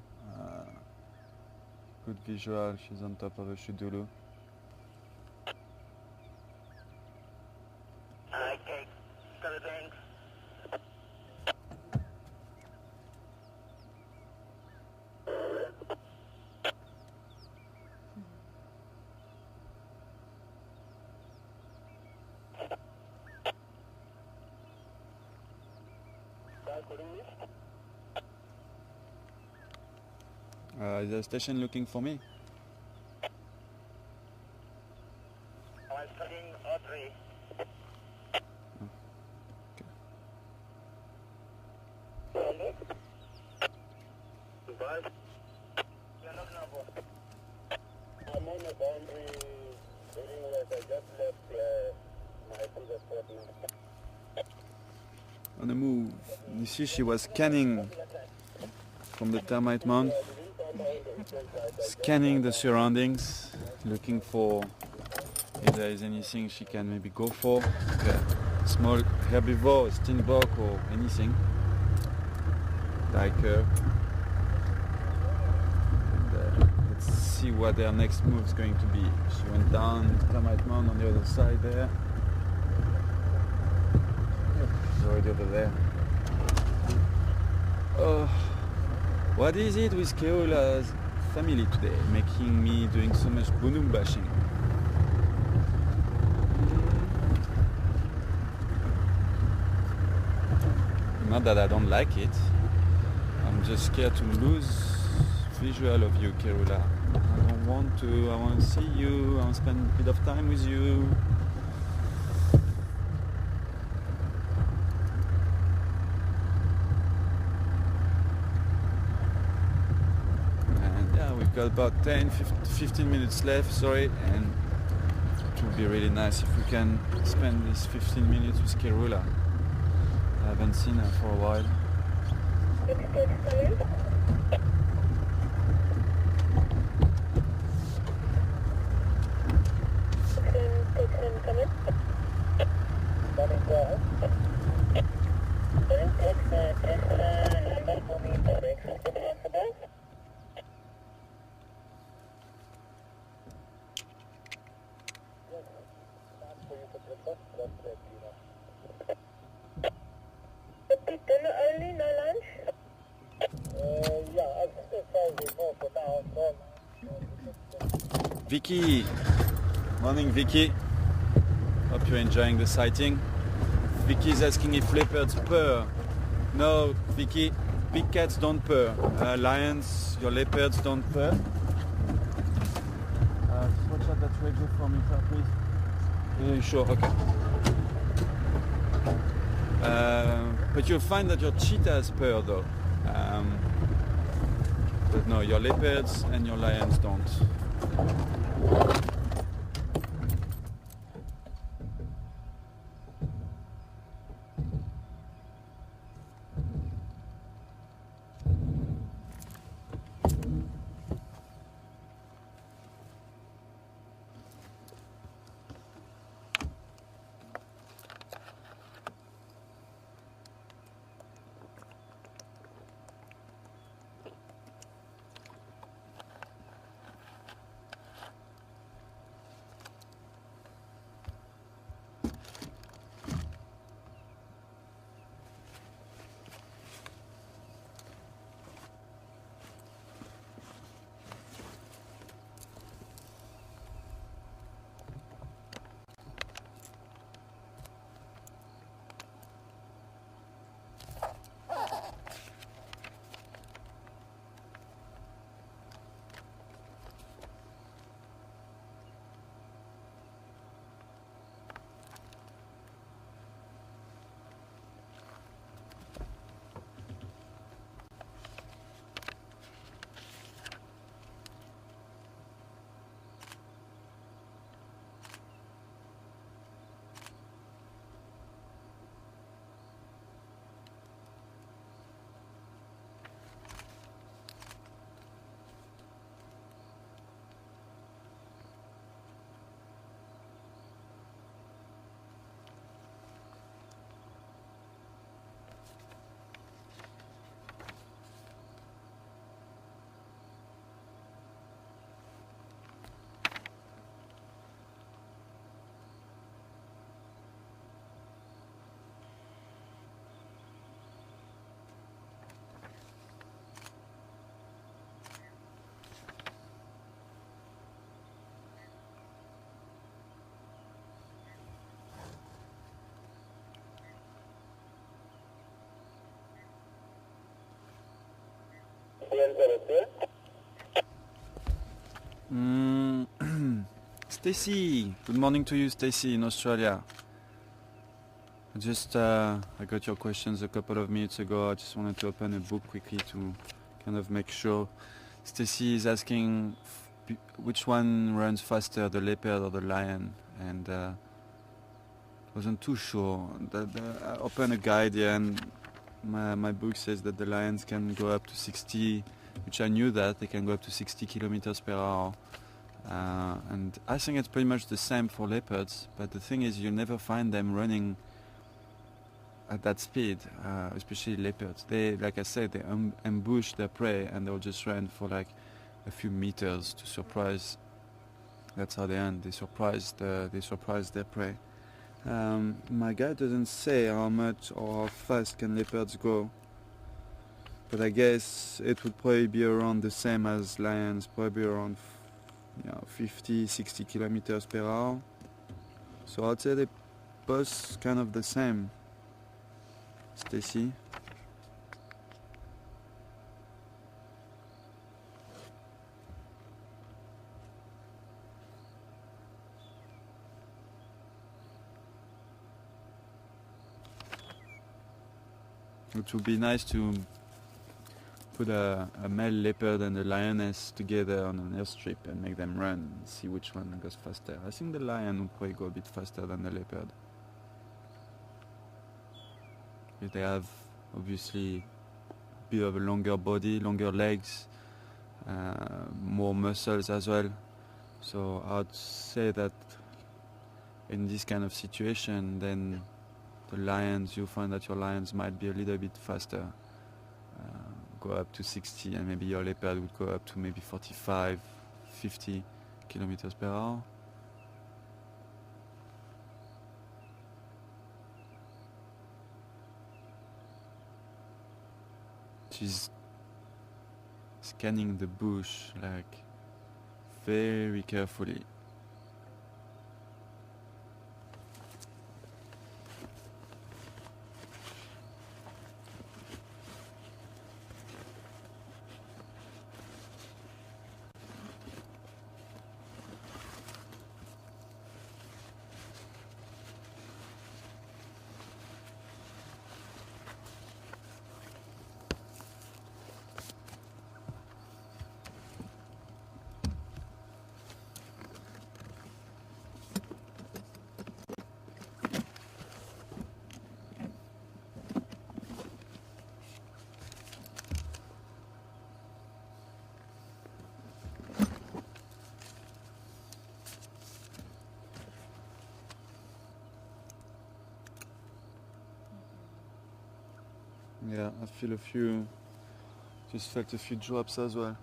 Good visual, she's on top of a Shudulu. Okay, got it, thanks. Is the station looking for me? I was studying Audrey. Okay. But you're not number. I'm on the boundary reading what I just left my previous spot now. On the move. You see she was scanning from the termite mound. Scanning the surroundings, looking for if there is anything she can maybe go for, like a small herbivore, steenbok or anything like her. And, let's see what their next move is going to be. She went down the termite mound on the other side there. She's already over there. Oh, what is it with Keola's family today, making me doing so much bonum bashing? Not that I don't like it, I'm just scared to lose visual of you, Kerula. I don't want to, I want to see you, I want to spend a bit of time with you. we've got about 15 minutes left, sorry, and it would be really nice if we can spend these 15 minutes with Kirula. I haven't seen her for a while. Early, no lunch? Yeah, I've still probably more for now. Vicky! Morning, Vicky. Hope you're enjoying the sighting. Vicky is asking if leopards purr. No, Vicky, big cats don't purr. Lions, your leopards don't purr. Just watch out that radio for me, please. Yeah, sure, okay. But you'll find that your cheetahs purr though. But no, your leopards and your lions don't. Stacy, good morning to you, Stacy, in Australia. I got your questions a couple of minutes ago. I just wanted to open a book quickly to kind of make sure. Stacy is asking which one runs faster, the leopard or the lion, and wasn't too sure. I opened a guide here, and my book says that the lions can go up to 60, which I knew that they can go up to 60 kilometers per hour. And I think it's pretty much the same for leopards, but the thing is you never find them running at that speed, especially leopards. They, like I said, they ambush their prey and they'll just run for like a few meters to surprise. That's how they end. They surprise their prey. My guide doesn't say how much or how fast can leopards go, but I guess it would probably be around the same as lions, probably around 50-60 kilometers per hour. So I'd say they're both kind of the same. Stacy? It would be nice to put a male leopard and a lioness together on an airstrip and make them run and see which one goes faster. I think the lion would probably go a bit faster than the leopard. If they have obviously a bit of a longer body, longer legs, more muscles as well. So I'd say that in this kind of situation, then the lions, you find that your lions might be a little bit faster, go up to 60, and maybe your leopard would go up to maybe 45, 50 kilometers per hour. She's scanning the bush like very carefully. Yeah, I feel just felt a few drops as well.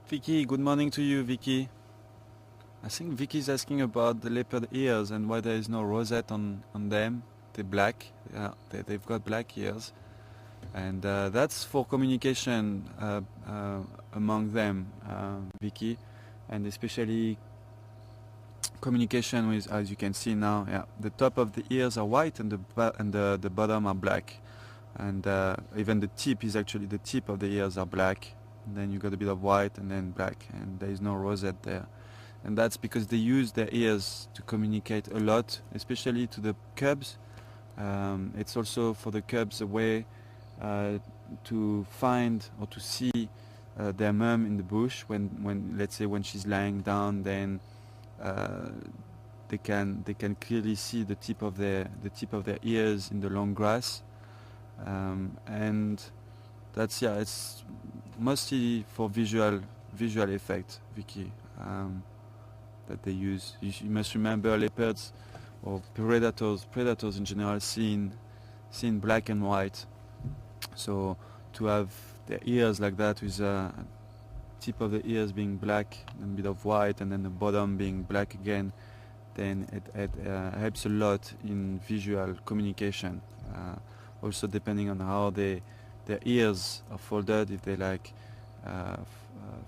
Vicky, good morning to you, Vicky. I think Vicky's asking about the leopard ears and why there is no rosette on them. They're black. Yeah, they've got black ears. And that's for communication among them, Vicky. And especially communication with, as you can see now, yeah, the top of the ears are white and the bottom are black. And even the tip is actually, the tip of the ears are black. And then you got a bit of white and then black, and there is no rosette there. and that's because they use their ears to communicate a lot, especially to the cubs. It's also for the cubs a way to find or to see their mom in the bush when let's say when she's lying down. Then they can clearly see the tip of their ears in the long grass, and that's it's mostly for visual effect, Vicky, that they use. You must remember leopards or predators in general see in black and white, so to have their ears like that with a tip of the ears being black and a bit of white and then the bottom being black again, then it helps a lot in visual communication. Also depending on how their ears are folded, if they're like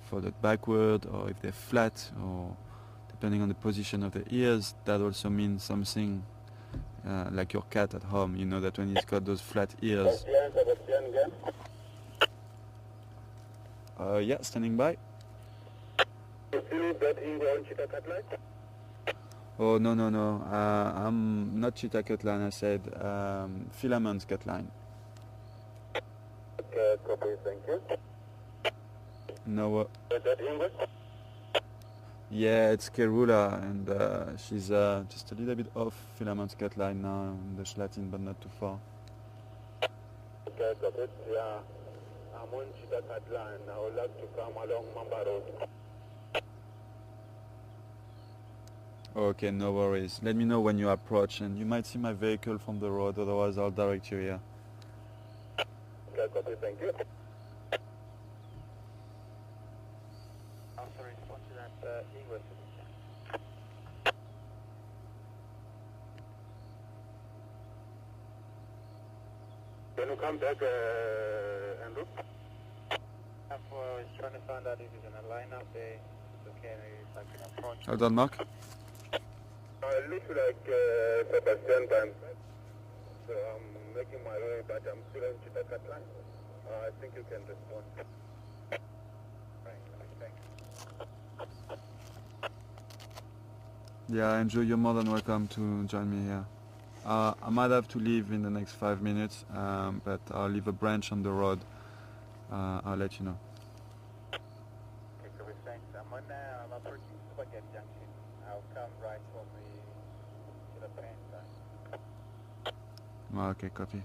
folded backward or if they're flat, or depending on the position of the ears, that also means something. Like your cat at home, you know that when he's got those flat ears. Yeah, standing by. Oh, no. I'm not cheetah cutline, I said filament cutline. Okay, copy, thank you. No. Is that English? Yeah, it's Kerula, and she's just a little bit off filament cutline now in the Schlatin, but not too far. Okay, copy. Yeah, I'm on cheetah cutline. I would like to come along Mamba Road. Okay, no worries. Let me know when you approach, and you might see my vehicle from the road, otherwise I'll direct you here. Okay, copy, thank you. Also respond to that English. Can you come back, Andrew? I was trying to find out if he's in a lineup there. It's okay, if I can approach. Hold on, Mark. It looks like Sebastian time. So I'm making my way, but I'm still on Cheetah Cutline. I think you can respond. Right, thanks. Yeah, Andrew, you're more than welcome to join me here. I might have to leave in the next 5 minutes, but I'll leave a branch on the road. I'll let you know. Okay, so thanks. I'm approaching Spaghetti Junction. I'll come right from the plane side. Okay, copy.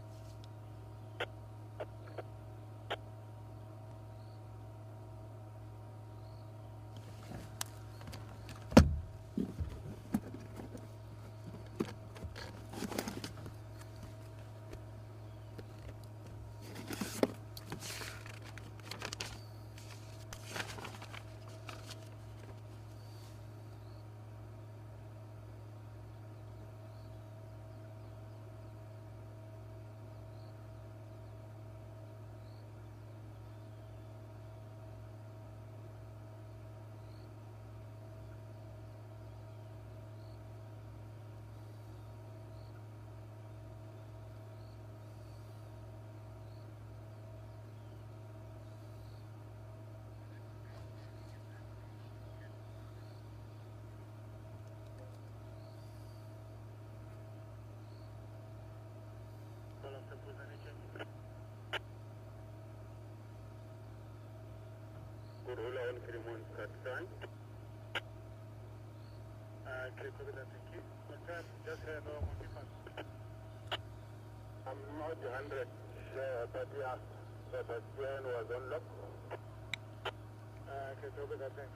Kurula on Fremont Cutline. Okay, copy that, thank you. Just no more. I'm not 100 sure, but yeah, Sebastian was on lock. Okay, copy that, thanks.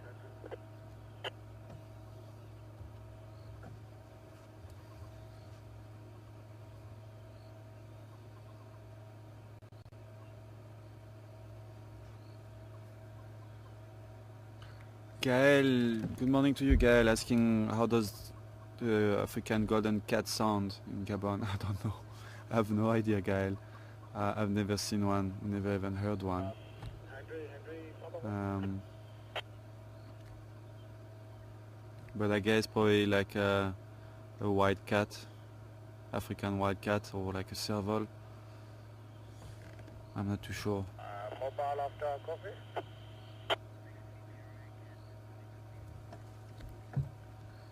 Gael, good morning to you, Gael, asking how does the African golden cat sound in Gabon? I don't know. I have no idea, Gael. I've never seen one, never even heard one. But I guess probably like a white cat, African white cat, or like a serval. I'm not too sure. Mobile after coffee.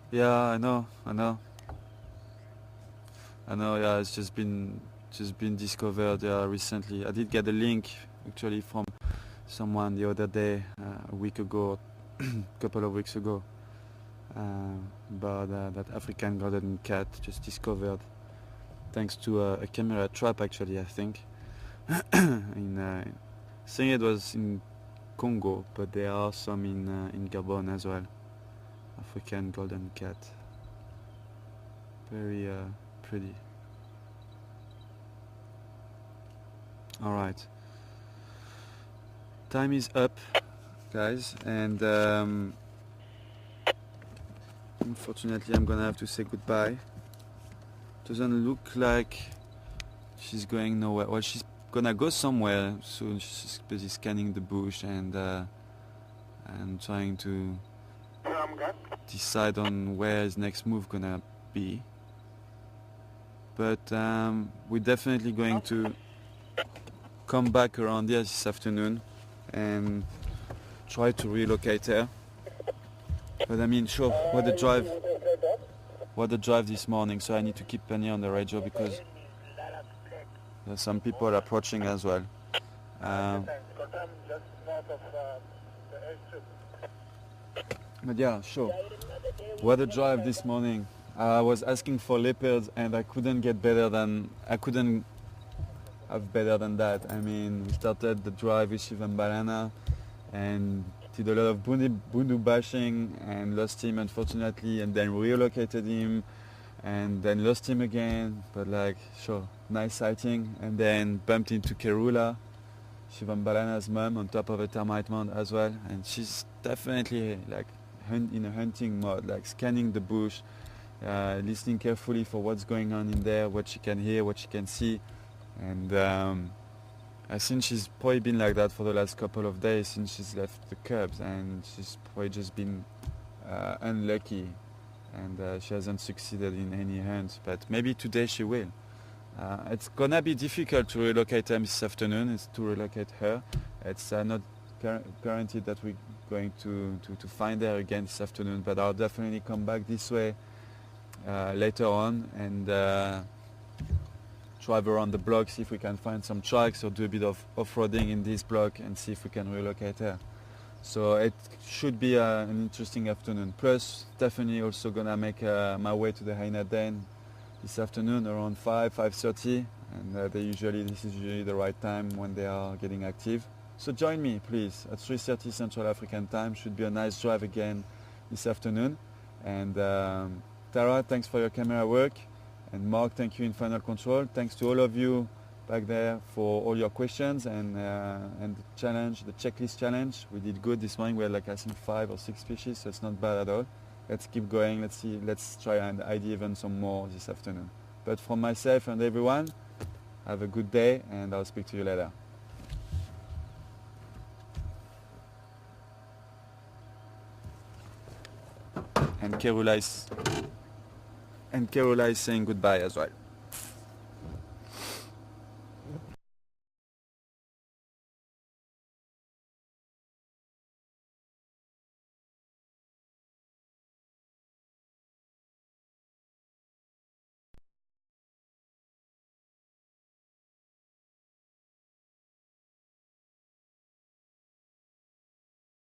Yeah, I know. Yeah, it's just been discovered recently. I did get a link actually from someone the other day, a week ago, couple of weeks ago, about that African golden cat just discovered thanks to a camera trap actually, I think. I think it was in Congo, but there are some in Gabon as well. African golden cat. Very pretty. Alright. Time is up, guys, and unfortunately I'm gonna have to say goodbye. Doesn't look like she's going nowhere. Well, she's gonna go somewhere soon. She's busy scanning the bush and trying to decide on where his next move gonna be. But we're definitely going to come back around here this afternoon and try to relocate her. But I mean, sure, what a drive this morning, so I need to keep Penny on the radio because there's some people approaching as well. But yeah, sure. What a drive this morning. I was asking for leopards and I couldn't have better than that. I mean, we started the drive with Shivam Balana and did a lot of bundu bashing and lost him unfortunately, and then relocated him and then lost him again, but like, sure, nice sighting, and then bumped into Kerula, Shivam Balana's mom, on top of a termite mound as well, and she's definitely like in a hunting mode, like scanning the bush, listening carefully for what's going on in there, what she can hear, what she can see, and I think she's probably been like that for the last couple of days since she's left the cubs, and she's probably just been unlucky, and she hasn't succeeded in any hunt, but maybe today she will. It's gonna be difficult to relocate her this afternoon. It's to relocate her. It's not guaranteed that we're going to find her again this afternoon, but I'll definitely come back this way later on and drive around the block, see if we can find some tracks or do a bit of off-roading in this block and see if we can relocate her. So it should be an interesting afternoon. Plus, definitely also gonna make my way to the hyena den this afternoon around 5:30, and this is usually the right time when they are getting active. So join me, please, at 3:30 Central African time. Should be a nice drive again this afternoon. And Tara, thanks for your camera work. And Mark, thank you in Final Control. Thanks to all of you back there for all your questions and the challenge, the checklist challenge. We did good this morning. We had like I think 5 or 6 species, so it's not bad at all. Let's keep going. Let's try and ID even some more this afternoon. But from myself and everyone, have a good day, and I'll speak to you later. And Kerula is saying goodbye as well.